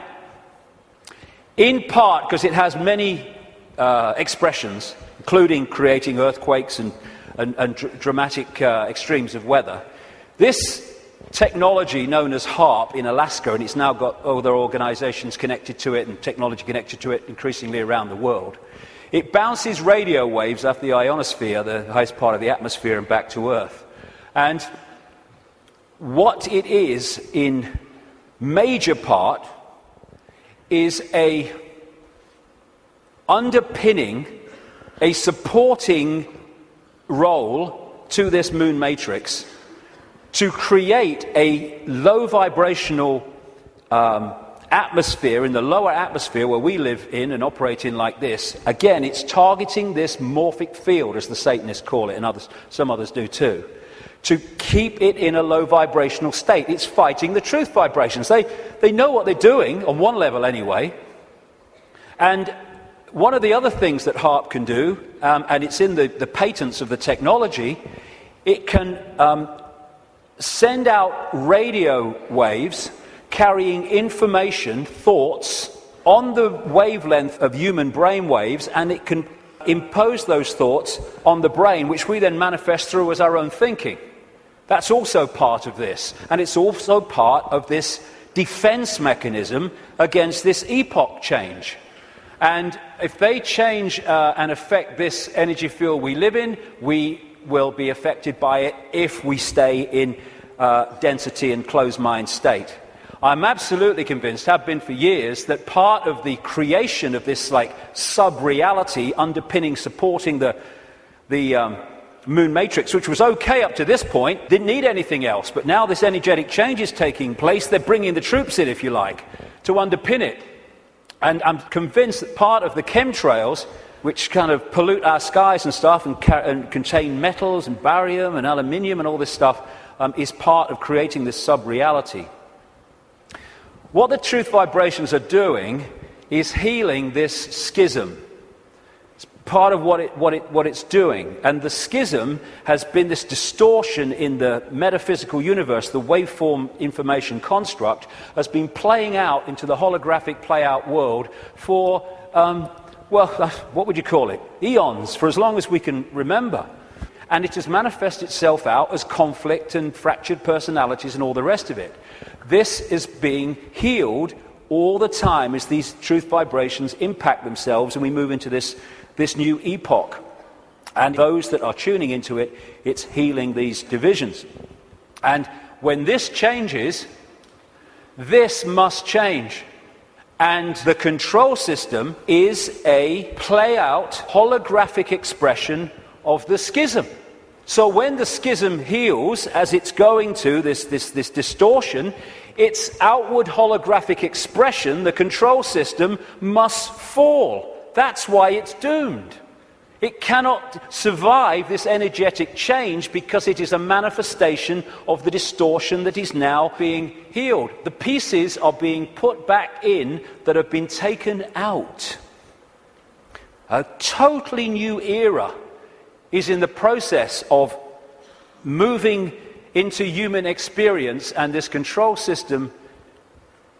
Speaker 8: In part because it has many expressions, including creating earthquakes and dramatic extremes of weather. This technology known as HAARP in Alaska, and it's now got other organizations connected to it and technology connected to it increasingly around the world. It bounces radio waves off the ionosphere, the highest part of the atmosphere, and back to Earth. And what it is in major part is a underpinning, a supporting role to this moon matrix to create a low vibrational atmosphere in the lower atmosphere where we live in and operate in like this. Again, it's targeting this morphic field, as the Satanists call it, and some others do too, to keep it in a low vibrational state. It's fighting the truth vibrations. They know what they're doing, on one level anyway. And one of the other things that HAARP can do, and it's in the patents of the technology, it can send out radio waves carrying information, thoughts, on the wavelength of human brain waves, and it can impose those thoughts on the brain, which we then manifest through as our own thinking. That's also part of this, and it's also part of this defense mechanism against this epoch change. And if they change and affect this energy field we live in, we will be affected by it if we stay in density and closed mind state. I'm absolutely convinced, have been for years, that part of the creation of this like sub-reality underpinning, supporting the moon matrix, which was okay up to this point, didn't need anything else. But now this energetic change is taking place. They're bringing the troops in, if you like, to underpin it. And I'm convinced that part of the chemtrails, which kind of pollute our skies and stuff and contain metals and barium and aluminium and all this stuff, is part of creating this sub-reality. What the truth vibrations are doing is healing this schism. It's part of what it's doing. And the schism has been this distortion in the metaphysical universe, the waveform information construct, has been playing out into the holographic play-out world for, what would you call it? Eons, for as long as we can remember. And it has manifested itself out as conflict and fractured personalities and all the rest of it. This is being healed all the time as these truth vibrations impact themselves and we move into this new epoch. And those that are tuning into it, it's healing these divisions. And when this changes, this must change. And the control system is a play-out holographic expression of the schism. So when the schism heals, as it's going to, this distortion, its outward holographic expression, the control system, must fall. That's why it's doomed. It cannot survive this energetic change because it is a manifestation of the distortion that is now being healed. The pieces are being put back in that have been taken out. A totally new era is in the process of moving into human experience, and this control system,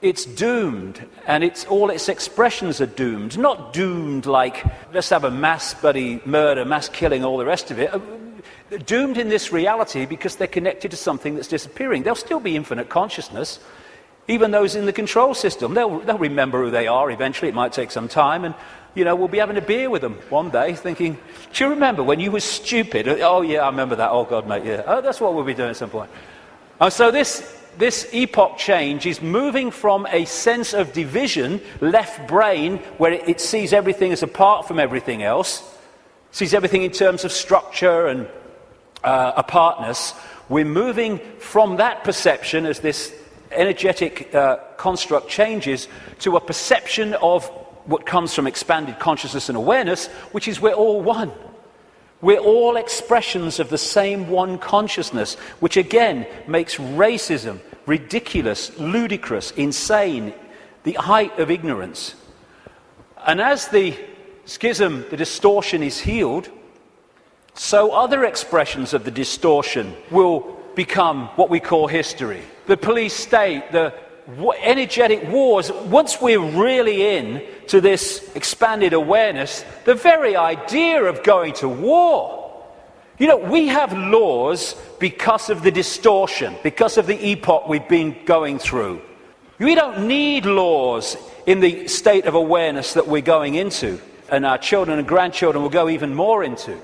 Speaker 8: it's doomed, and all its expressions are doomed. Not doomed like, let's have a mass bloody murder, mass killing, all the rest of it. Doomed in this reality because they're connected to something that's disappearing. There'll still be infinite consciousness, even those in the control system. They'll remember who they are eventually. It might take some time, and we'll be having a beer with them one day thinking, do you remember when you were stupid? Oh, yeah, I remember that. Oh, God, mate, yeah. Oh, that's what we'll be doing at some point. And so this epoch change is moving from a sense of division, left brain, where it sees everything as apart from everything else, sees everything in terms of structure and apartness. We're moving from that perception as this energetic construct changes to a perception of what comes from expanded consciousness and awareness, which is we're all one. We're all expressions of the same one consciousness, which again makes racism ridiculous, ludicrous, insane, the height of ignorance. And as the schism, the distortion is healed, so other expressions of the distortion will become what we call history. The police state, the energetic wars, once we're really in to this expanded awareness, the very idea of going to war. We have laws because of the distortion, because of the epoch we've been going through. We don't need laws in the state of awareness that we're going into, and our children and grandchildren will go even more into.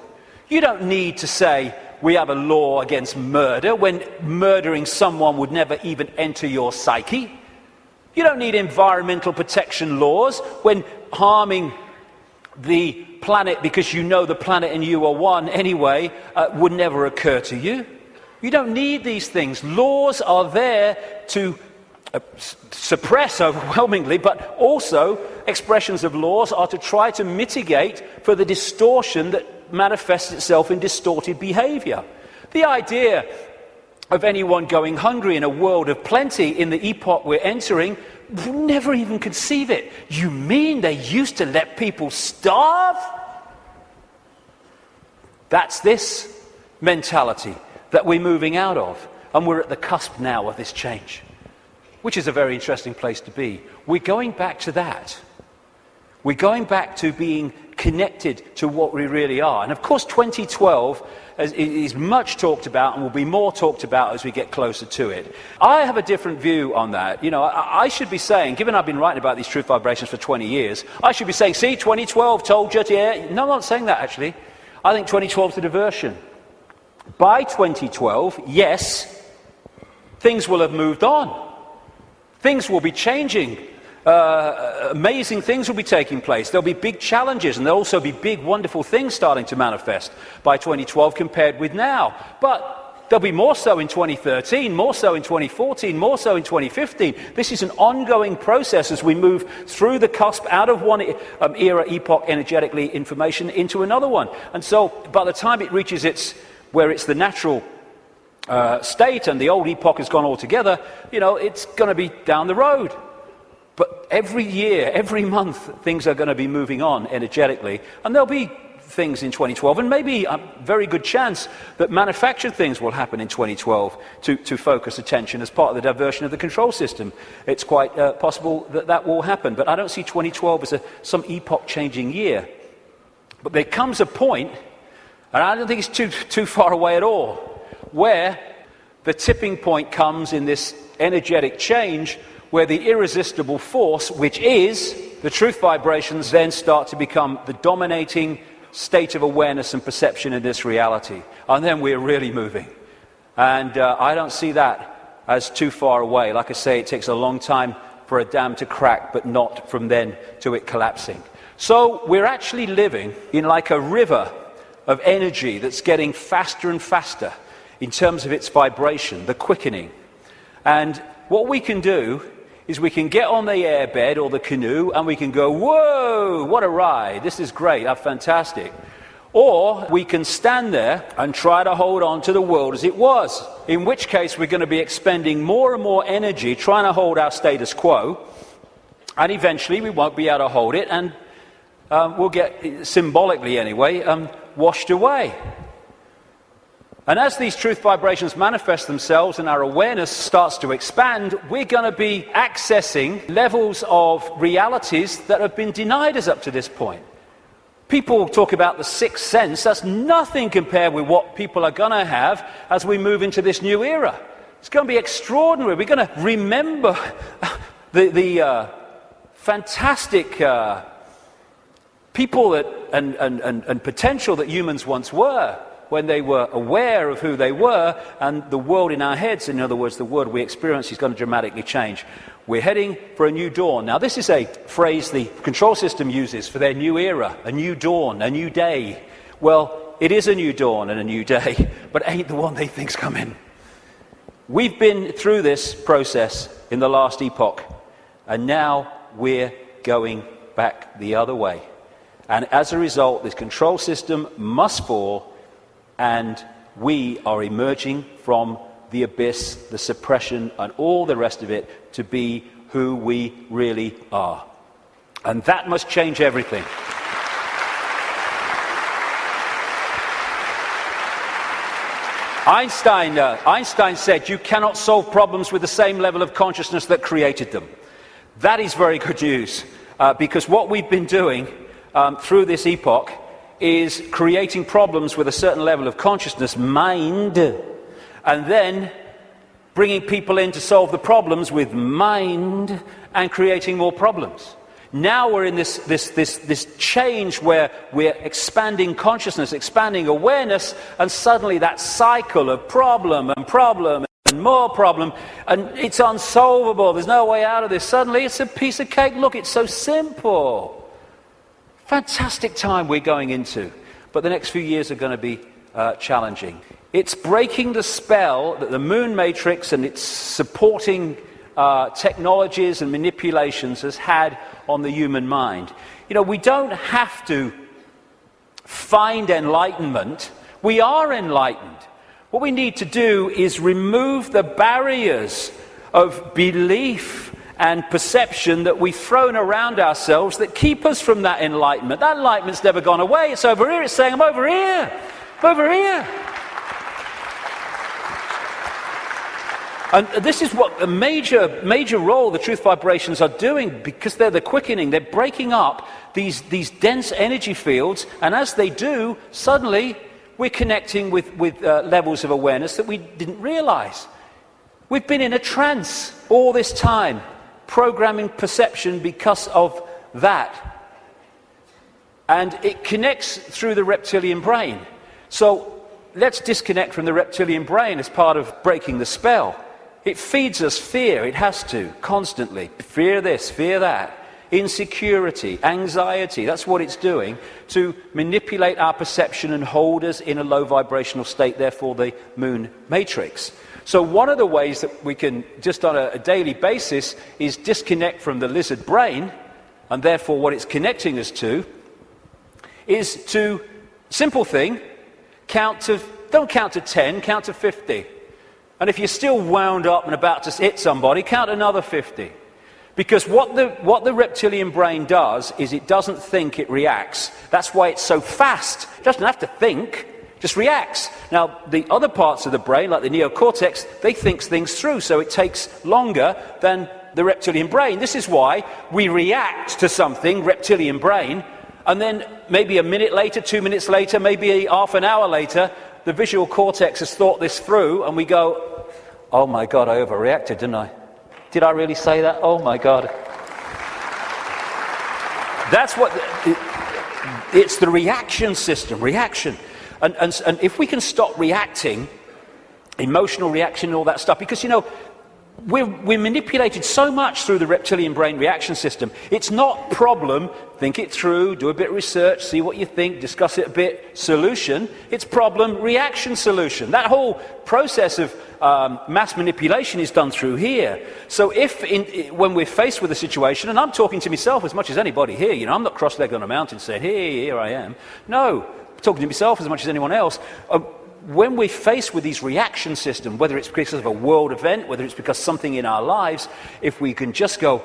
Speaker 8: You don't need to say we have a law against murder when murdering someone would never even enter your psyche. You don't need environmental protection laws when harming the planet because you know the planet and you are one anyway would never occur to you. You don't need these things. Laws are there to suppress overwhelmingly, but also expressions of laws are to try to mitigate for the distortion that manifests itself in distorted behavior. The idea of anyone going hungry in a world of plenty in the epoch we're entering, we'll never even conceive it. You mean they used to let people starve? That's this mentality that we're moving out of. And we're at the cusp now of this change, which is a very interesting place to be. We're going back to that. We're going back to being connected to what we really are. And of course 2012 is much talked about and will be more talked about as we get closer to it. I have a different view on that. You know, I should be saying, given I've been writing about these truth vibrations for 20 years, I should be saying, see, 2012 told you, yeah. No, I'm not saying that actually. I think 2012 is a diversion. By 2012, yes, things will have moved on. Things will be changing. Amazing things will be taking place. There'll be big challenges, and there'll also be big, wonderful things starting to manifest by 2012 compared with now. But there'll be more so in 2013, more so in 2014, more so in 2015. This is an ongoing process as we move through the cusp out of one era, epoch, energetically, information, into another one. And so by the time it reaches where it's the natural state and the old epoch has gone altogether, you know, it's going to be down the road. But every year, every month, things are going to be moving on energetically. And there'll be things in 2012, and maybe a very good chance that manufactured things will happen in 2012 to focus attention as part of the diversion of the control system. It's quite possible that that will happen. But I don't see 2012 as some epoch-changing year. But there comes a point, and I don't think it's too far away at all, where the tipping point comes in this energetic change, where the irresistible force, which is the truth vibrations, then start to become the dominating state of awareness and perception in this reality. And then we're really moving. And I don't see that as too far away. Like I say, it takes a long time for a dam to crack, but not from then to it collapsing. So we're actually living in like a river of energy that's getting faster and faster in terms of its vibration, the quickening. And what we can do is we can get on the airbed or the canoe and we can go, whoa, what a ride, this is great, that's fantastic. Or we can stand there and try to hold on to the world as it was, in which case we're going to be expending more and more energy trying to hold our status quo, and eventually we won't be able to hold it, and we'll get, symbolically anyway, washed away. And as these truth vibrations manifest themselves and our awareness starts to expand, we're going to be accessing levels of realities that have been denied us up to this point. People talk about the sixth sense. That's nothing compared with what people are going to have as we move into this new era. It's going to be extraordinary. We're going to remember the fantastic people and potential that humans once were, when they were aware of who they were, and the world in our heads, in other words, the world we experience, is going to dramatically change. We're heading for a new dawn. Now, this is a phrase the control system uses for their new era, a new dawn, a new day. Well, it is a new dawn and a new day, but it ain't the one they think's coming. We've been through this process in the last epoch, and now we're going back the other way. And as a result, this control system must fall, and we are emerging from the abyss, the suppression, and all the rest of it to be who we really are. And that must change everything. Einstein said, you cannot solve problems with the same level of consciousness that created them. That is very good news, because what we've been doing through this epoch is creating problems with a certain level of consciousness, mind, and then bringing people in to solve the problems with mind and creating more problems. Now we're in this change where we're expanding consciousness, expanding awareness, and suddenly that cycle of problem and more problem, and it's unsolvable, there's no way out of this. Suddenly it's a piece of cake. Look, it's so simple. Fantastic time we're going into, but the next few years are going to be challenging. It's breaking the spell that the moon matrix and its supporting technologies and manipulations has had on the human mind. You know, we don't have to find enlightenment. We are enlightened. What we need to do is remove the barriers of belief and perception that we've thrown around ourselves that keep us from that enlightenment. That enlightenment's never gone away. It's over here. It's saying, I'm over here. I'm over here. And this is what a major role the truth vibrations are doing, because they're the quickening. They're breaking up these dense energy fields, and as they do, suddenly we're connecting with levels of awareness that we didn't realize. We've been in a trance all this time, programming perception because of that. And it connects through the reptilian brain. So let's disconnect from the reptilian brain as part of breaking the spell. It feeds us fear, it has to, constantly. Fear this, fear that. Insecurity, anxiety, that's what it's doing to manipulate our perception and hold us in a low vibrational state, therefore the moon matrix. So one of the ways that we can, just on a daily basis, is disconnect from the lizard brain, and therefore what it's connecting us to, is to, simple thing, don't count to 10, count to 50. And if you're still wound up and about to hit somebody, count another 50. Because what the reptilian brain does is it doesn't think, it reacts. That's why it's so fast. It doesn't have to think, just reacts. Now, the other parts of the brain, like the neocortex, they think things through, so it takes longer than the reptilian brain. This is why we react to something, reptilian brain, and then maybe a minute later, 2 minutes later, maybe half an hour later, the visual cortex has thought this through, and we go, oh my God, I overreacted, didn't I? Did I really say that? Oh my God. That's what, it's the reaction system, reaction. And if we can stop reacting, emotional reaction and all that stuff, because, you know, we're manipulated so much through the reptilian brain reaction system. It's not problem, think it through, do a bit of research, see what you think, discuss it a bit, solution. It's problem, reaction, solution. That whole process of mass manipulation is done through here. So when we're faced with a situation, and I'm talking to myself as much as anybody here, you know, I'm not cross-legged on a mountain saying, hey, here I am. No, I'm talking to myself as much as anyone else. When we're faced with these reaction systems, whether it's because of a world event, whether it's because something in our lives, if we can just go,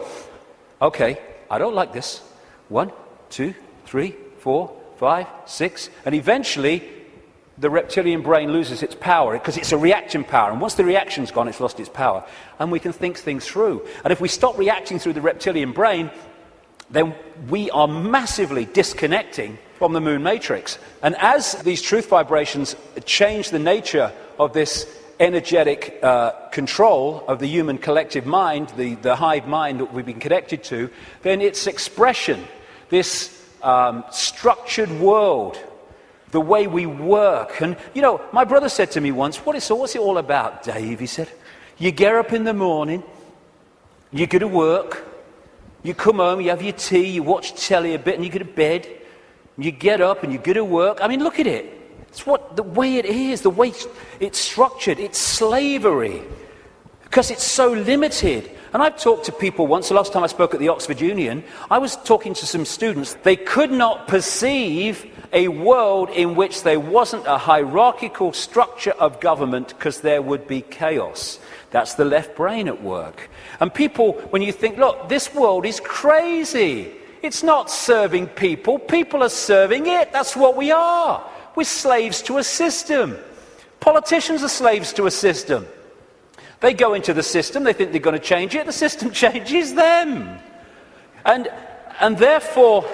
Speaker 8: okay, I don't like this. 1, 2, 3, 4, 5, 6, and eventually the reptilian brain loses its power because it's a reaction power, and once the reaction's gone, it's lost its power, and we can think things through. And if we stop reacting through the reptilian brain, then we are massively disconnecting from the moon matrix. And as these truth vibrations change the nature of this energetic control of the human collective mind, the hive mind that we've been connected to, then its expression, this structured world, the way we work. And, you know, my brother said to me once, what's it all about, Dave? He said, you get up in the morning, you go to work, you come home, you have your tea, you watch telly a bit, and you go to bed. You get up and you go to work. I mean, look at it. It's the way it is, the way it's structured. It's slavery because it's so limited. And I've talked to people once, the last time I spoke at the Oxford Union, I was talking to some students. They could not perceive a world in which there wasn't a hierarchical structure of government because there would be chaos. That's the left brain at work. And people, when you think, look, this world is crazy. It's not serving people. People are serving it. That's what we are. We're slaves to a system. Politicians are slaves to a system. They go into the system. They think they're going to change it. The system changes them. And therefore,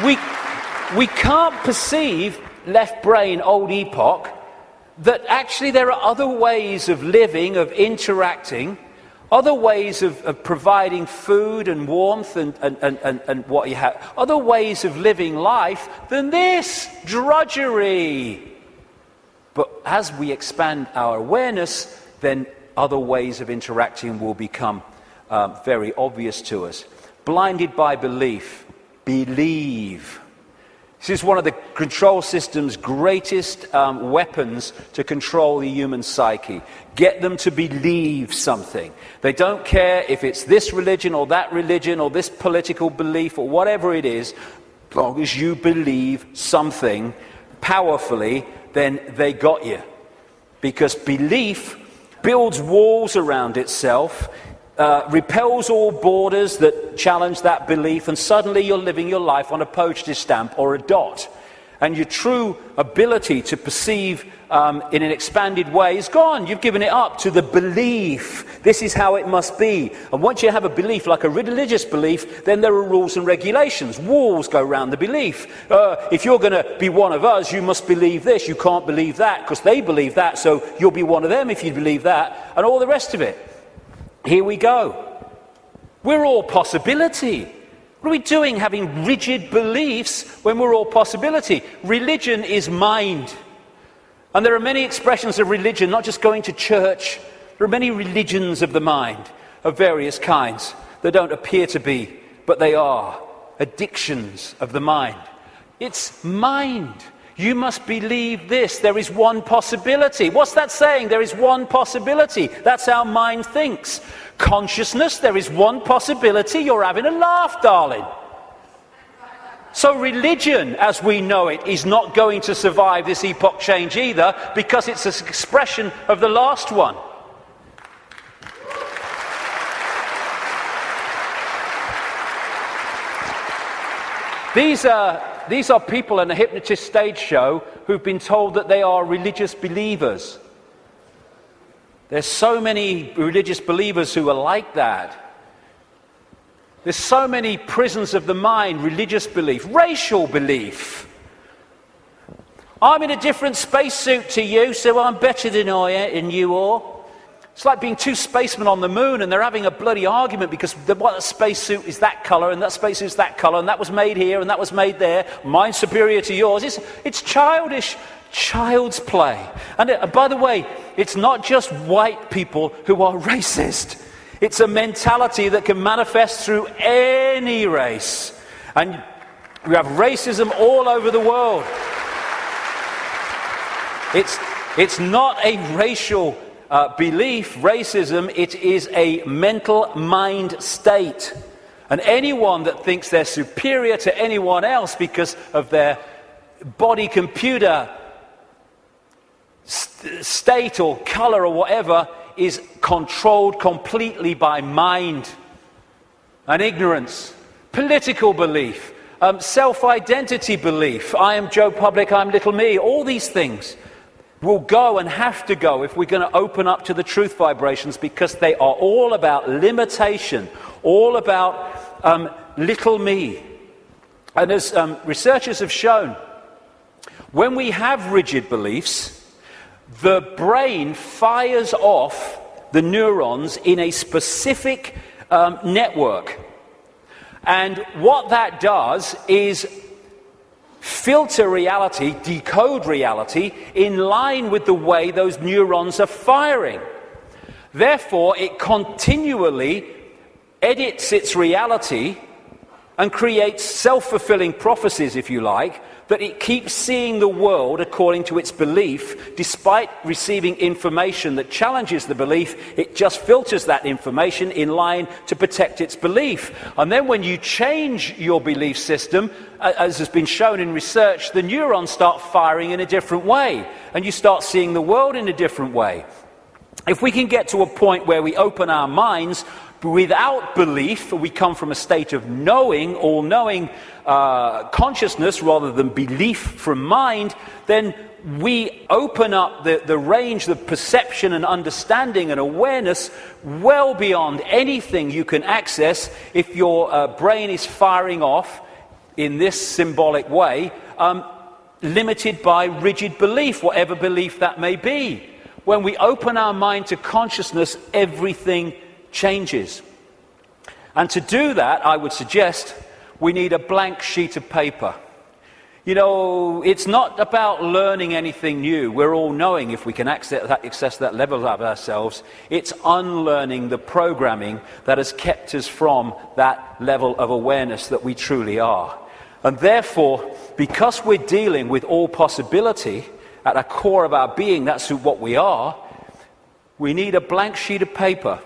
Speaker 8: we can't perceive left brain, old epoch, that actually there are other ways of living, of interacting, other ways of providing food and warmth and what you have, other ways of living life than this drudgery. But as we expand our awareness, then other ways of interacting will become very obvious to us. Blinded by belief, believe. This is one of the control system's greatest weapons to control the human psyche. Get them to believe something. They don't care if it's this religion or this political belief or whatever it is. As long as you believe something powerfully, then they got you. Because belief builds walls around itself, repels all borders that challenge that belief, and suddenly you're living your life on a postage stamp or a dot. and your true ability to perceive in an expanded way is gone. You've given it up to the belief. This is how it must be. And once you have a belief, like a religious belief, then there are rules and regulations. Walls go around the belief. If you're going to be one of us, you must believe this. You can't believe that because they believe that, so you'll be one of them if you believe that, and all the rest of it. Here we go. We're all possibility. What are we doing having rigid beliefs when we're all possibility? Religion is mind. And there are many expressions of religion, not just going to church. There are many religions of the mind of various kinds that don't appear to be, but they are. Addictions of the mind. It's mind. You must believe this. There is one possibility. What's that saying? There is one possibility. That's how mind thinks. Consciousness, there is one possibility. You're having a laugh, darling. So religion, as we know it, is not going to survive this epoch change either, because it's an expression of the last one. These are people in a hypnotist stage show who've been told that they are religious believers. There's so many religious believers who are like that. There's so many prisons of the mind, religious belief, racial belief. I'm in a different spacesuit to you, so I'm better than you are. It's like being two spacemen on the moon and they're having a bloody argument because what spacesuit is that colour and that spacesuit is that colour and that was made here and that was made there. Mine's superior to yours. It's childish, child's play. And by the way, it's not just white people who are racist. It's a mentality that can manifest through any race. And we have racism all over the world. It's not a racial belief, racism. It is a mental mind state. And anyone that thinks they're superior to anyone else because of their body computer state or colour or whatever is controlled completely by mind and ignorance, political belief, self-identity belief. I am Joe Public, I'm little me. All these things will go and have to go if we're going to open up to the truth vibrations, because they are all about limitation, all about little me. And as researchers have shown, when we have rigid beliefs, the brain fires off the neurons in a specific network. And what that does is filter reality, decode reality, in line with the way those neurons are firing. Therefore, it continually edits its reality and creates self-fulfilling prophecies, if you like, that it keeps seeing the world according to its belief. Despite receiving information that challenges the belief, it just filters that information in line to protect its belief. And then when you change your belief system, as has been shown in research, the neurons start firing in a different way, and you start seeing the world in a different way. If we can get to a point where we open our minds without belief, we come from a state of knowing, all-knowing consciousness rather than belief from mind, then we open up the range of perception and understanding and awareness well beyond anything you can access if your brain is firing off in this symbolic way, limited by rigid belief, whatever belief that may be. When we open our mind to consciousness, everything changes. And to do that, I would suggest we need a blank sheet of paper. You know, it's not about learning anything new. We're all knowing if we can access that level of ourselves. It's unlearning the programming that has kept us from that level of awareness that we truly are. And therefore, because we're dealing with all possibility at the core of our being, that's what we are, we need a blank sheet of paper.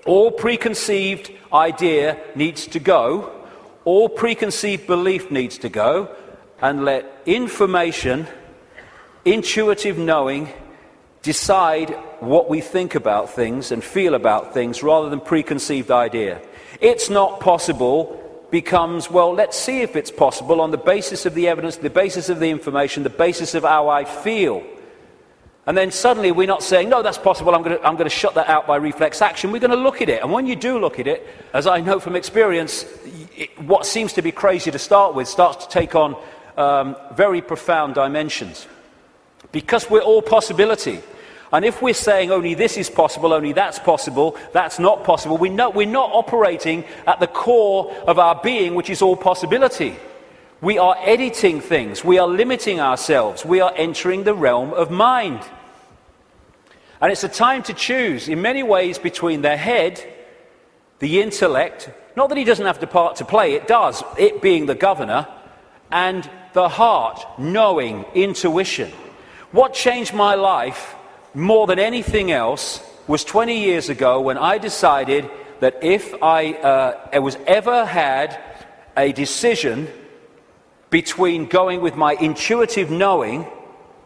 Speaker 8: All preconceived idea needs to go. All preconceived belief needs to go. And let information, intuitive knowing, decide what we think about things and feel about things rather than preconceived idea. It's not possible becomes, well, let's see if it's possible on the basis of the evidence, the basis of the information, the basis of how I feel. And then suddenly we're not saying, no, that's possible, I'm going to shut that out by reflex action. We're going to look at it. And when you do look at it, as I know from experience, what seems to be crazy to start with starts to take on very profound dimensions. Because we're all possibility. And if we're saying only this is possible, only that's not possible, we're not operating at the core of our being, which is all possibility. We are editing things, we are limiting ourselves, we are entering the realm of mind. And it's a time to choose, in many ways, between the head, the intellect, not that he doesn't have the part to play, it does, it being the governor, and the heart, knowing, intuition. What changed my life more than anything else was 20 years ago when I decided that if I was ever had a decision between going with my intuitive knowing,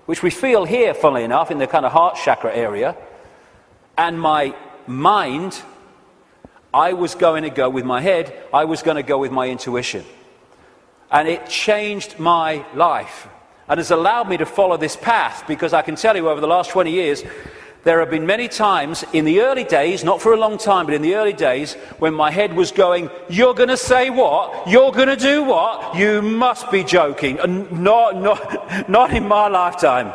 Speaker 8: which we feel here, funnily enough, in the kind of heart chakra area, and my mind, I was going to go with my head, I was going to go with my intuition. And it changed my life. And has allowed me to follow this path, because I can tell you over the last 20 years, there have been many times in the early days, not for a long time, but in the early days, when my head was going, you're going to say what? You're going to do what? You must be joking. And not in my lifetime.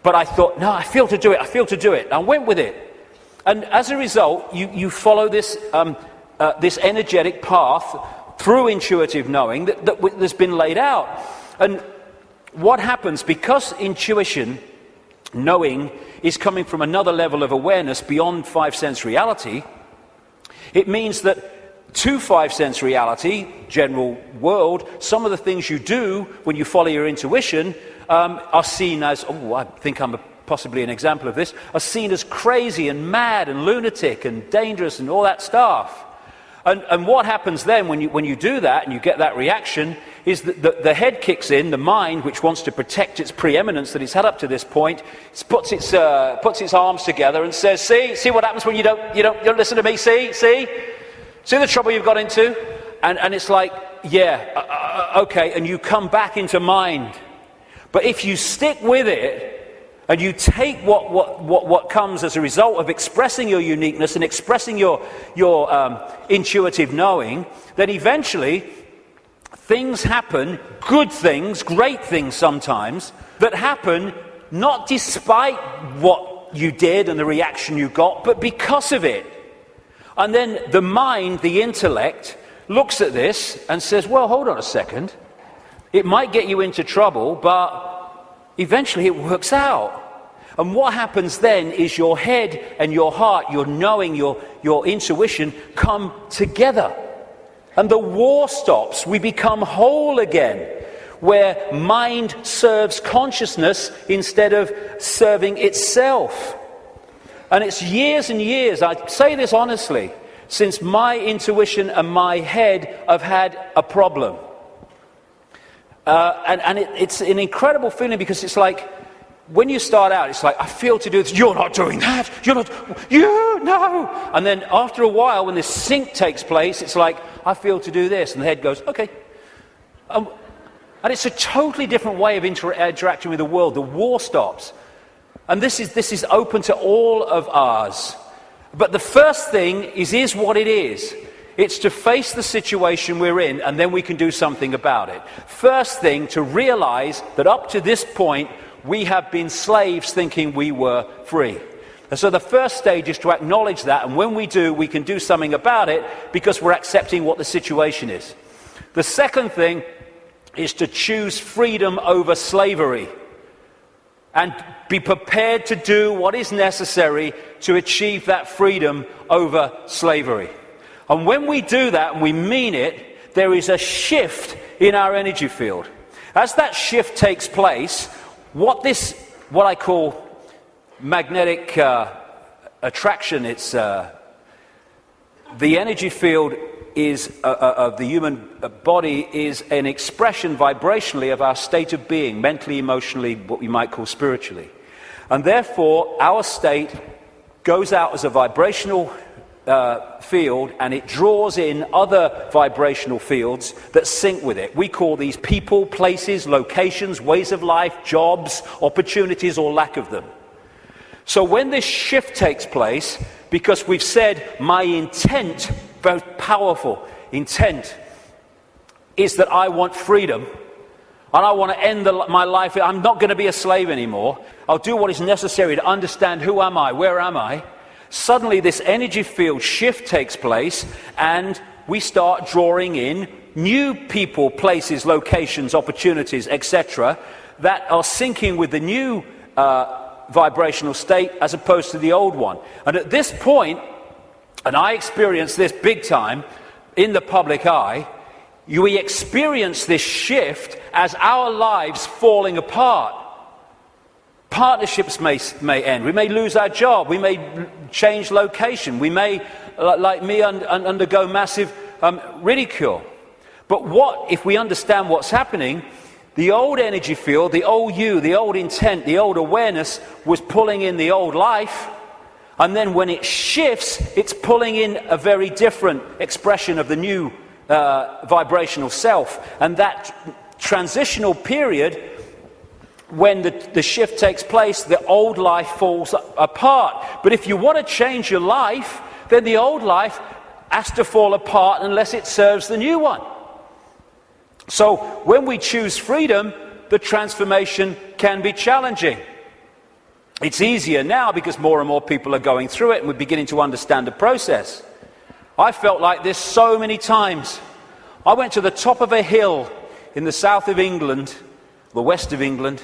Speaker 8: But I thought, no, I feel to do it. I went with it. And as a result, you follow this, this energetic path through intuitive knowing that's been laid out. And what happens, because intuition, knowing, is coming from another level of awareness beyond five-sense reality, it means that to five-sense reality, general world, some of the things you do when you follow your intuition are seen as, I think I'm possibly an example of this, are seen as crazy and mad and lunatic and dangerous and all that stuff. And what happens then when you do that and you get that reaction is that the head kicks in, the mind, which wants to protect its preeminence that it's had up to this point, puts its arms together and says, see what happens when you don't listen to me, see the trouble you've got into? And it's like, okay, and you come back into mind. But if you stick with it, and you take what comes as a result of expressing your uniqueness and expressing your intuitive knowing, then eventually things happen, good things, great things sometimes, that happen not despite what you did and the reaction you got, but because of it. And then the mind, the intellect, looks at this and says, well, hold on a second. It might get you into trouble, but eventually it works out. And what happens then is your head and your heart, your knowing, your intuition come together. And the war stops. We become whole again, where mind serves consciousness instead of serving itself. And it's years and years, I say this honestly, since my intuition and my head have had a problem. It's an incredible feeling, because it's like, when you start out, it's like, I feel to do this. You're not doing that. No. And then after a while, when this sync takes place, it's like, I feel to do this. And the head goes, okay. And it's a totally different way of interacting with the world. The war stops. And this is open to all of ours. But the first thing is what it is. It's to face the situation we're in, and then we can do something about it. First thing, to realize that up to this point, we have been slaves thinking we were free. And so the first stage is to acknowledge that, and when we do, we can do something about it because we're accepting what the situation is. The second thing is to choose freedom over slavery and be prepared to do what is necessary to achieve that freedom over slavery. And when we do that and we mean it, there is a shift in our energy field. As that shift takes place, what I call magnetic attraction, it's the energy field is of the human body is an expression vibrationally of our state of being, mentally, emotionally, what we might call spiritually. And therefore, our state goes out as a vibrational field, and it draws in other vibrational fields that sync with it. We call these people, places, locations, ways of life, jobs, opportunities, or lack of them. So when this shift takes place, because we've said my intent, very powerful intent, is that I want freedom, and I want to end my life. I'm not going to be a slave anymore. I'll do what is necessary to understand who am I, where am I. Suddenly this energy field shift takes place, and we start drawing in new people, places, locations, opportunities, etc., that are syncing with the new vibrational state as opposed to the old one. And at this point, and I experienced this big time in the public eye, we experience this shift as our lives falling apart. Partnerships may end. We may lose our job. We may change location. We may, like me, undergo massive ridicule. But what if we understand what's happening? The old energy field, the old you, the old intent, the old awareness was pulling in the old life, and then when it shifts, it's pulling in a very different expression of the new vibrational self. And that transitional period, when the shift takes place, the old life falls apart. But if you want to change your life, then the old life has to fall apart unless it serves the new one. So when we choose freedom, the transformation can be challenging. It's easier now because more and more people are going through it, and we're beginning to understand the process. I felt like this so many times. I went to the top of a hill in the south of England, the west of England,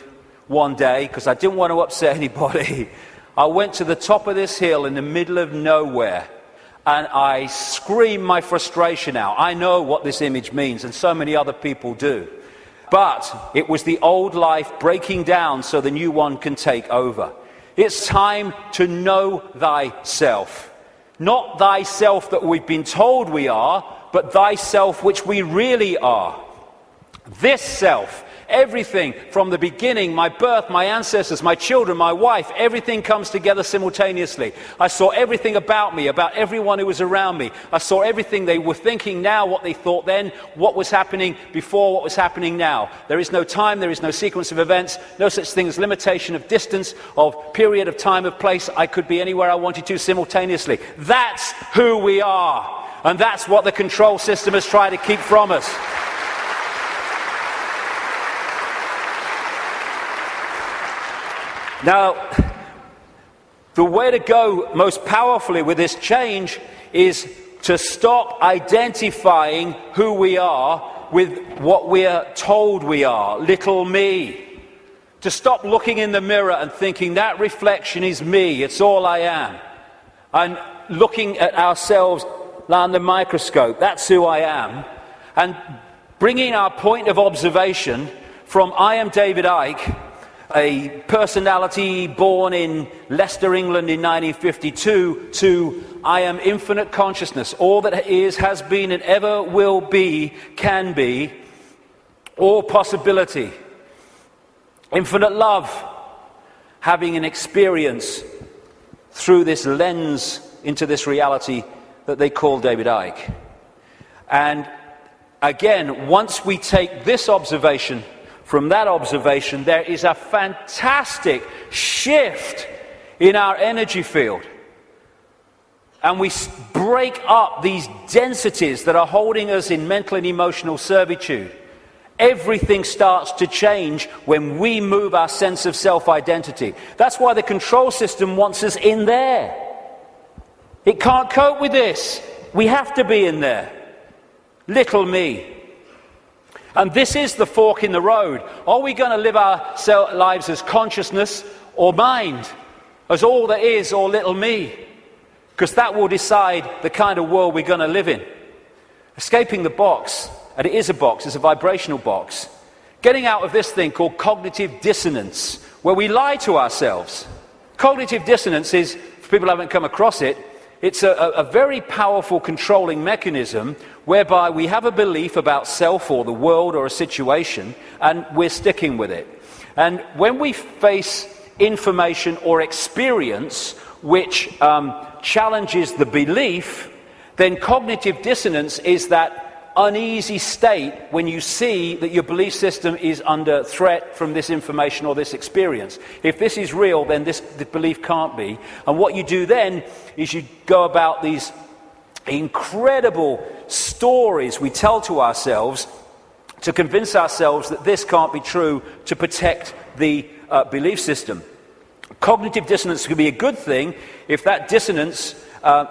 Speaker 8: one day, because I didn't want to upset anybody. I went to the top of this hill in the middle of nowhere, and I screamed my frustration out. I know what this image means, and so many other people do. But it was the old life breaking down so the new one can take over. It's time to know thyself. Not thyself that we've been told we are, but thyself which we really are. This self, everything from the beginning, my birth, my ancestors, my children, my wife, everything comes together simultaneously. I saw everything about me, about everyone who was around me. I saw everything they were thinking now, what they thought then, what was happening before, what was happening now. There is no time, there is no sequence of events, no such thing as limitation of distance, of period of time, of place. I could be anywhere I wanted to simultaneously. That's who we are. And that's what the control system has tried to keep from us. Now, the way to go most powerfully with this change is to stop identifying who we are with what we are told we are, little me. To stop looking in the mirror and thinking that reflection is me, it's all I am. And looking at ourselves under the microscope, that's who I am. And bringing our point of observation from I am David Icke, a personality born in Leicester, England in 1952, to I am infinite consciousness, all that is, has been, and ever will be, can be, all possibility. Infinite love, having an experience through this lens into this reality that they call David Icke. And again, once we take this observation from that observation, there is a fantastic shift in our energy field. And we break up these densities that are holding us in mental and emotional servitude. Everything starts to change when we move our sense of self-identity. That's why the control system wants us in there. It can't cope with this. We have to be in there. Little me. And this is the fork in the road. Are we going to live our lives as consciousness or mind? As all there is or little me? Because that will decide the kind of world we're going to live in. Escaping the box, and it is a box, it's a vibrational box. Getting out of this thing called cognitive dissonance, where we lie to ourselves. Cognitive dissonance is, for people who haven't come across it, it's a very powerful controlling mechanism whereby we have a belief about self or the world or a situation, and we're sticking with it. And when we face information or experience which challenges the belief, then cognitive dissonance is that uneasy state when you see that your belief system is under threat from this information or this experience. If this is real, then the belief can't be. And what you do then is you go about these incredible stories we tell to ourselves to convince ourselves that this can't be true, to protect the belief system. Cognitive dissonance can be a good thing if that dissonance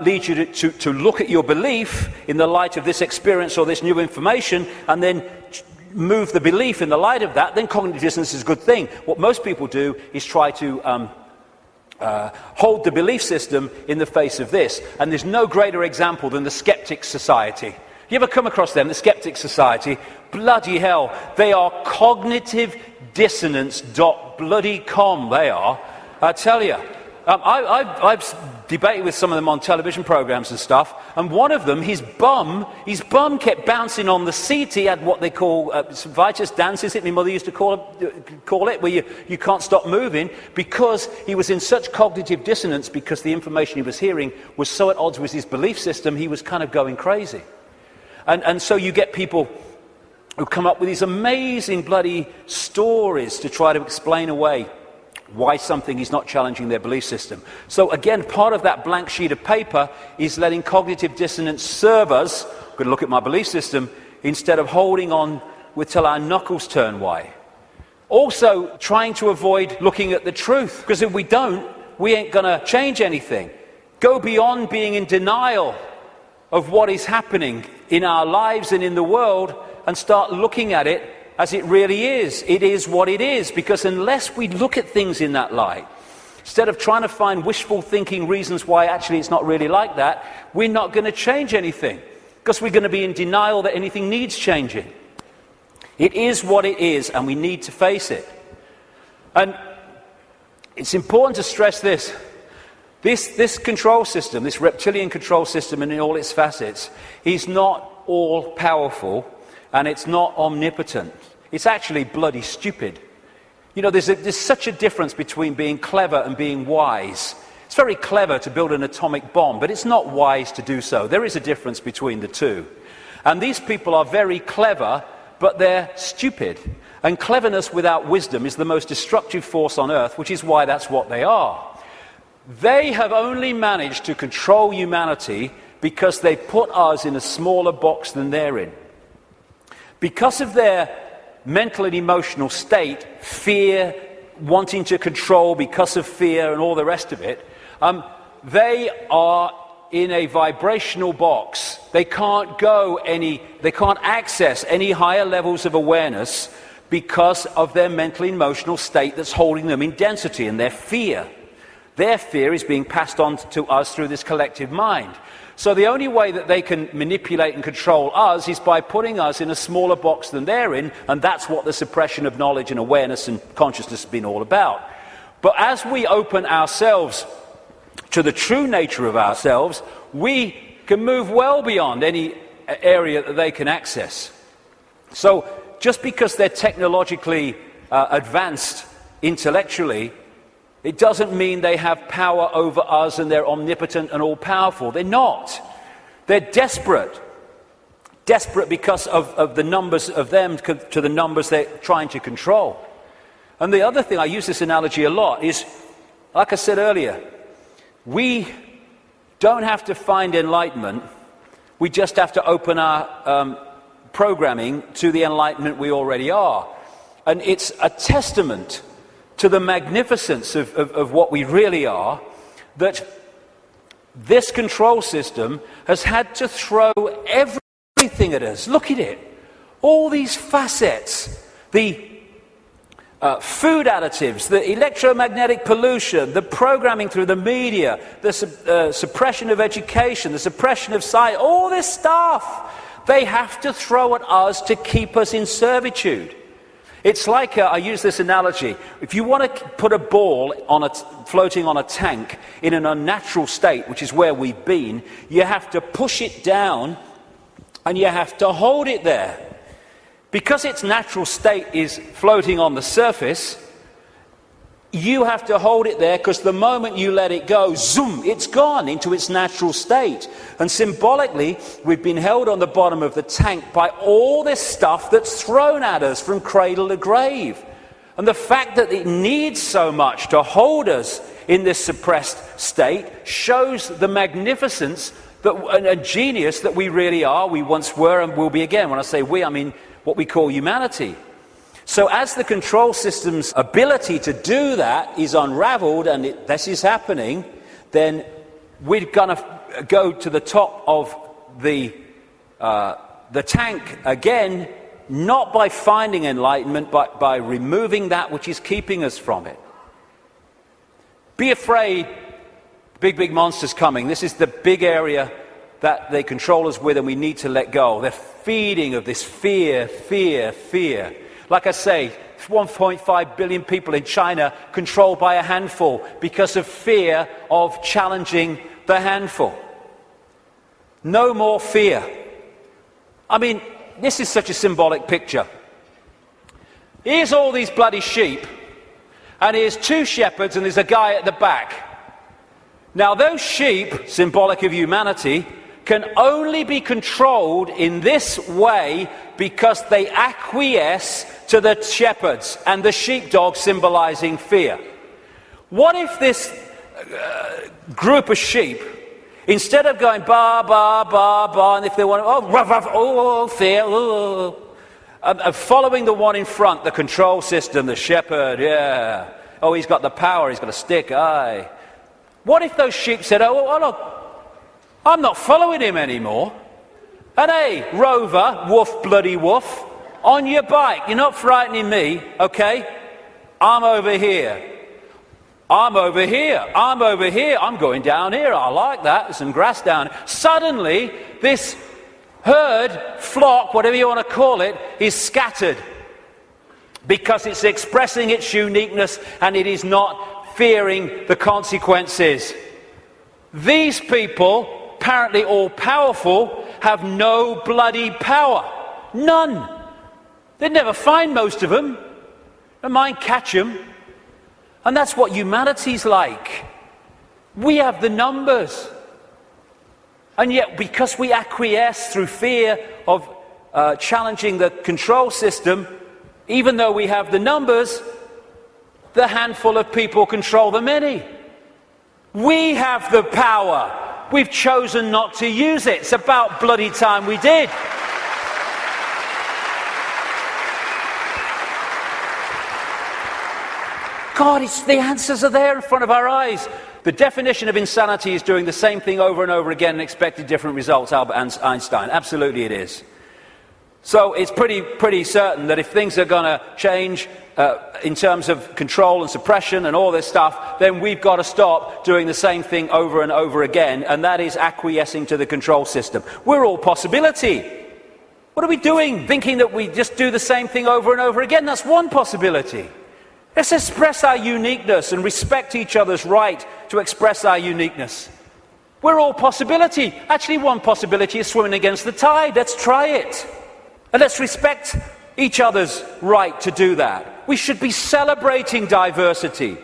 Speaker 8: leads you to look at your belief in the light of this experience or this new information, and then move the belief in the light of that. Then cognitive dissonance is a good thing. What most people do is try to hold the belief system in the face of this. And there's no greater example than the Skeptics Society. You ever come across them, the Skeptics Society? Bloody hell, they are cognitive dissonance.com, they are. I tell you. I've debated with some of them on television programs and stuff, and one of them, his bum kept bouncing on the seat. He had what they call vitus dance, is it? My mother used to call it, where you can't stop moving, because he was in such cognitive dissonance, because the information he was hearing was so at odds with his belief system, he was kind of going crazy. And so you get people who come up with these amazing bloody stories to try to explain away why something is not challenging their belief system. So again, part of that blank sheet of paper is letting cognitive dissonance serve us. I'm going to look at my belief system instead of holding on till our knuckles turn white. Also, trying to avoid looking at the truth, because if we don't, we ain't going to change anything. Go beyond being in denial of what is happening in our lives and in the world, and start looking at it as it really is. It is what it is, because unless we look at things in that light, instead of trying to find wishful thinking reasons why actually it's not really like that, we're not going to change anything, because we're going to be in denial that anything needs changing. It is what it is, and we need to face it. And it's important to stress this. This control system, this reptilian control system in all its facets, is not all powerful, and it's not omnipotent. It's actually bloody stupid. You know, there's such a difference between being clever and being wise. It's very clever to build an atomic bomb, but it's not wise to do so. There is a difference between the two. And these people are very clever, but they're stupid. And cleverness without wisdom is the most destructive force on earth, which is why that's what they are. They have only managed to control humanity because they put us in a smaller box than they're in. Because of their mental and emotional state, fear, wanting to control because of fear and all the rest of it, they are in a vibrational box. They can't access any higher levels of awareness because of their mental and emotional state that's holding them in density, and their fear. Their fear is being passed on to us through this collective mind. So the only way that they can manipulate and control us is by putting us in a smaller box than they're in, and that's what the suppression of knowledge and awareness and consciousness has been all about. But as we open ourselves to the true nature of ourselves, we can move well beyond any area that they can access. So just because they're technologically advanced intellectually, it doesn't mean they have power over us and they're omnipotent and all-powerful. They're not. They're desperate. Desperate because of the numbers of them to the numbers they're trying to control. And the other thing, I use this analogy a lot, is, like I said earlier, we don't have to find enlightenment. We just have to open our programming to the enlightenment we already are. And it's a testament to the magnificence of what we really are, that this control system has had to throw everything at us. Look at it. All these facets. The food additives, the electromagnetic pollution, the programming through the media, the suppression of education, the suppression of science, all this stuff they have to throw at us to keep us in servitude. It's like, I use this analogy, if you want to put a ball floating on a tank in an unnatural state, which is where we've been, you have to push it down and you have to hold it there. Because its natural state is floating on the surface, you have to hold it there, because the moment you let it go, zoom, it's gone into its natural state. And symbolically, we've been held on the bottom of the tank by all this stuff that's thrown at us from cradle to grave. And the fact that it needs so much to hold us in this suppressed state shows the magnificence and genius that we really are, we once were, and will be again. When I say we, I mean what we call humanity. So as the control system's ability to do that is unraveled, and this is happening, then we're going to go to the top of the tank again, not by finding enlightenment, but by removing that which is keeping us from it. Be afraid, big monsters coming. This is the big area that they control us with, and we need to let go. They're feeding of this fear. Like I say, 1.5 billion people in China controlled by a handful because of fear of challenging the handful. No more fear. I mean, this is such a symbolic picture. Here's all these bloody sheep, and here's 2 shepherds, and there's a guy at the back. Now those sheep, symbolic of humanity, can only be controlled in this way because they acquiesce to the shepherds, and the sheepdog symbolizing fear. What if this group of sheep, instead of going ba ba ba ba, and if they want ruff ruff, fear, following the one in front, the control system, the shepherd, yeah, he's got the power, he's got a stick, aye. What if those sheep said, look, I'm not following him anymore, and hey, Rover, woof bloody woof, on your bike, you're not frightening me, okay? I'm over here, I'm going down here, I like that, there's some grass down here. Suddenly, this herd, flock, whatever you want to call it, is scattered because it's expressing its uniqueness and it is not fearing the consequences. These people, apparently all powerful, have no bloody power. None. They'd never find most of them. Don't mind catch them. And that's what humanity's like. We have the numbers. And yet, because we acquiesce through fear of challenging the control system, even though we have the numbers, the handful of people control the many. We have the power. We've chosen not to use it. It's about bloody time we did. God, the answers are there in front of our eyes. The definition of insanity is doing the same thing over and over again and expecting different results, Albert Einstein. Absolutely it is. So it's pretty certain that if things are going to change in terms of control and suppression and all this stuff, then we've got to stop doing the same thing over and over again, and that is acquiescing to the control system. We're all possibility. What are we doing? Thinking that we just do the same thing over and over again? That's one possibility. Let's express our uniqueness and respect each other's right to express our uniqueness. We're all possibility. Actually, one possibility is swimming against the tide. Let's try it. And let's respect each other's right to do that. We should be celebrating diversity.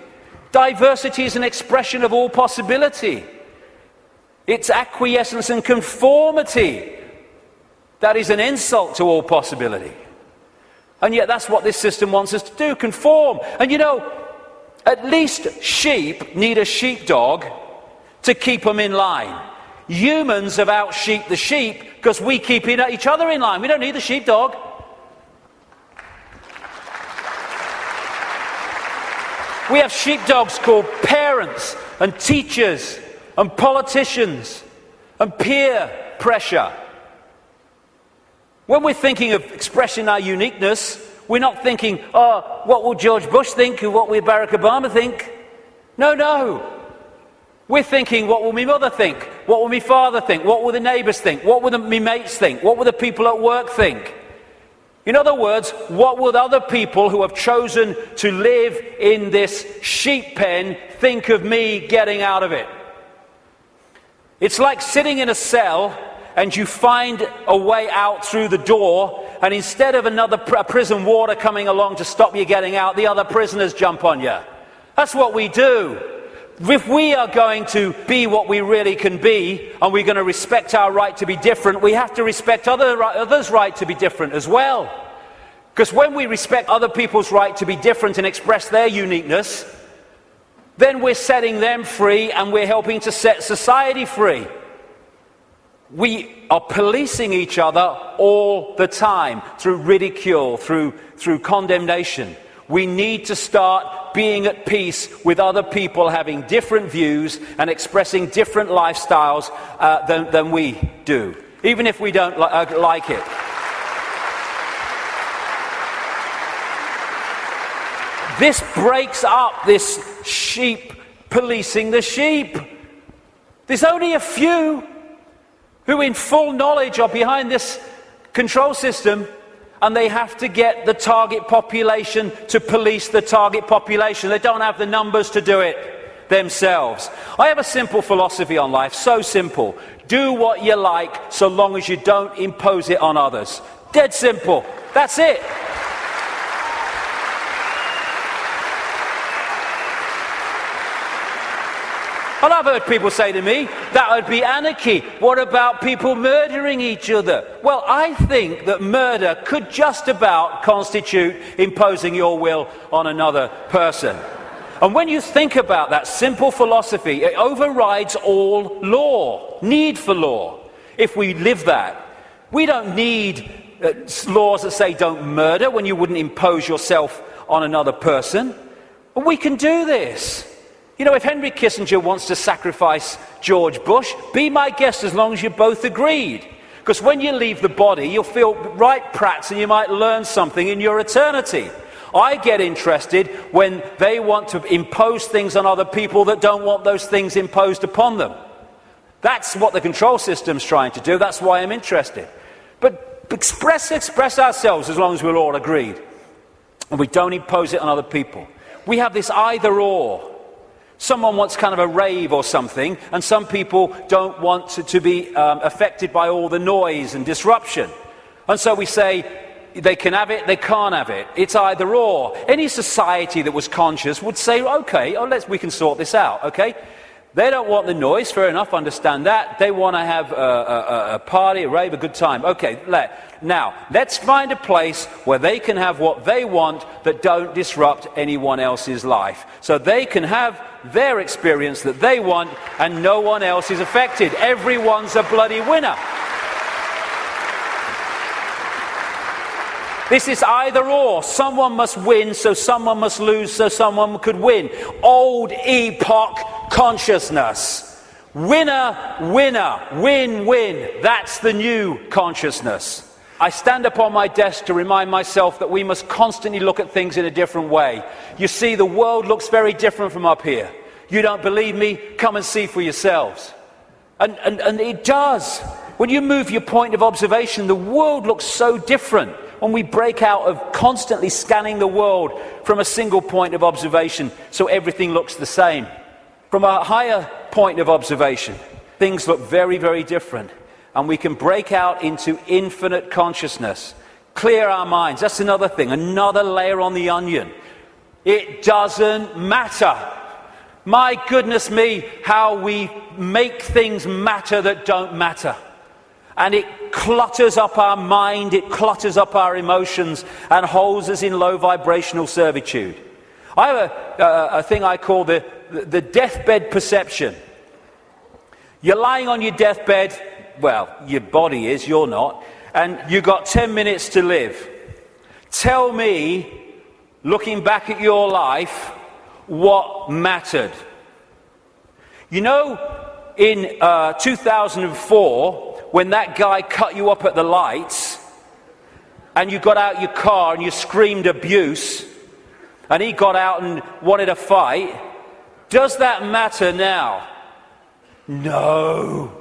Speaker 8: Diversity is an expression of all possibility. It's acquiescence and conformity. That is an insult to all possibility. And yet that's what this system wants us to do, conform. And you know, at least sheep need a sheepdog to keep them in line. Humans have out-sheeped the sheep because we keep each other in line. We don't need the sheepdog. We have sheepdogs called parents and teachers and politicians and peer pressure. When we're thinking of expressing our uniqueness, we're not thinking, what will George Bush think or what will Barack Obama think? No. We're thinking, what will my mother think? What will my father think? What will the neighbours think? What will my mates think? What will the people at work think? In other words, what will other people who have chosen to live in this sheep pen think of me getting out of it? It's like sitting in a cell and you find a way out through the door, and instead of another prison warder coming along to stop you getting out, the other prisoners jump on you. That's what we do. If we are going to be what we really can be, and we're going to respect our right to be different, we have to respect others' right to be different as well. Because when we respect other people's right to be different and express their uniqueness, then we're setting them free and we're helping to set society free. We are policing each other all the time through ridicule, through condemnation. We need to start being at peace with other people having different views and expressing different lifestyles than we do, even if we don't like it. This breaks up this sheep policing the sheep. There's only a few who in full knowledge are behind this control system, and they have to get the target population to police the target population. They don't have the numbers to do it themselves. I have a simple philosophy on life, so simple. Do what you like so long as you don't impose it on others. Dead simple. That's it. And I've heard people say to me, that would be anarchy. What about people murdering each other? Well, I think that murder could just about constitute imposing your will on another person. And when you think about that simple philosophy, it overrides all law, need for law. If we live that, we don't need laws that say don't murder when you wouldn't impose yourself on another person. But we can do this. You know, if Henry Kissinger wants to sacrifice George Bush, be my guest as long as you both agreed. Because when you leave the body, you'll feel right prats and you might learn something in your eternity. I get interested when they want to impose things on other people that don't want those things imposed upon them. That's what the control system's trying to do. That's why I'm interested. But express ourselves as long as we're all agreed. And we don't impose it on other people. We have this either or. Someone wants kind of a rave or something, and some people don't want to be affected by all the noise and disruption. And so we say, they can have it, they can't have it. It's either or. Any society that was conscious would say, okay, we can sort this out, okay? They don't want the noise, fair enough, understand that. They want to have a party, a rave, a good time. Okay, now, let's find a place where they can have what they want that don't disrupt anyone else's life. So they can have their experience that they want and no one else is affected. Everyone's a bloody winner. This is either or. Someone must win, so someone must lose, so someone could win. Old epoch consciousness. Winner, winner, win, win. That's the new consciousness. I stand upon my desk to remind myself that we must constantly look at things in a different way. You see, the world looks very different from up here. You don't believe me? Come and see for yourselves. And it does. When you move your point of observation, the world looks so different. When we break out of constantly scanning the world from a single point of observation, so everything looks the same. From a higher point of observation, things look very, very different. And we can break out into infinite consciousness. Clear our minds. That's another thing, another layer on the onion. It doesn't matter. My goodness me, how we make things matter that don't matter. And it clutters up our mind, it clutters up our emotions, and holds us in low vibrational servitude. I have a thing I call the deathbed perception. You're lying on your deathbed, well, your body is, you're not, and you've got 10 minutes to live. Tell me, looking back at your life, what mattered. You know, in 2004, when that guy cut you up at the lights, and you got out your car and you screamed abuse, and he got out and wanted a fight, does that matter now? No.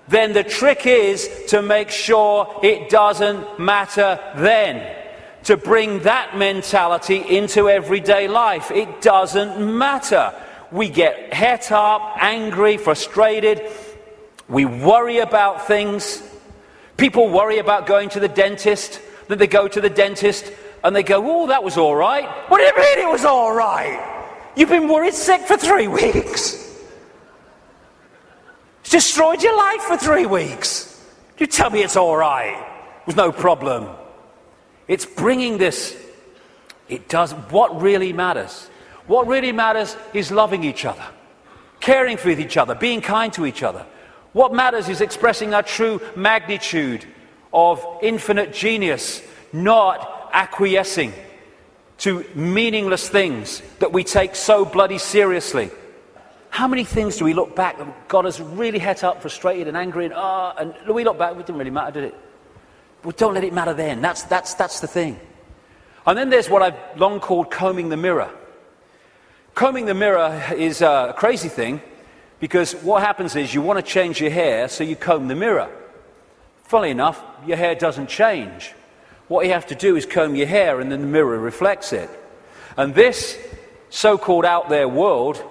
Speaker 8: Then the trick is to make sure it doesn't matter then. To bring that mentality into everyday life. It doesn't matter. We get het up, angry, frustrated. We worry about things. People worry about going to the dentist. Then they go to the dentist and they go, oh, that was all right. What do you mean it was all right? You've been worried sick for 3 weeks. It's destroyed your life for 3 weeks. You tell me it's all right. There's no problem. It's bringing this. It does what really matters. What really matters is loving each other, caring for each other, being kind to each other. What matters is expressing our true magnitude of infinite genius, not acquiescing to meaningless things that we take so bloody seriously. How many things do we look back that God has really het up, frustrated and angry, and we look back, it didn't really matter, did it? Well, don't let it matter then. That's the thing. And then there's what I've long called combing the mirror. Combing the mirror is a crazy thing, because what happens is you want to change your hair, so you comb the mirror. Funnily enough, your hair doesn't change. What you have to do is comb your hair, and then the mirror reflects it. And this so-called out there world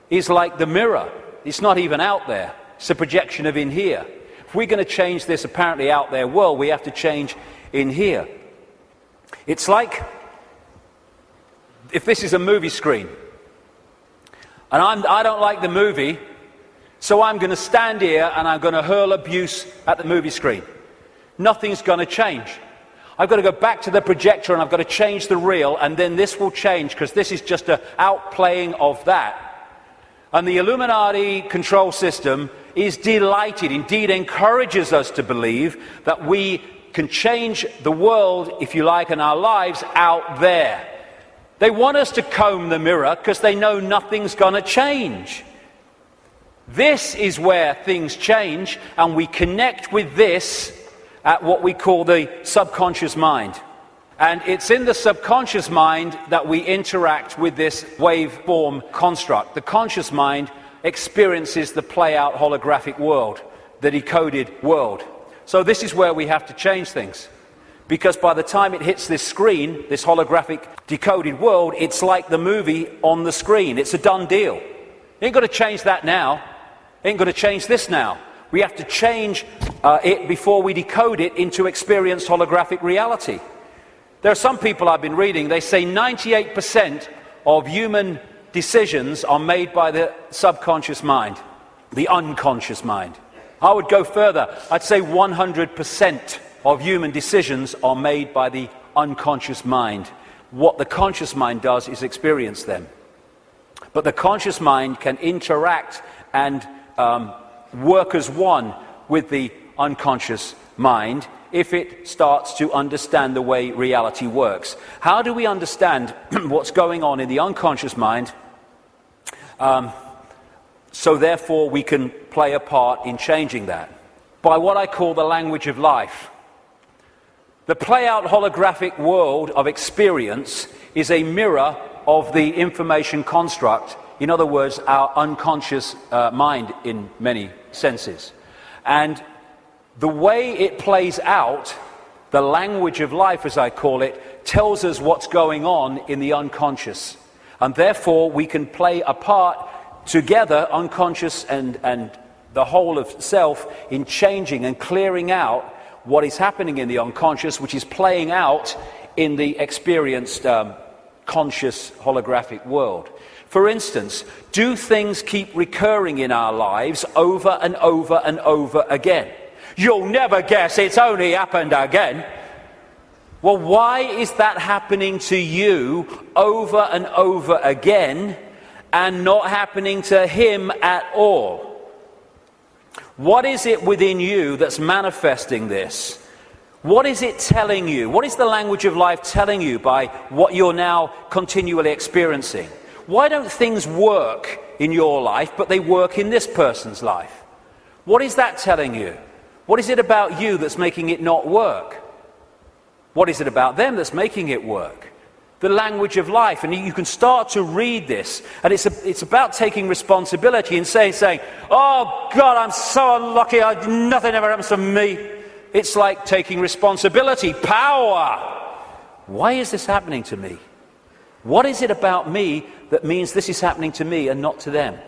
Speaker 8: is like the mirror. It's not even out there. It's a projection of in here. If we're going to change this apparently out there world, we have to change in here. It's like if this is a movie screen, and I don't like the movie, so I'm going to stand here and I'm going to hurl abuse at the movie screen. Nothing's going to change. I've got to go back to the projector and I've got to change the reel, and then this will change, because this is just an outplaying of that. And the Illuminati control system is delighted, indeed encourages us to believe that we can change the world, if you like, and our lives out there. They want us to comb the mirror because they know nothing's going to change. This is where things change, and we connect with this at what we call the subconscious mind. And it's in the subconscious mind that we interact with this waveform construct. The conscious mind experiences the play-out holographic world, the decoded world. So this is where we have to change things. Because by the time it hits this screen, this holographic decoded world, it's like the movie on the screen. It's a done deal. You ain't got to change that now. You ain't got to change this now. We have to change it before we decode it into experienced holographic reality. There are some people I've been reading, they say 98% of human decisions are made by the subconscious mind, the unconscious mind. I would go further. I'd say 100% of human decisions are made by the unconscious mind. What the conscious mind does is experience them. But the conscious mind can interact and work as one with the unconscious mind if it starts to understand the way reality works. How do we understand what's going on in the unconscious mind? So therefore we can play a part in changing that. By what I call the language of life. The play-out holographic world of experience is a mirror of the information construct. In other words, our unconscious mind in many senses. And the way it plays out, the language of life as I call it, tells us what's going on in the unconscious. And therefore we can play a part together, unconscious and the whole of self, in changing and clearing out what is happening in the unconscious, which is playing out in the experienced conscious holographic world. For instance, do things keep recurring in our lives over and over and over again? You'll never guess it's only happened again. Well, why is that happening to you over and over again and not happening to him at all? What is it within you that's manifesting this? What is it telling you? What is the language of life telling you by what you're now continually experiencing? Why don't things work in your life, but they work in this person's life? What is that telling you? What is it about you that's making it not work? What is it about them that's making it work? The language of life. And you can start to read this, and it's about taking responsibility and saying, oh God, I'm so unlucky, nothing ever happens to me. It's like taking responsibility, power. Why is this happening to me? What is it about me that means this is happening to me and not to them?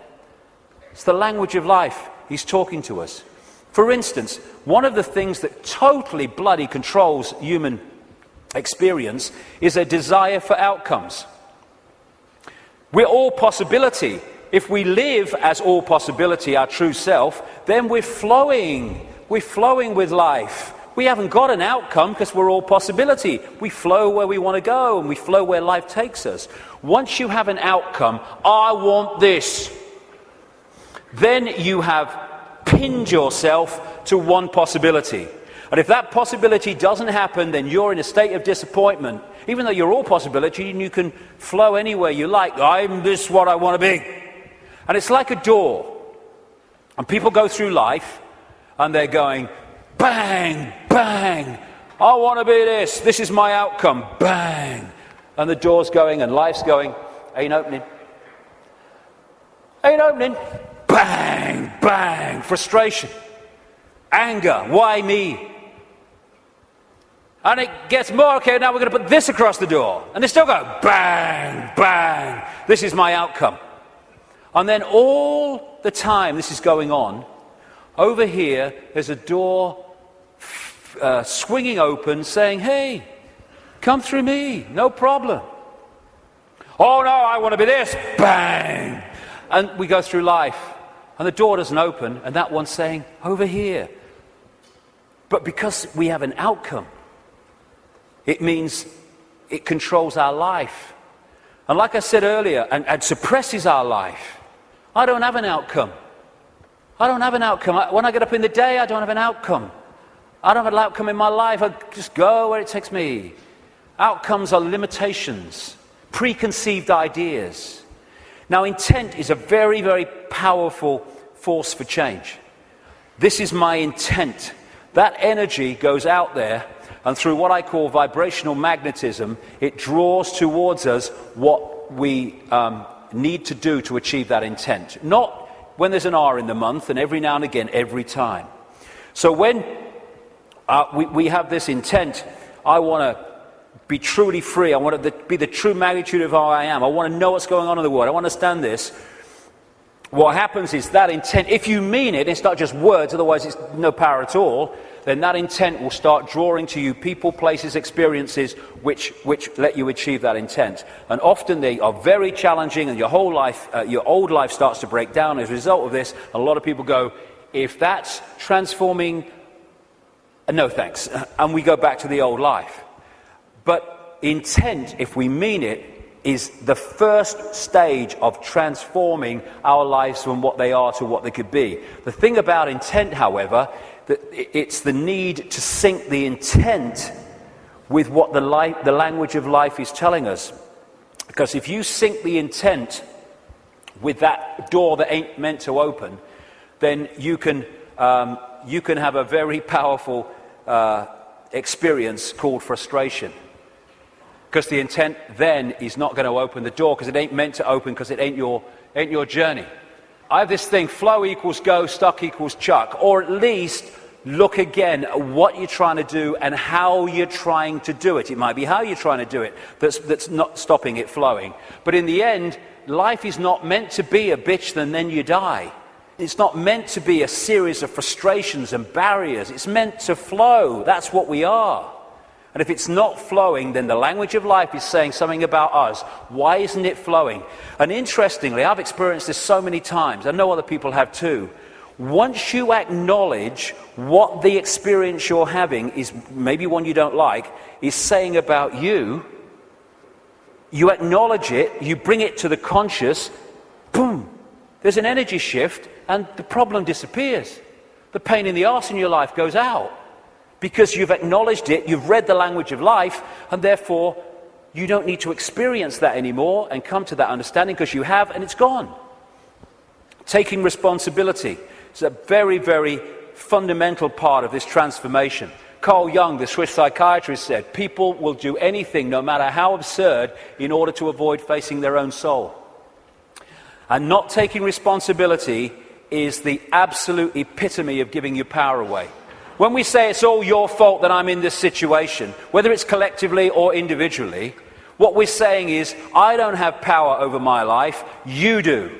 Speaker 8: It's the language of life. He's talking to us. For instance, one of the things that totally bloody controls human experience is a desire for outcomes. We're all possibility. If we live as all possibility, our true self, then we're flowing. We're flowing with life. We haven't got an outcome because we're all possibility. We flow where we want to go and we flow where life takes us. Once you have an outcome, I want this, then you have pinned yourself to one possibility. And if that possibility doesn't happen, then you're in a state of disappointment. Even though you're all possibility and you can flow anywhere you like. I'm this what I want to be. And it's like a door. And people go through life and they're going, bang, bang. I want to be this. This is my outcome. Bang. And the door's going and life's going, ain't opening. Ain't opening. Bang, bang. Frustration. Anger. Why me? And it gets more, okay, now we're going to put this across the door. And they still go, bang, bang. This is my outcome. And then all the time this is going on, over here there's a door swinging open saying, hey, come through me, no problem. Oh no, I want to be this, bang. And we go through life and the door doesn't open and that one's saying, over here. But because we have an outcome, it means it controls our life. And like I said earlier, and suppresses our life. I don't have an outcome. I don't have an outcome. When I get up in the day, I don't have an outcome. I don't have an outcome in my life. I just go where it takes me. Outcomes are limitations, preconceived ideas. Now, intent is a very, very powerful force for change. This is my intent. That energy goes out there, and through what I call vibrational magnetism, it draws towards us what we need to do to achieve that intent. Not when there's an R in the month and every now and again, every time. So when we have this intent, I want to be truly free. I want to be the true magnitude of how I am. I want to know what's going on in the world. I want to understand this. What happens is that intent, if you mean it, it's not just words, otherwise it's no power at all, then that intent will start drawing to you people, places, experiences which let you achieve that intent. And often they are very challenging and your whole life, your old life starts to break down as a result of this. A lot of people go, if that's transforming, no thanks. And we go back to the old life. But intent, if we mean it, is the first stage of transforming our lives from what they are to what they could be. The thing about intent, however, that it's the need to sync the intent with what the language of life is telling us. Because if you sync the intent with that door that ain't meant to open, then you can have a very powerful experience called frustration. Because the intent then is not going to open the door because it ain't meant to open because it ain't your journey. I have this thing, flow equals go, stuck equals chuck. Or at least look again at what you're trying to do and how you're trying to do it. It might be how you're trying to do it that's not stopping it flowing. But in the end, life is not meant to be a bitch and then you die. It's not meant to be a series of frustrations and barriers. It's meant to flow. That's what we are. And if it's not flowing, then the language of life is saying something about us. Why isn't it flowing? And interestingly, I've experienced this so many times. I know other people have too. Once you acknowledge what the experience you're having is, maybe one you don't like, is saying about you, you acknowledge it, you bring it to the conscious, boom, there's an energy shift and the problem disappears. The pain in the arse in your life goes out. Because you've acknowledged it, you've read the language of life, and therefore you don't need to experience that anymore and come to that understanding because you have and it's gone. Taking responsibility is a very, very fundamental part of this transformation. Carl Jung, the Swiss psychiatrist, said, people will do anything, no matter how absurd, in order to avoid facing their own soul. And not taking responsibility is the absolute epitome of giving your power away. When we say it's all your fault that I'm in this situation, whether it's collectively or individually, what we're saying is, I don't have power over my life, you do.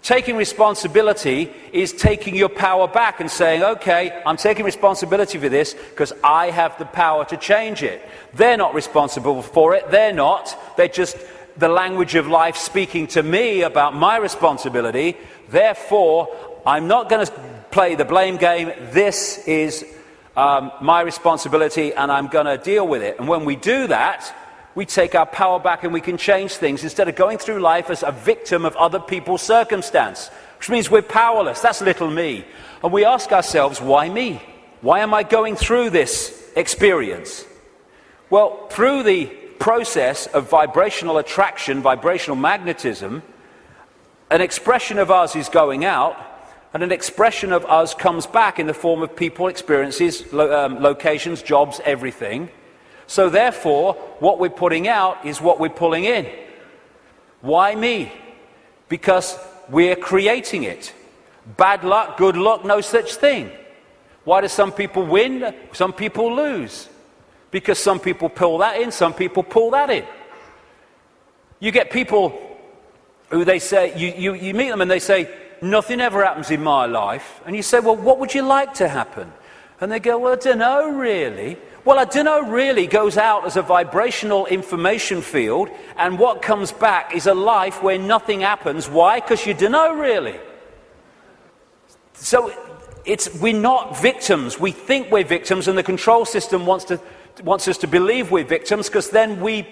Speaker 8: Taking responsibility is taking your power back and saying, okay, I'm taking responsibility for this because I have the power to change it. They're not responsible for it, they're just the language of life speaking to me about my responsibility. Therefore, I'm not going to play the blame game. This is my responsibility, and I'm going to deal with it. And when we do that, we take our power back and we can change things instead of going through life as a victim of other people's circumstance, which means we're powerless. That's little me. And we ask ourselves, why me? Why am I going through this experience? Well, through the process of vibrational attraction, vibrational magnetism, an expression of us is going out, and an expression of us comes back in the form of people, experiences, locations, jobs, everything. So therefore, what we're putting out is what we're pulling in. Why me? Because we're creating it. Bad luck, good luck, no such thing. Why do some people win, some people lose? Because some people pull that in, some people pull that in. You get people who they say, you meet them and they say, nothing ever happens in my life. And you say, well, what would you like to happen? And they go, well, I don't know really. Well, I don't know really goes out as a vibrational information field, and what comes back is a life where nothing happens. Why? Because you don't know really. So we're not victims. We think we're victims, and the control system wants us to believe we're victims, because then we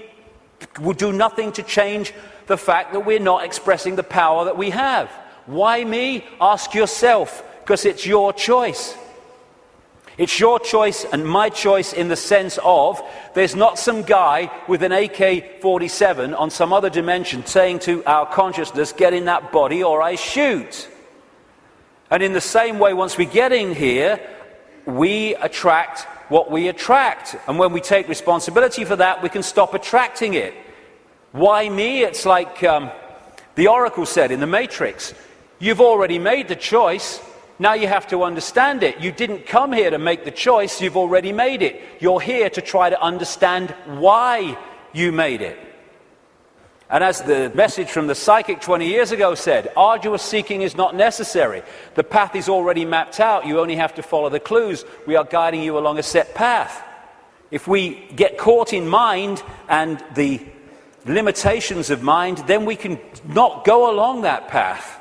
Speaker 8: will do nothing to change the fact that we're not expressing the power that we have. Why me? Ask yourself, because it's your choice. It's your choice and my choice in the sense of there's not some guy with an AK-47 on some other dimension saying to our consciousness, get in that body or I shoot. And in the same way, once we get in here, we attract what we attract. And when we take responsibility for that, we can stop attracting it. Why me? It's like the Oracle said in the Matrix. You've already made the choice. Now you have to understand it. You didn't come here to make the choice. You've already made it. You're here to try to understand why you made it. And as the message from the psychic 20 years ago said, arduous seeking is not necessary. The path is already mapped out. You only have to follow the clues. We are guiding you along a set path. If we get caught in mind and the limitations of mind, then we can not go along that path.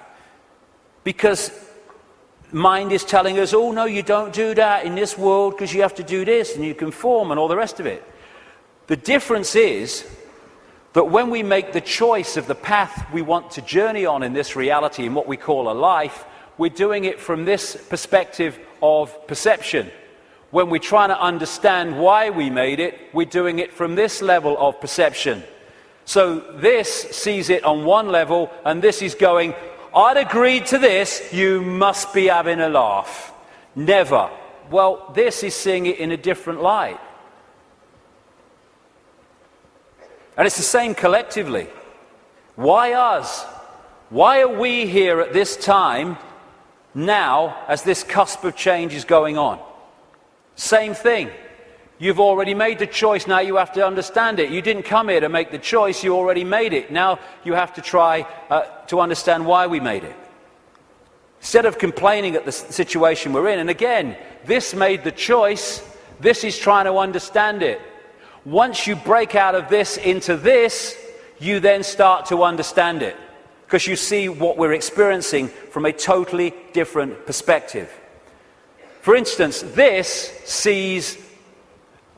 Speaker 8: Because mind is telling us, oh no, you don't do that in this world because you have to do this and you conform and all the rest of it. The difference is that when we make the choice of the path we want to journey on in this reality, in what we call a life, we're doing it from this perspective of perception. When we're trying to understand why we made it, we're doing it from this level of perception. So this sees it on one level, and this is going, I'd agreed to this, you must be having a laugh. Never. Well, this is seeing it in a different light. And it's the same collectively. Why us? Why are we here at this time, now, as this cusp of change is going on? Same thing. You've already made the choice, now you have to understand it. You didn't come here to make the choice, you already made it. Now you have to try to understand why we made it. Instead of complaining at the situation we're in, and again, this made the choice, this is trying to understand it. Once you break out of this into this, you then start to understand it. Because you see what we're experiencing from a totally different perspective. For instance, this sees,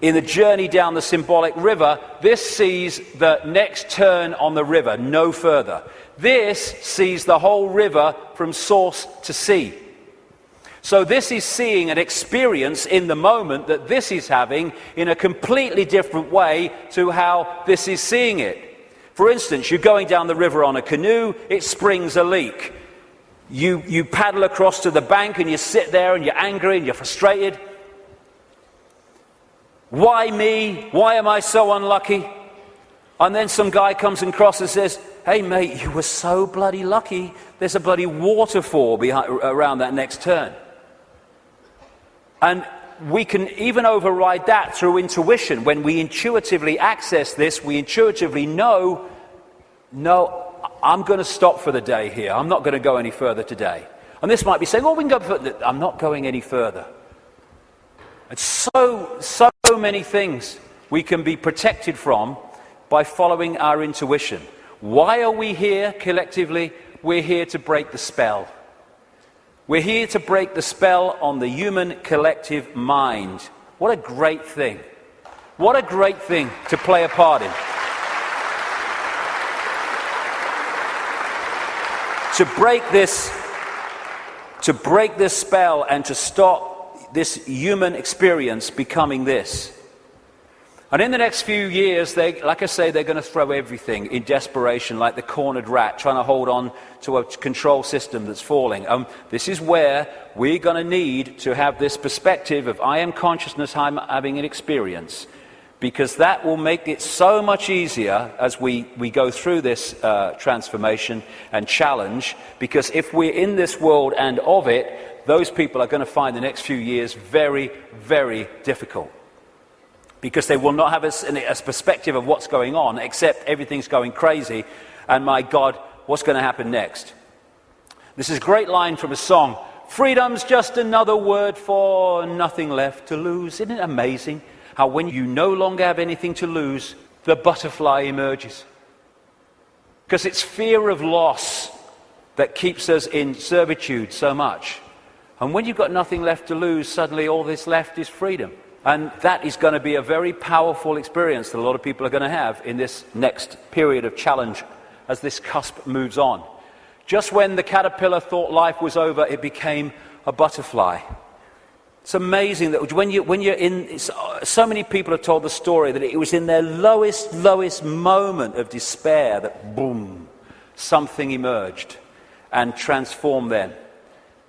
Speaker 8: in the journey down the symbolic river, this sees the next turn on the river, no further. This sees the whole river from source to sea. So this is seeing an experience in the moment that this is having in a completely different way to how this is seeing it. For instance, you're going down the river on a canoe, it springs a leak. You paddle across to the bank and you sit there and you're angry and you're frustrated. Why me? Why am I so unlucky? And then some guy comes across and says, hey mate, you were so bloody lucky. There's a bloody waterfall around that next turn. And we can even override that through intuition. When we intuitively access this, we intuitively know, no, I'm going to stop for the day here. I'm not going to go any further today. And this might be saying, oh, we can go further. I'm not going any further. And so many things we can be protected from by following our intuition. Why are we here collectively? We're here to break the spell. We're here to break the spell on the human collective mind. What a great thing. What a great thing to play a part in. To break this spell and to stop this human experience becoming this. And in the next few years, like I say, they're going to throw everything in desperation, like the cornered rat, trying to hold on to a control system that's falling. This is where we're going to need to have this perspective of I am consciousness, I'm having an experience, because that will make it so much easier as we go through this transformation and challenge, because if we're in this world and of it, those people are going to find the next few years very, very difficult. Because they will not have a perspective of what's going on, except everything's going crazy, and my God, what's going to happen next? This is a great line from a song. Freedom's just another word for nothing left to lose. Isn't it amazing how when you no longer have anything to lose, the butterfly emerges? Because it's fear of loss that keeps us in servitude so much. And when you've got nothing left to lose, suddenly all that's left is freedom. And that is going to be a very powerful experience that a lot of people are going to have in this next period of challenge as this cusp moves on. Just when the caterpillar thought life was over, it became a butterfly. It's amazing that when you're in, so many people have told the story that it was in their lowest moment of despair that boom, something emerged and transformed them.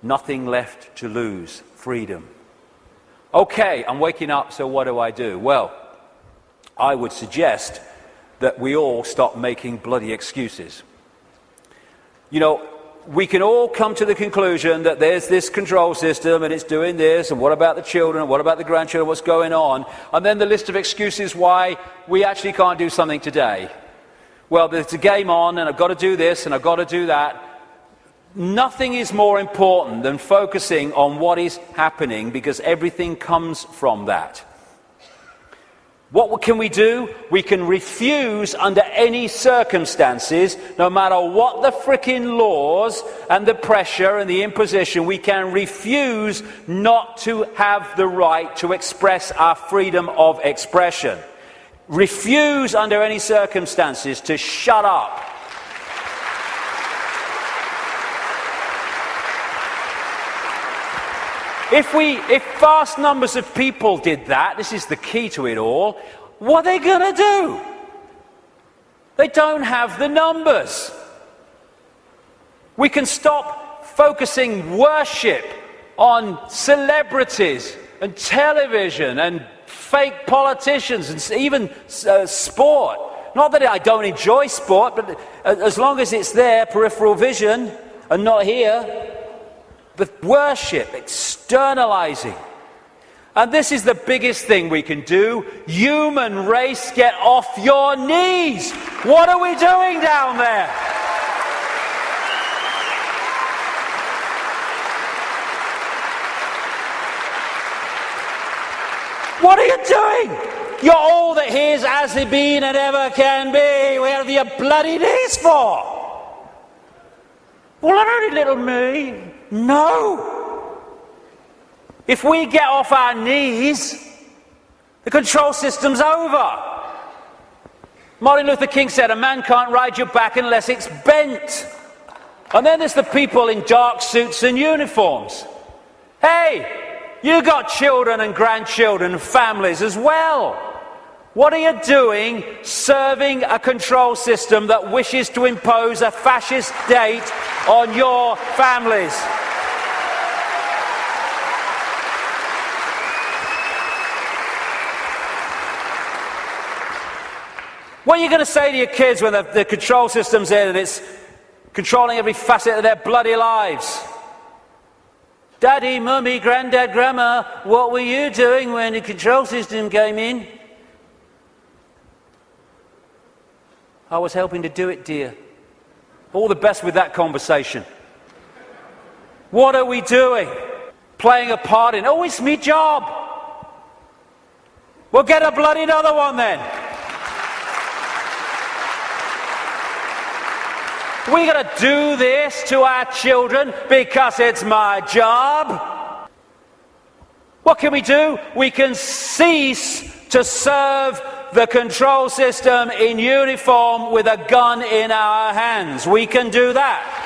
Speaker 8: Nothing left to lose, freedom. Okay, I'm waking up, so what do I do? Well, I would suggest that we all stop making bloody excuses. You know, we can all come to the conclusion that there's this control system and it's doing this, and what about the children, and what about the grandchildren, what's going on? And then the list of excuses why we actually can't do something today. Well, there's a game on, and I've got to do this, and I've got to do that. Nothing is more important than focusing on what is happening, because everything comes from that. What can we do? We can refuse under any circumstances, no matter what the frickin' laws and the pressure and the imposition, we can refuse not to have the right to express our freedom of expression. Refuse under any circumstances to shut up. If vast numbers of people did that, this is the key to it all, what are they going to do? They don't have the numbers. We can stop focusing worship on celebrities and television and fake politicians and even sport. Not that I don't enjoy sport, but as long as it's there, peripheral vision, and not here. But worship, externalizing. And this is the biggest thing we can do. Human race, get off your knees. What are we doing down there? What are you doing? You're all that here's as it been and ever can be. Where have your bloody knees for? Well, only little me. No! If we get off our knees, the control system's over. Martin Luther King said, a man can't ride your back unless it's bent. And then there's the people in dark suits and uniforms. Hey, you got children and grandchildren and families as well. What are you doing serving a control system that wishes to impose a fascist state on your families? What are you going to say to your kids when the control system's in and it's controlling every facet of their bloody lives? Daddy, Mummy, Granddad, Grandma, what were you doing when the control system came in? I was helping to do it, dear. All the best with that conversation. What are we doing? Playing a part in, oh, it's me job. Well, get a bloody another one then. We're going to do this to our children because it's my job. What can we do? We can cease to serve the control system in uniform with a gun in our hands. We can do that.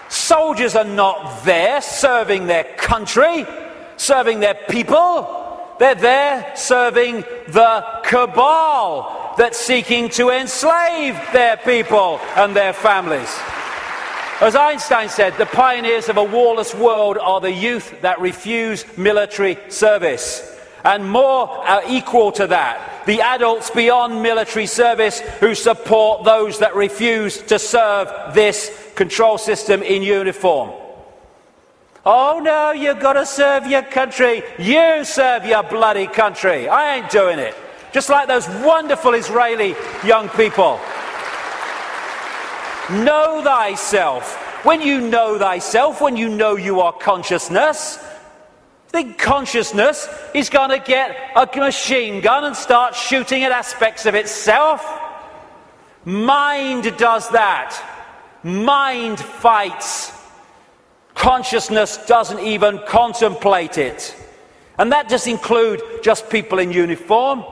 Speaker 8: Soldiers are not there serving their country, serving their people. They're there serving the cabal that's seeking to enslave their people and their families. As Einstein said, the pioneers of a warless world are the youth that refuse military service. And more are equal to that, the adults beyond military service who support those that refuse to serve this control system in uniform. Oh no, you've got to serve your country. You serve your bloody country. I ain't doing it. Just like those wonderful Israeli young people. Know thyself. When you know thyself, when you know you are consciousness, the consciousness is going to get a machine gun and start shooting at aspects of itself. Mind does that. Mind fights. Consciousness doesn't even contemplate it. And that doesn't include just people in uniform.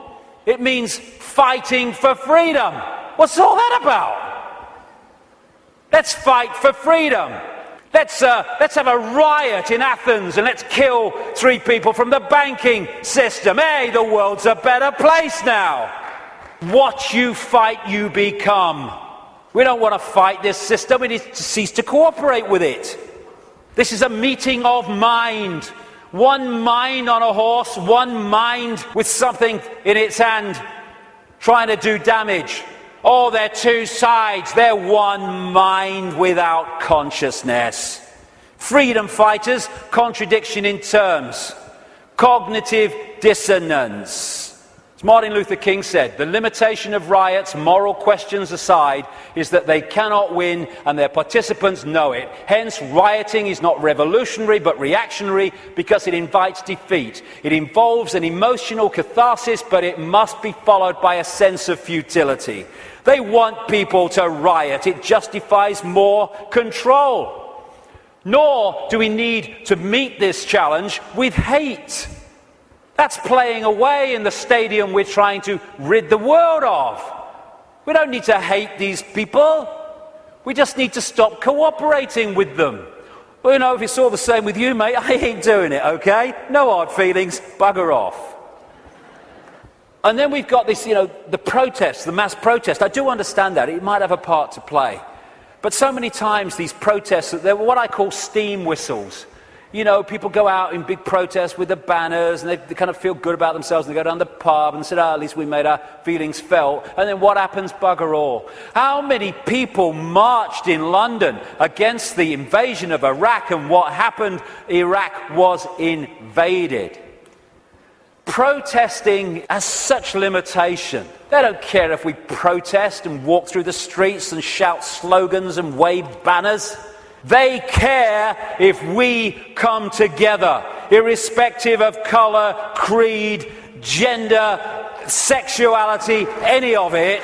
Speaker 8: It means fighting for freedom. What's all that about? Let's fight for freedom. Let's have a riot in Athens and let's kill 3 people from the banking system. Hey, the world's a better place now. What you fight, you become. We don't want to fight this system. We need to cease to cooperate with it. This is a meeting of mind. One mind on a horse, one mind with something in its hand trying to do damage. Oh, they're 2 sides. They're one mind without consciousness. Freedom fighters, contradiction in terms. Cognitive dissonance. As Martin Luther King said, the limitation of riots, moral questions aside, is that they cannot win and their participants know it. Hence, rioting is not revolutionary but reactionary because it invites defeat. It involves an emotional catharsis, but it must be followed by a sense of futility. They want people to riot. It justifies more control. Nor do we need to meet this challenge with hate. That's playing away in the stadium we're trying to rid the world of. We don't need to hate these people. We just need to stop cooperating with them. Well, you know, if it's all the same with you, mate, I ain't doing it, okay? No hard feelings, bugger off. And then we've got this, the protest, the mass protest. I do understand that. It might have a part to play. But so many times these protests, they're what I call steam whistles. You know, people go out in big protests with the banners and they kind of feel good about themselves and they go down the pub and say, at least we made our feelings felt. And then what happens? Bugger all. How many people marched in London against the invasion of Iraq, and what happened? Iraq was invaded. Protesting has such limitation. They don't care if we protest and walk through the streets and shout slogans and wave banners. They care if we come together, irrespective of colour, creed, gender, sexuality, any of it.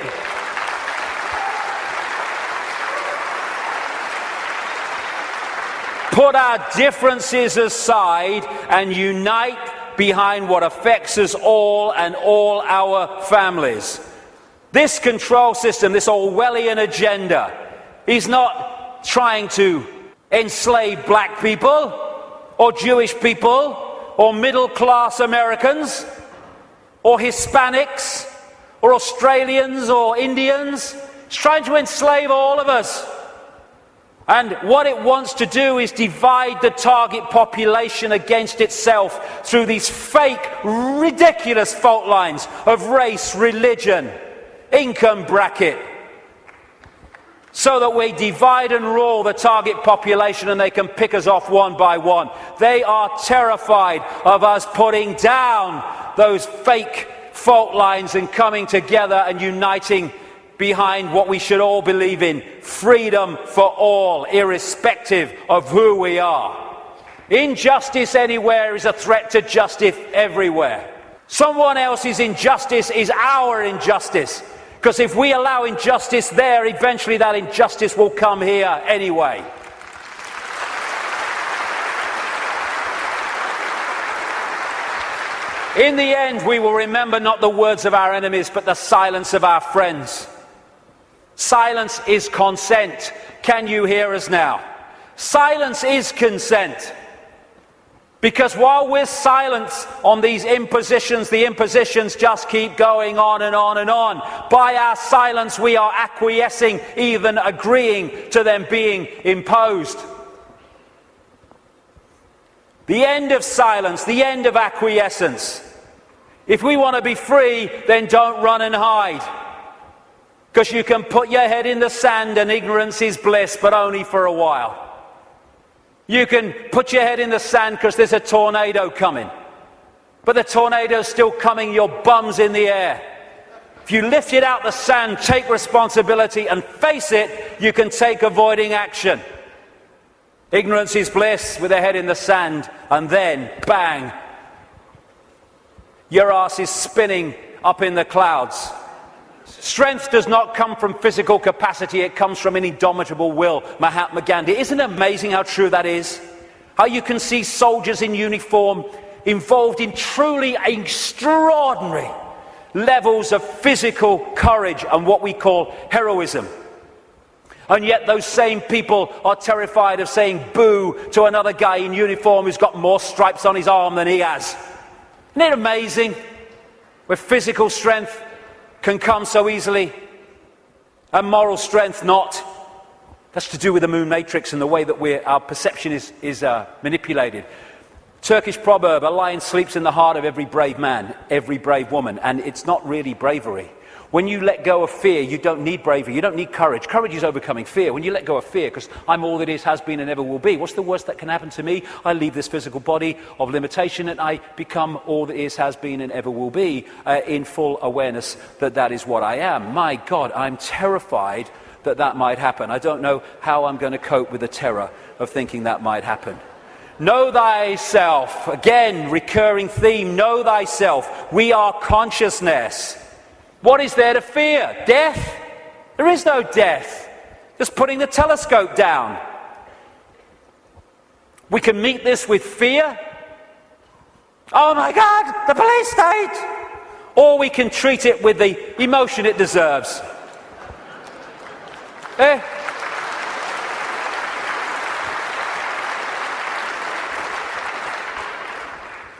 Speaker 8: Put our differences aside and unite behind what affects us all and all our families. This control system, this Orwellian agenda, is not trying to enslave black people or Jewish people or middle-class Americans or Hispanics or Australians or Indians. It's trying to enslave all of us. And what it wants to do is divide the target population against itself through these fake, ridiculous fault lines of race, religion, income bracket, so that we divide and rule the target population and they can pick us off one by one. They are terrified of us putting down those fake fault lines and coming together and uniting behind what we should all believe in: freedom for all, irrespective of who we are. Injustice anywhere is a threat to justice everywhere. Someone else's injustice is our injustice. Because if we allow injustice there, eventually that injustice will come here anyway. In the end, we will remember not the words of our enemies, but the silence of our friends. Silence is consent. Can you hear us now? Silence is consent. Because while we're silent on these impositions, the impositions just keep going on and on and on. By our silence, we are acquiescing, even agreeing to them being imposed. The end of silence, the end of acquiescence. If we want to be free, then don't run and hide. Because you can put your head in the sand and ignorance is bliss, but only for a while. You can put your head in the sand because there's a tornado coming. But the tornado's still coming, your bum's in the air. If you lift it out the sand, take responsibility and face it, you can take avoiding action. Ignorance is bliss with a head in the sand, and then, bang, your ass is spinning up in the clouds. Strength does not come from physical capacity, it comes from an indomitable will. Mahatma Gandhi. Isn't it amazing how true that is? How you can see soldiers in uniform involved in truly extraordinary levels of physical courage and what we call heroism. And yet those same people are terrified of saying boo to another guy in uniform who's got more stripes on his arm than he has. Isn't it amazing? Where physical strength can come so easily, and moral strength not. That's to do with the moon matrix and the way that our perception is manipulated. Turkish proverb, a lion sleeps in the heart of every brave man, every brave woman, and it's not really bravery. When you let go of fear, you don't need bravery, you don't need courage. Courage is overcoming fear. When you let go of fear, because I'm all that is, has been, and ever will be, what's the worst that can happen to me? I leave this physical body of limitation and I become all that is, has been, and ever will be, in full awareness that that is what I am. My God, I'm terrified that that might happen. I don't know how I'm going to cope with the terror of thinking that might happen. Know thyself. Again, recurring theme, know thyself. We are consciousness. What is there to fear? Death? There is no death. Just putting the telescope down. We can meet this with fear. Oh my God, the police state! Or we can treat it with the emotion it deserves.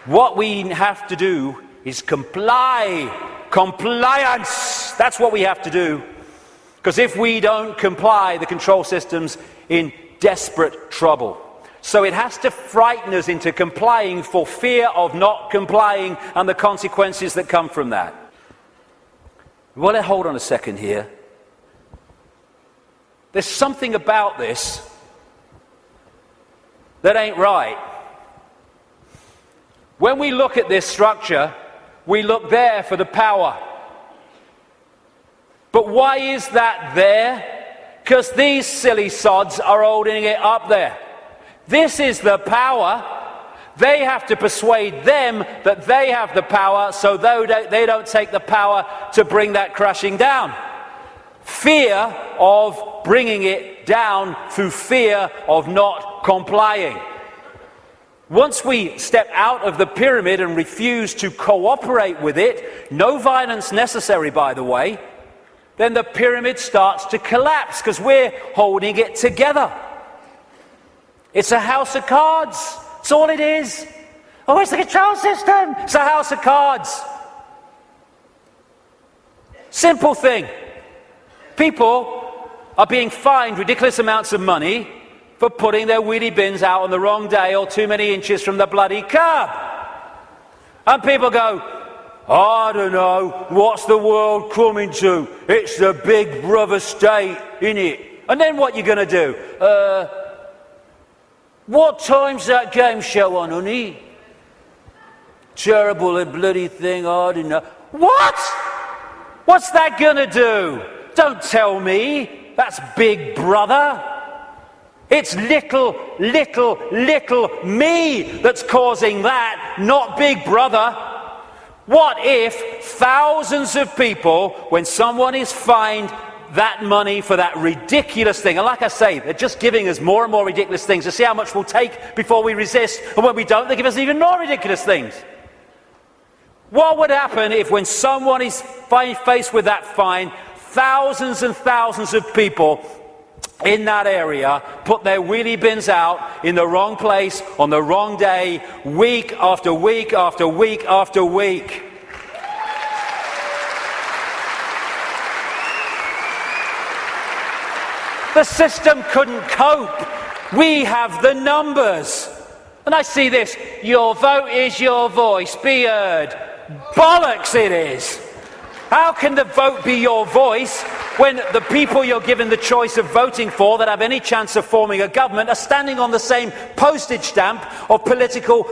Speaker 8: What we have to do is comply. Compliance! That's what we have to do. Because if we don't comply, the control system's in desperate trouble. So it has to frighten us into complying for fear of not complying and the consequences that come from that. Well, hold on a second here. There's something about this that ain't right. When we look at this structure, we look there for the power. But why is that there? Because these silly sods are holding it up there. This is the power. They have to persuade them that they have the power, so they don't take the power to bring that crashing down. Fear of bringing it down through fear of not complying. Once we step out of the pyramid and refuse to cooperate with it, no violence necessary, by the way, then the pyramid starts to collapse because we're holding it together. It's a house of cards. That's all it is. Oh, it's the control system. It's a house of cards. Simple thing. People are being fined ridiculous amounts of money for putting their wheelie bins out on the wrong day or too many inches from the bloody curb. And people go, I don't know, what's the world coming to? It's the big brother state, innit? And then what you going to do? What time's that game show on, honey? Terrible bloody thing, I don't know. What? What's that going to do? Don't tell me. That's Big Brother. It's little me that's causing that, not Big Brother. What if thousands of people, when someone is fined that money for that ridiculous thing, and like I say, they're just giving us more and more ridiculous things to see how much we'll take before we resist, and when we don't, they give us even more ridiculous things. What would happen if, when someone is faced with that fine, thousands and thousands of people in that area put their wheelie bins out in the wrong place on the wrong day, week after week after week after week? The system couldn't cope. We have the numbers. And I see this, your vote is your voice, be heard. Bollocks it is. How can the vote be your voice when the people you're given the choice of voting for that have any chance of forming a government are standing on the same postage stamp of political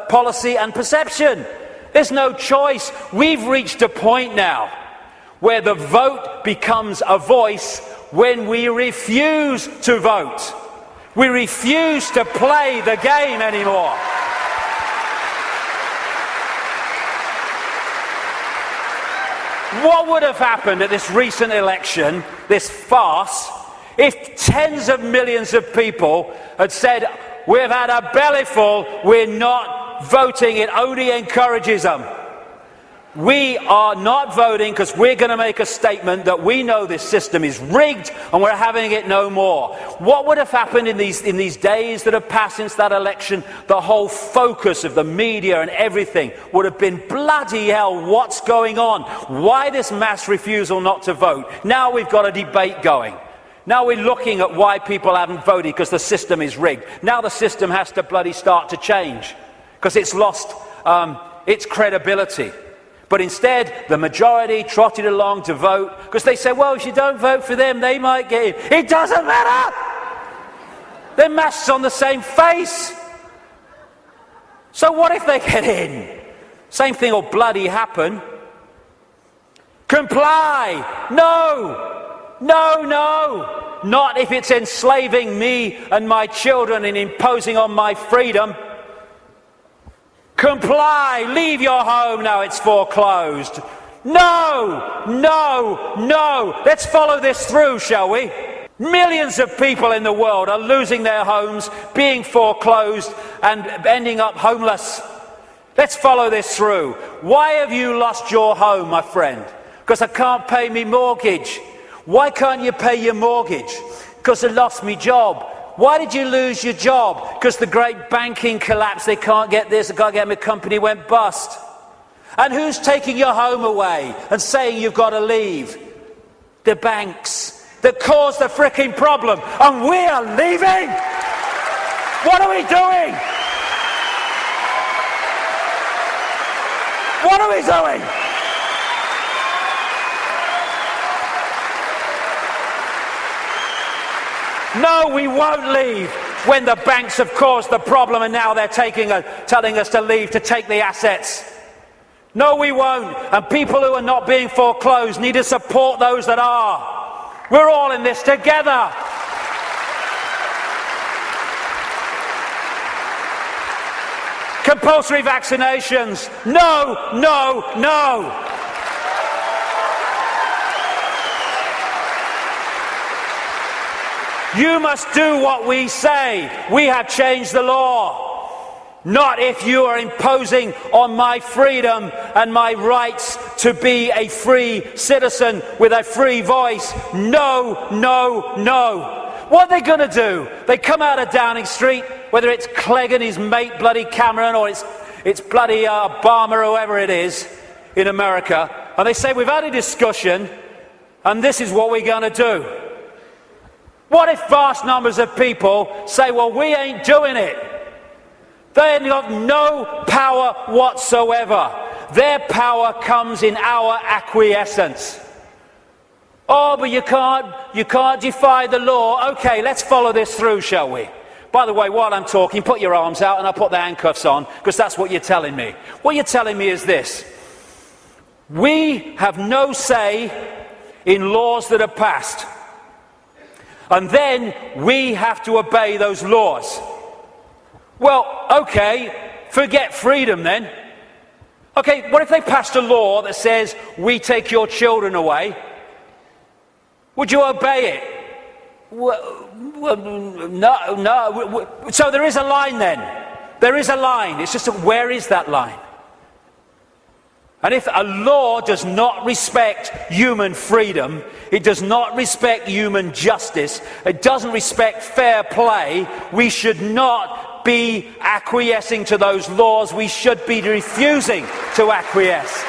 Speaker 8: policy and perception? There's no choice. We've reached a point now where the vote becomes a voice when we refuse to vote. We refuse to play the game anymore. What would have happened at this recent election, this farce, if tens of millions of people had said, we've had a bellyful, we're not voting, it only encourages them. We are not voting because we're going to make a statement that we know this system is rigged and we're having it no more. What would have happened in these days that have passed since that election? The whole focus of the media and everything would have been, bloody hell, what's going on? Why this mass refusal not to vote? Now we've got a debate going. Now we're looking at why people haven't voted because the system is rigged. Now the system has to bloody start to change because it's lost its credibility. But instead, the majority trotted along to vote because they said, well, if you don't vote for them, they might get in. It doesn't matter! They're masks on the same face. So what if they get in? Same thing will bloody happen. Comply! No! No, no! Not if it's enslaving me and my children and imposing on my freedom. Comply, leave your home now it's foreclosed. No, no, no. Let's follow this through, shall we? Millions of people in the world are losing their homes, being foreclosed and ending up homeless. Let's follow this through. Why have you lost your home, my friend? Because I can't pay me mortgage. Why can't you pay your mortgage? Because I lost my job. Why did you lose your job? Because the great banking collapse, they can't get this, they can't get my company went bust. And who's taking your home away and saying you've got to leave? The banks that caused the fricking problem. And we are leaving! What are we doing? What are we doing? No, we won't leave when the banks have caused the problem and now they're telling us to leave to take the assets. No, we won't. And people who are not being foreclosed need to support those that are. We're all in this together. Compulsory vaccinations. No, no, no. You must do what we say. We have changed the law. Not if you are imposing on my freedom and my rights to be a free citizen with a free voice. No, no, no. What are they going to do? They come out of Downing Street, whether it's Clegg and his mate bloody Cameron or it's bloody Obama or whoever it is in America, and they say, we've had a discussion and this is what we're going to do. What if vast numbers of people say, well, we ain't doing it? They have no power whatsoever. Their power comes in our acquiescence. Oh, but you can't defy the law. Okay, let's follow this through, shall we? By the way, while I'm talking, put your arms out and I'll put the handcuffs on, because that's what you're telling me. What you're telling me is this. We have no say in laws that are passed. And then we have to obey those laws. Well, okay, forget freedom then. Okay, what if they passed a law that says, we take your children away? Would you obey it? No. So there is a line then. There is a line. It's just where is that line? And if a law does not respect human freedom, it does not respect human justice, it doesn't respect fair play, we should not be acquiescing to those laws. We should be refusing to acquiesce.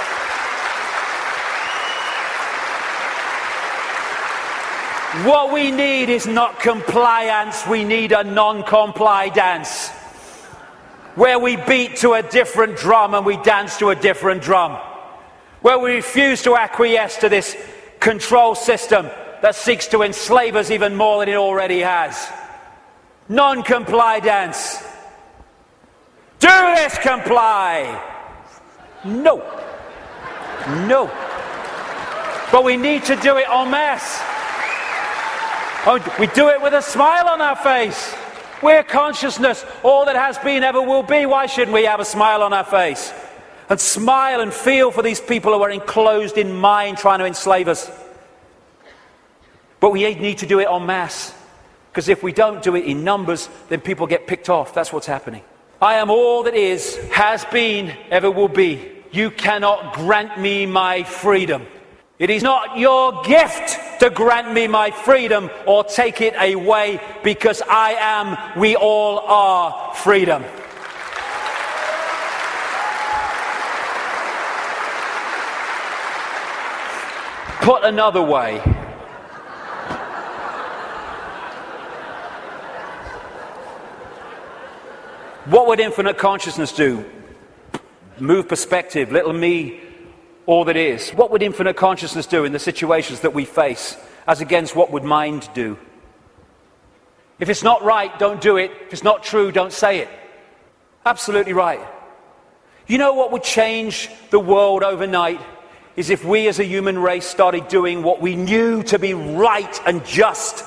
Speaker 8: What we need is not compliance, we need a non-comply dance, where we beat to a different drum and we dance to a different drum, where we refuse to acquiesce to this control system that seeks to enslave us even more than it already has. Non-comply dance. Do this, comply. No. No. But we need to do it en masse. We do it with a smile on our face. We're consciousness, all that has been, ever will be. Why shouldn't we have a smile on our face? And smile and feel for these people who are enclosed in mind trying to enslave us. But we need to do it en masse. Because if we don't do it in numbers, then people get picked off. That's what's happening. I am all that is, has been, ever will be. You cannot grant me my freedom. It is not your gift to grant me my freedom or take it away, because I am, we all are, freedom. Put another way, what would infinite consciousness do? Move perspective, little me, all that is. What would infinite consciousness do in the situations that we face, as against what would mind do? If it's not right, don't do it. If it's not true, don't say it. Absolutely right. You know what would change the world overnight? Is if we as a human race started doing what we knew to be right and just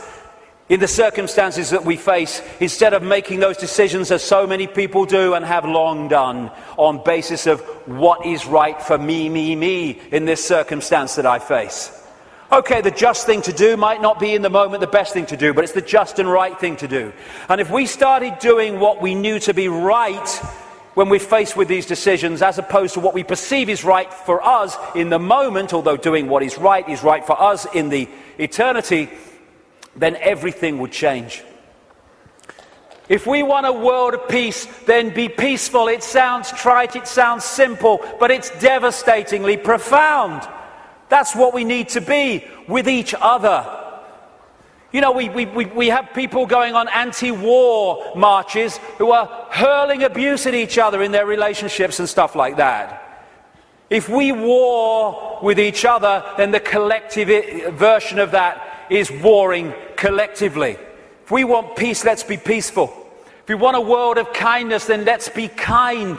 Speaker 8: in the circumstances that we face, instead of making those decisions as so many people do and have long done on basis of what is right for me in this circumstance that I face. Okay, the just thing to do might not be in the moment the best thing to do, but it's the just and right thing to do. And if we started doing what we knew to be right when we're faced with these decisions, as opposed to what we perceive is right for us in the moment, although doing what is right for us in the eternity, then everything would change. If we want a world of peace, then be peaceful. It sounds trite, it sounds simple, but it's devastatingly profound. That's what we need to be with each other. You know, we have people going on anti-war marches who are hurling abuse at each other in their relationships and stuff like that. If we war with each other, then the collective version of that is warring collectively. If we want peace, let's be peaceful. If we want a world of kindness, then let's be kind.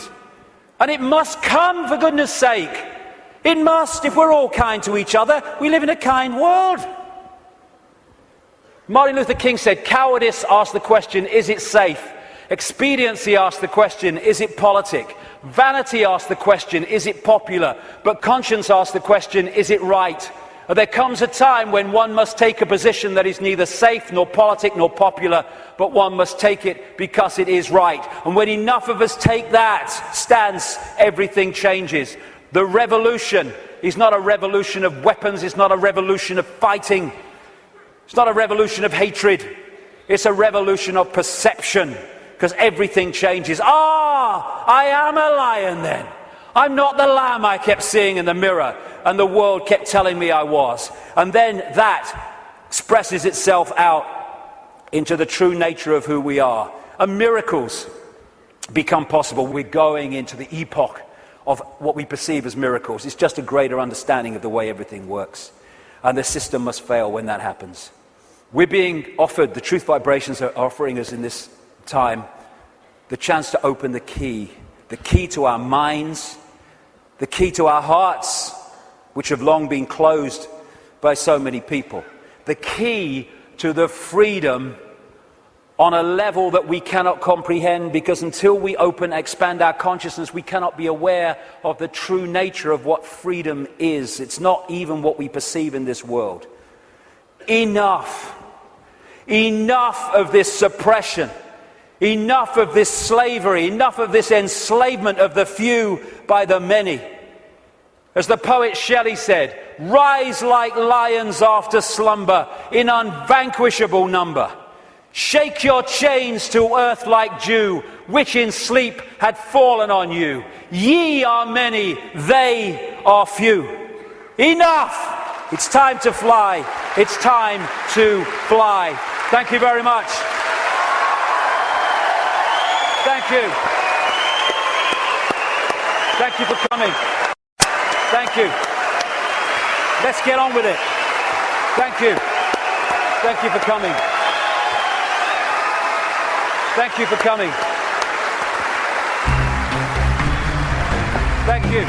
Speaker 8: And it must come, for goodness sake. It must. If we're all kind to each other, we live in a kind world. Martin Luther King said, cowardice asks the question, is it safe? Expediency asks the question, is it politic? Vanity asks the question, is it popular? But conscience asks the question, is it right? There comes a time when one must take a position that is neither safe, nor politic, nor popular, but one must take it because it is right. And when enough of us take that stance, everything changes. The revolution is not a revolution of weapons, it's not a revolution of fighting. It's not a revolution of hatred, it's a revolution of perception, because everything changes. I am a lion then. I'm not the lamb I kept seeing in the mirror and the world kept telling me I was. And then that expresses itself out into the true nature of who we are. And miracles become possible. We're going into the epoch of what we perceive as miracles. It's just a greater understanding of the way everything works. And the system must fail when that happens. We're being offered, the truth vibrations are offering us in this time, the chance to open the key to our minds, the key to our hearts, which have long been closed by so many people, the key to the freedom on a level that we cannot comprehend, because until we expand our consciousness, we cannot be aware of the true nature of what freedom is. It's not even what we perceive in this world. Enough. Enough of this suppression. Enough of this slavery. Enough of this enslavement of the few by the many. As the poet Shelley said, rise like lions after slumber in unvanquishable number. Shake your chains to earth like dew, which in sleep had fallen on you. Ye are many, they are few. Enough! It's time to fly. It's time to fly. Thank you very much. Thank you. Thank you for coming. Thank you. Let's get on with it. Thank you. Thank you for coming. Thank you for coming. Thank you.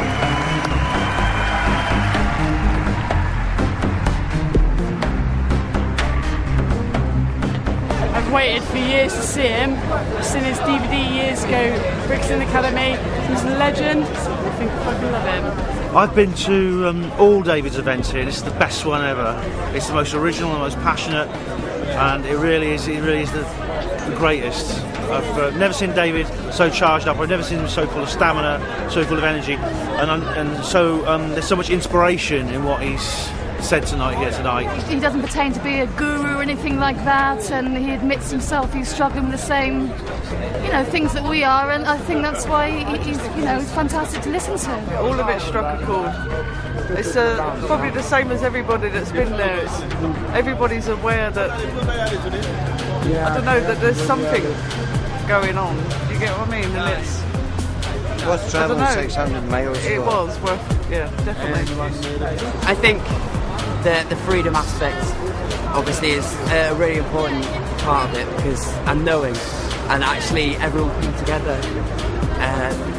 Speaker 9: I've waited for years to see him. I've seen his DVD years ago, Brixton Academy. He's a legend. I think I fucking love him.
Speaker 10: I've been to all David's events here. This is the best one ever. It's the most original, the most passionate, and it really is the greatest. I've never seen David so charged up. I've never seen him so full of stamina, so full of energy, and so there's so much inspiration in what he's said here tonight.
Speaker 9: He doesn't pretend to be a guru or anything like that, and he admits himself he's struggling with the same, things that we are, and I think that's why he's fantastic to listen to.
Speaker 11: All of it struck a chord. It's probably the same as everybody that's been there. Everybody's aware that, I don't know, that there's something going on. Do you get what I mean? And it's
Speaker 12: worth travelling 600 miles.
Speaker 11: It was worth, definitely.
Speaker 13: I think the freedom aspect obviously is a really important part of it, because I'm knowing and actually everyone coming together.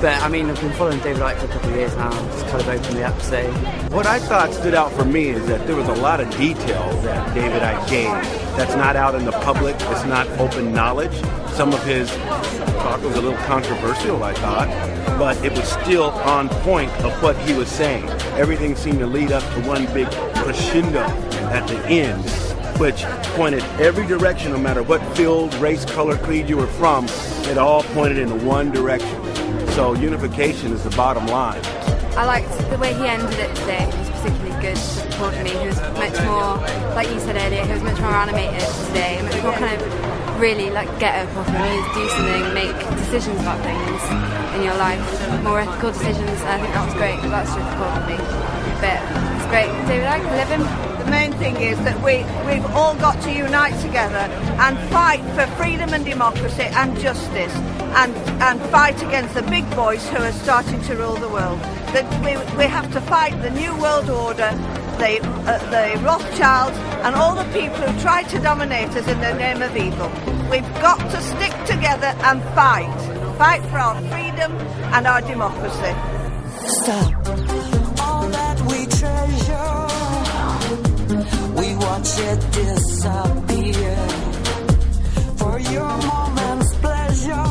Speaker 13: But I mean, I've been following David Icke for a couple of years now. It's kind of opened me up. So
Speaker 14: what I thought stood out for me is that there was a lot of detail that David Icke gave that's not out in the public. It's not open knowledge. Some of his talk was a little controversial, I thought, but it was still on point of what he was saying. Everything seemed to lead up to one big crescendo at the end, which pointed every direction, no matter what field, race, color, creed you were from. It all pointed in one direction. So unification is the bottom line.
Speaker 15: I liked the way he ended it today. It was particularly good for me. He was much more, like you said earlier, he was much more animated today, much more kind of really get up off your knees, do something, make decisions about things in your life, more ethical decisions. I think that was great. That's difficult for me, but it's great. David Icke, live him.
Speaker 16: The main thing is that we've all got to unite together and fight for freedom and democracy and justice, and fight against the big boys who are starting to rule the world. That we have to fight the New World Order, the Rothschilds, and all the people who try to dominate us in the name of evil. We've got to stick together and fight for our freedom and our democracy.
Speaker 17: Stop all that we treasure. We watch it disappear for your moment's pleasure.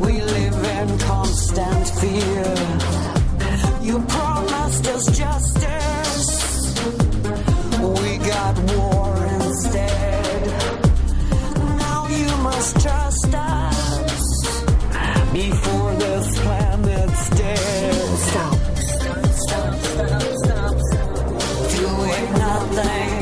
Speaker 17: We live in constant fear. You promised us justice. We got war instead. Now you must trust us before this planet's dead. Stop. Doing nothing.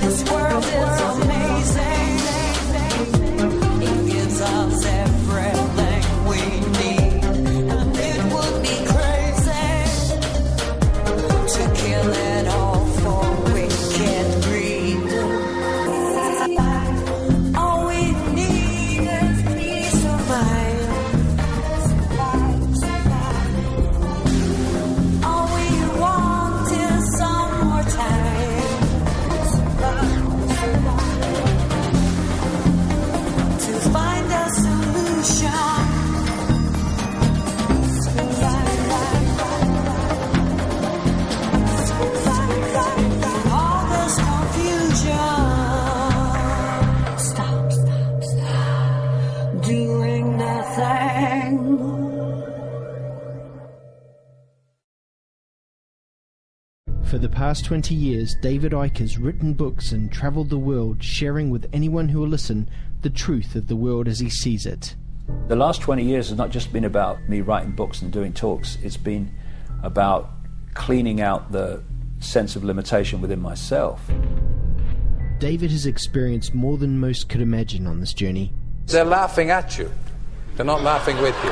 Speaker 17: This world is amazing. It gives us everything we need, and it would be
Speaker 18: For the past 20 years, David Icke has written books and travelled the world, sharing with anyone who will listen the truth of the world as he sees it.
Speaker 8: The last 20 years has not just been about me writing books and doing talks, it's been about cleaning out the sense of limitation within myself.
Speaker 18: David has experienced more than most could imagine on this journey.
Speaker 19: They're laughing at you. They're not laughing with you.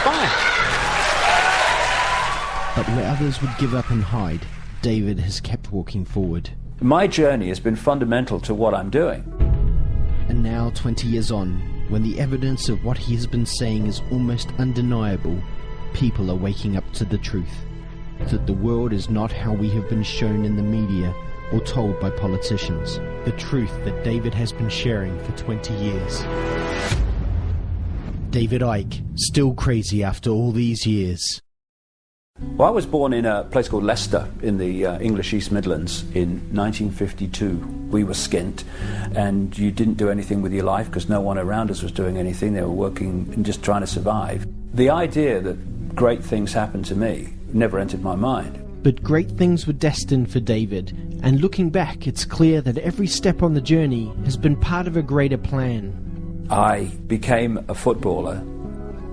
Speaker 8: Fine.
Speaker 18: But where others would give up and hide, David has kept walking forward.
Speaker 8: My journey has been fundamental to what I'm doing.
Speaker 18: And now, 20 years on, when the evidence of what he has been saying is almost undeniable, people are waking up to the truth. That the world is not how we have been shown in the media or told by politicians. The truth that David has been sharing for 20 years. David Icke, still crazy after all these years.
Speaker 8: Well, I was born in a place called Leicester in the English East Midlands in 1952. We were skint, and you didn't do anything with your life because no one around us was doing anything. They were working and just trying to survive. The idea that great things happened to me never entered my mind.
Speaker 18: But great things were destined for David, and looking back, it's clear that every step on the journey has been part of a greater plan.
Speaker 8: I became a footballer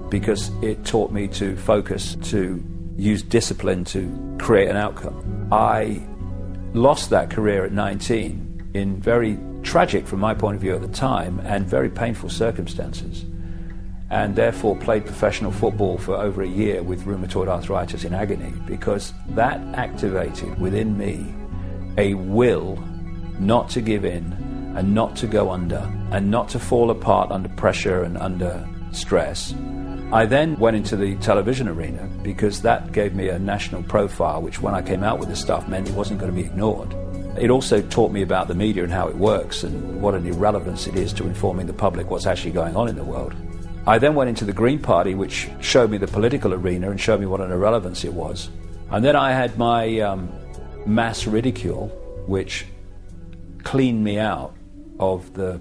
Speaker 8: because it taught me to focus, to use discipline to create an outcome. I lost that career at 19 in very tragic, from my point of view at the time, and very painful circumstances, and therefore played professional football for over a year with rheumatoid arthritis in agony, because that activated within me a will not to give in and not to go under and not to fall apart under pressure and under stress. I then went into the television arena because that gave me a national profile, which when I came out with this stuff meant it wasn't going to be ignored. It also taught me about the media and how it works and what an irrelevance it is to informing the public what's actually going on in the world. I then went into the Green Party, which showed me the political arena and showed me what an irrelevance it was. And then I had my mass ridicule, which cleaned me out of the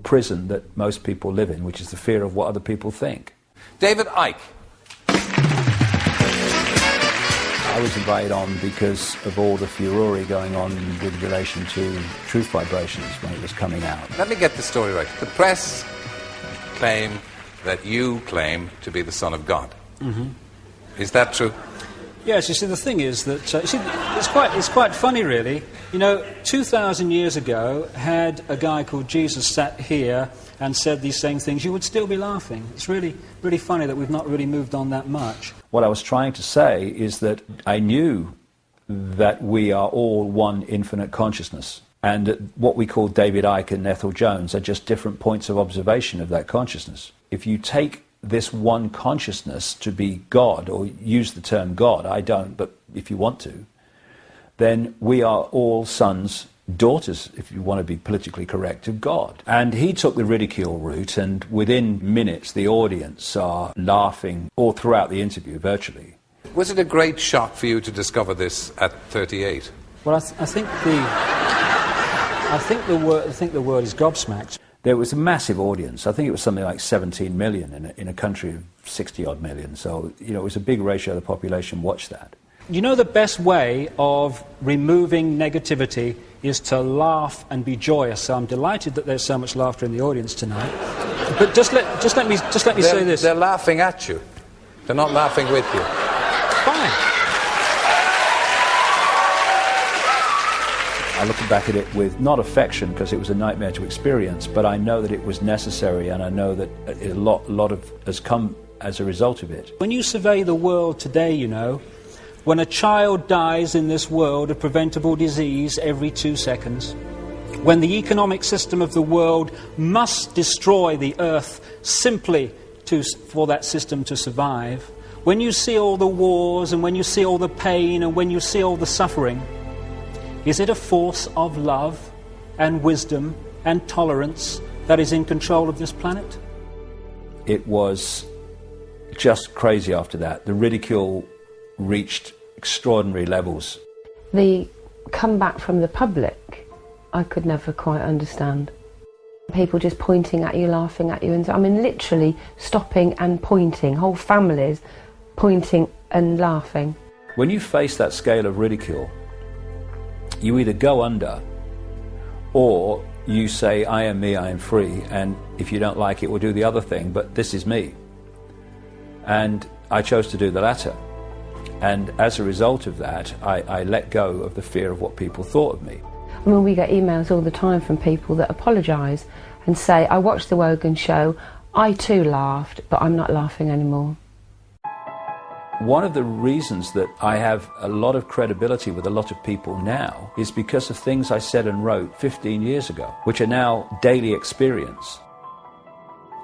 Speaker 8: prison that most people live in, which is the fear of what other people think.
Speaker 19: David Icke.
Speaker 8: I was invited on because of all the furore going on with relation to truth vibrations when it was coming out.
Speaker 19: Let me get the story right. The press claim that you claim to be the Son of God.
Speaker 8: Mm-hmm.
Speaker 19: Is that true?
Speaker 8: Yes, you see, the thing is that it's quite funny, really. You know, 2,000 years ago, had a guy called Jesus sat here and said these same things, you would still be laughing. It's really, really funny that we've not really moved on that much. What I was trying to say is that I knew that we are all one infinite consciousness, and that what we call David Icke and Ethel Jones are just different points of observation of that consciousness. If you take this one consciousness to be God, or use the term God, I don't, but if you want to, then we are all sons, daughters, if you want to be politically correct, of God. And he took the ridicule route, and within minutes the audience are laughing all throughout the interview, virtually.
Speaker 19: Was it a great shock for you to discover this at 38?
Speaker 8: Well, I think the word is gobsmacked. There was a massive audience. I think it was something like 17 million in a country of 60-odd million. So, you know, it was a big ratio of the population watched that. You know, the best way of removing negativity is to laugh and be joyous. So I'm delighted that there's so much laughter in the audience tonight. But just let me say this.
Speaker 19: They're laughing at you. They're not laughing with you.
Speaker 8: Fine. I look back at it with not affection, because it was a nightmare to experience, but I know that it was necessary, and I know that a lot of has come as a result of it. When you survey the world today, you know, when a child dies in this world of preventable disease every 2 seconds, when the economic system of the world must destroy the earth simply for that system to survive, when you see all the wars and when you see all the pain and when you see all the suffering, is it a force of love and wisdom and tolerance that is in control of this planet? It was just crazy after that. The ridicule reached extraordinary levels.
Speaker 20: The comeback from the public, I could never quite understand. People just pointing at you, laughing at you, and I mean literally stopping and pointing, whole families pointing and laughing.
Speaker 8: When you face that scale of ridicule, you either go under or you say, I am me, I am free, and if you don't like it, we'll do the other thing, but this is me. And I chose to do the latter. And as a result of that, I let go of the fear of what people thought of me.
Speaker 20: I mean, we get emails all the time from people that apologise and say, I watched the Wogan show, I too laughed, but I'm not laughing anymore.
Speaker 8: One of the reasons that I have a lot of credibility with a lot of people now is because of things I said and wrote 15 years ago, which are now daily experience.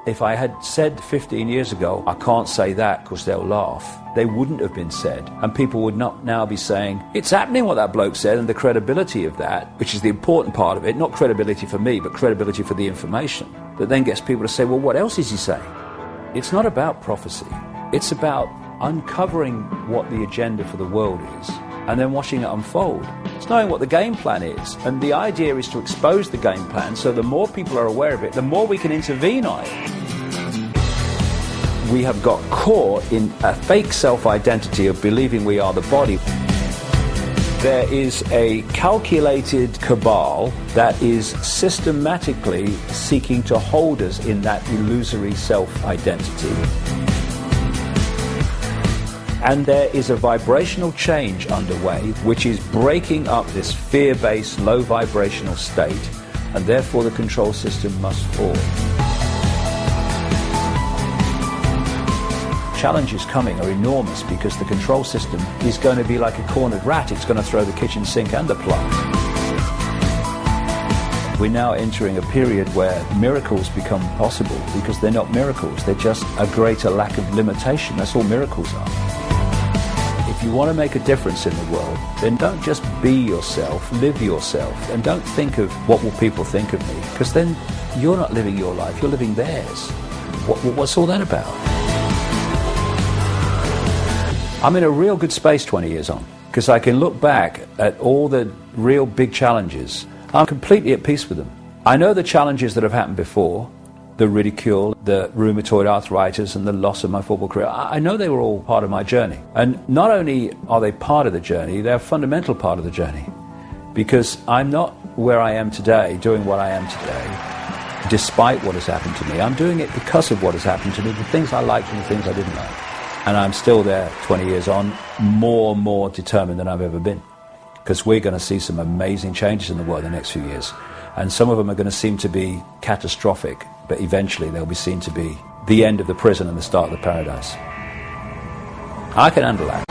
Speaker 8: If I had said 15 years ago, I can't say that because they'll laugh, they wouldn't have been said. And people would not now be saying, it's happening what that bloke said, and the credibility of that, which is the important part of it, not credibility for me, but credibility for the information, that then gets people to say, well, what else is he saying? It's not about prophecy. It's about uncovering what the agenda for the world is and then watching it unfold. It's knowing what the game plan is. And the idea is to expose the game plan so the more people are aware of it, the more we can intervene on it. We have got caught in a fake self-identity of believing we are the body. There is a calculated cabal that is systematically seeking to hold us in that illusory self-identity. And there is a vibrational change underway which is breaking up this fear-based, low vibrational state, and therefore the control system must fall. Challenges coming are enormous because the control system is going to be like a cornered rat. It's going to throw the kitchen sink and the plug. We're now entering a period where miracles become possible because they're not miracles. They're just a greater lack of limitation. That's all miracles are. If you want to make a difference in the world, then don't just be yourself, live yourself, and don't think of what will people think of me, because then you're not living your life, you're living theirs. What's all that about? I'm in a real good space 20 years on, because I can look back at all the real big challenges. I'm completely at peace with them. I know the challenges that have happened before, the ridicule, the rheumatoid arthritis, and the loss of my football career. I know they were all part of my journey. And not only are they part of the journey, they're a fundamental part of the journey. Because I'm not where I am today, doing what I am today, despite what has happened to me. I'm doing it because of what has happened to me, the things I liked and the things I didn't like. And I'm still there 20 years on, more determined than I've ever been. Because we're going to see some amazing changes in the world in the next few years. And some of them are going to seem to be catastrophic, but eventually they'll be seen to be the end of the prison and the start of the paradise. I can handle that.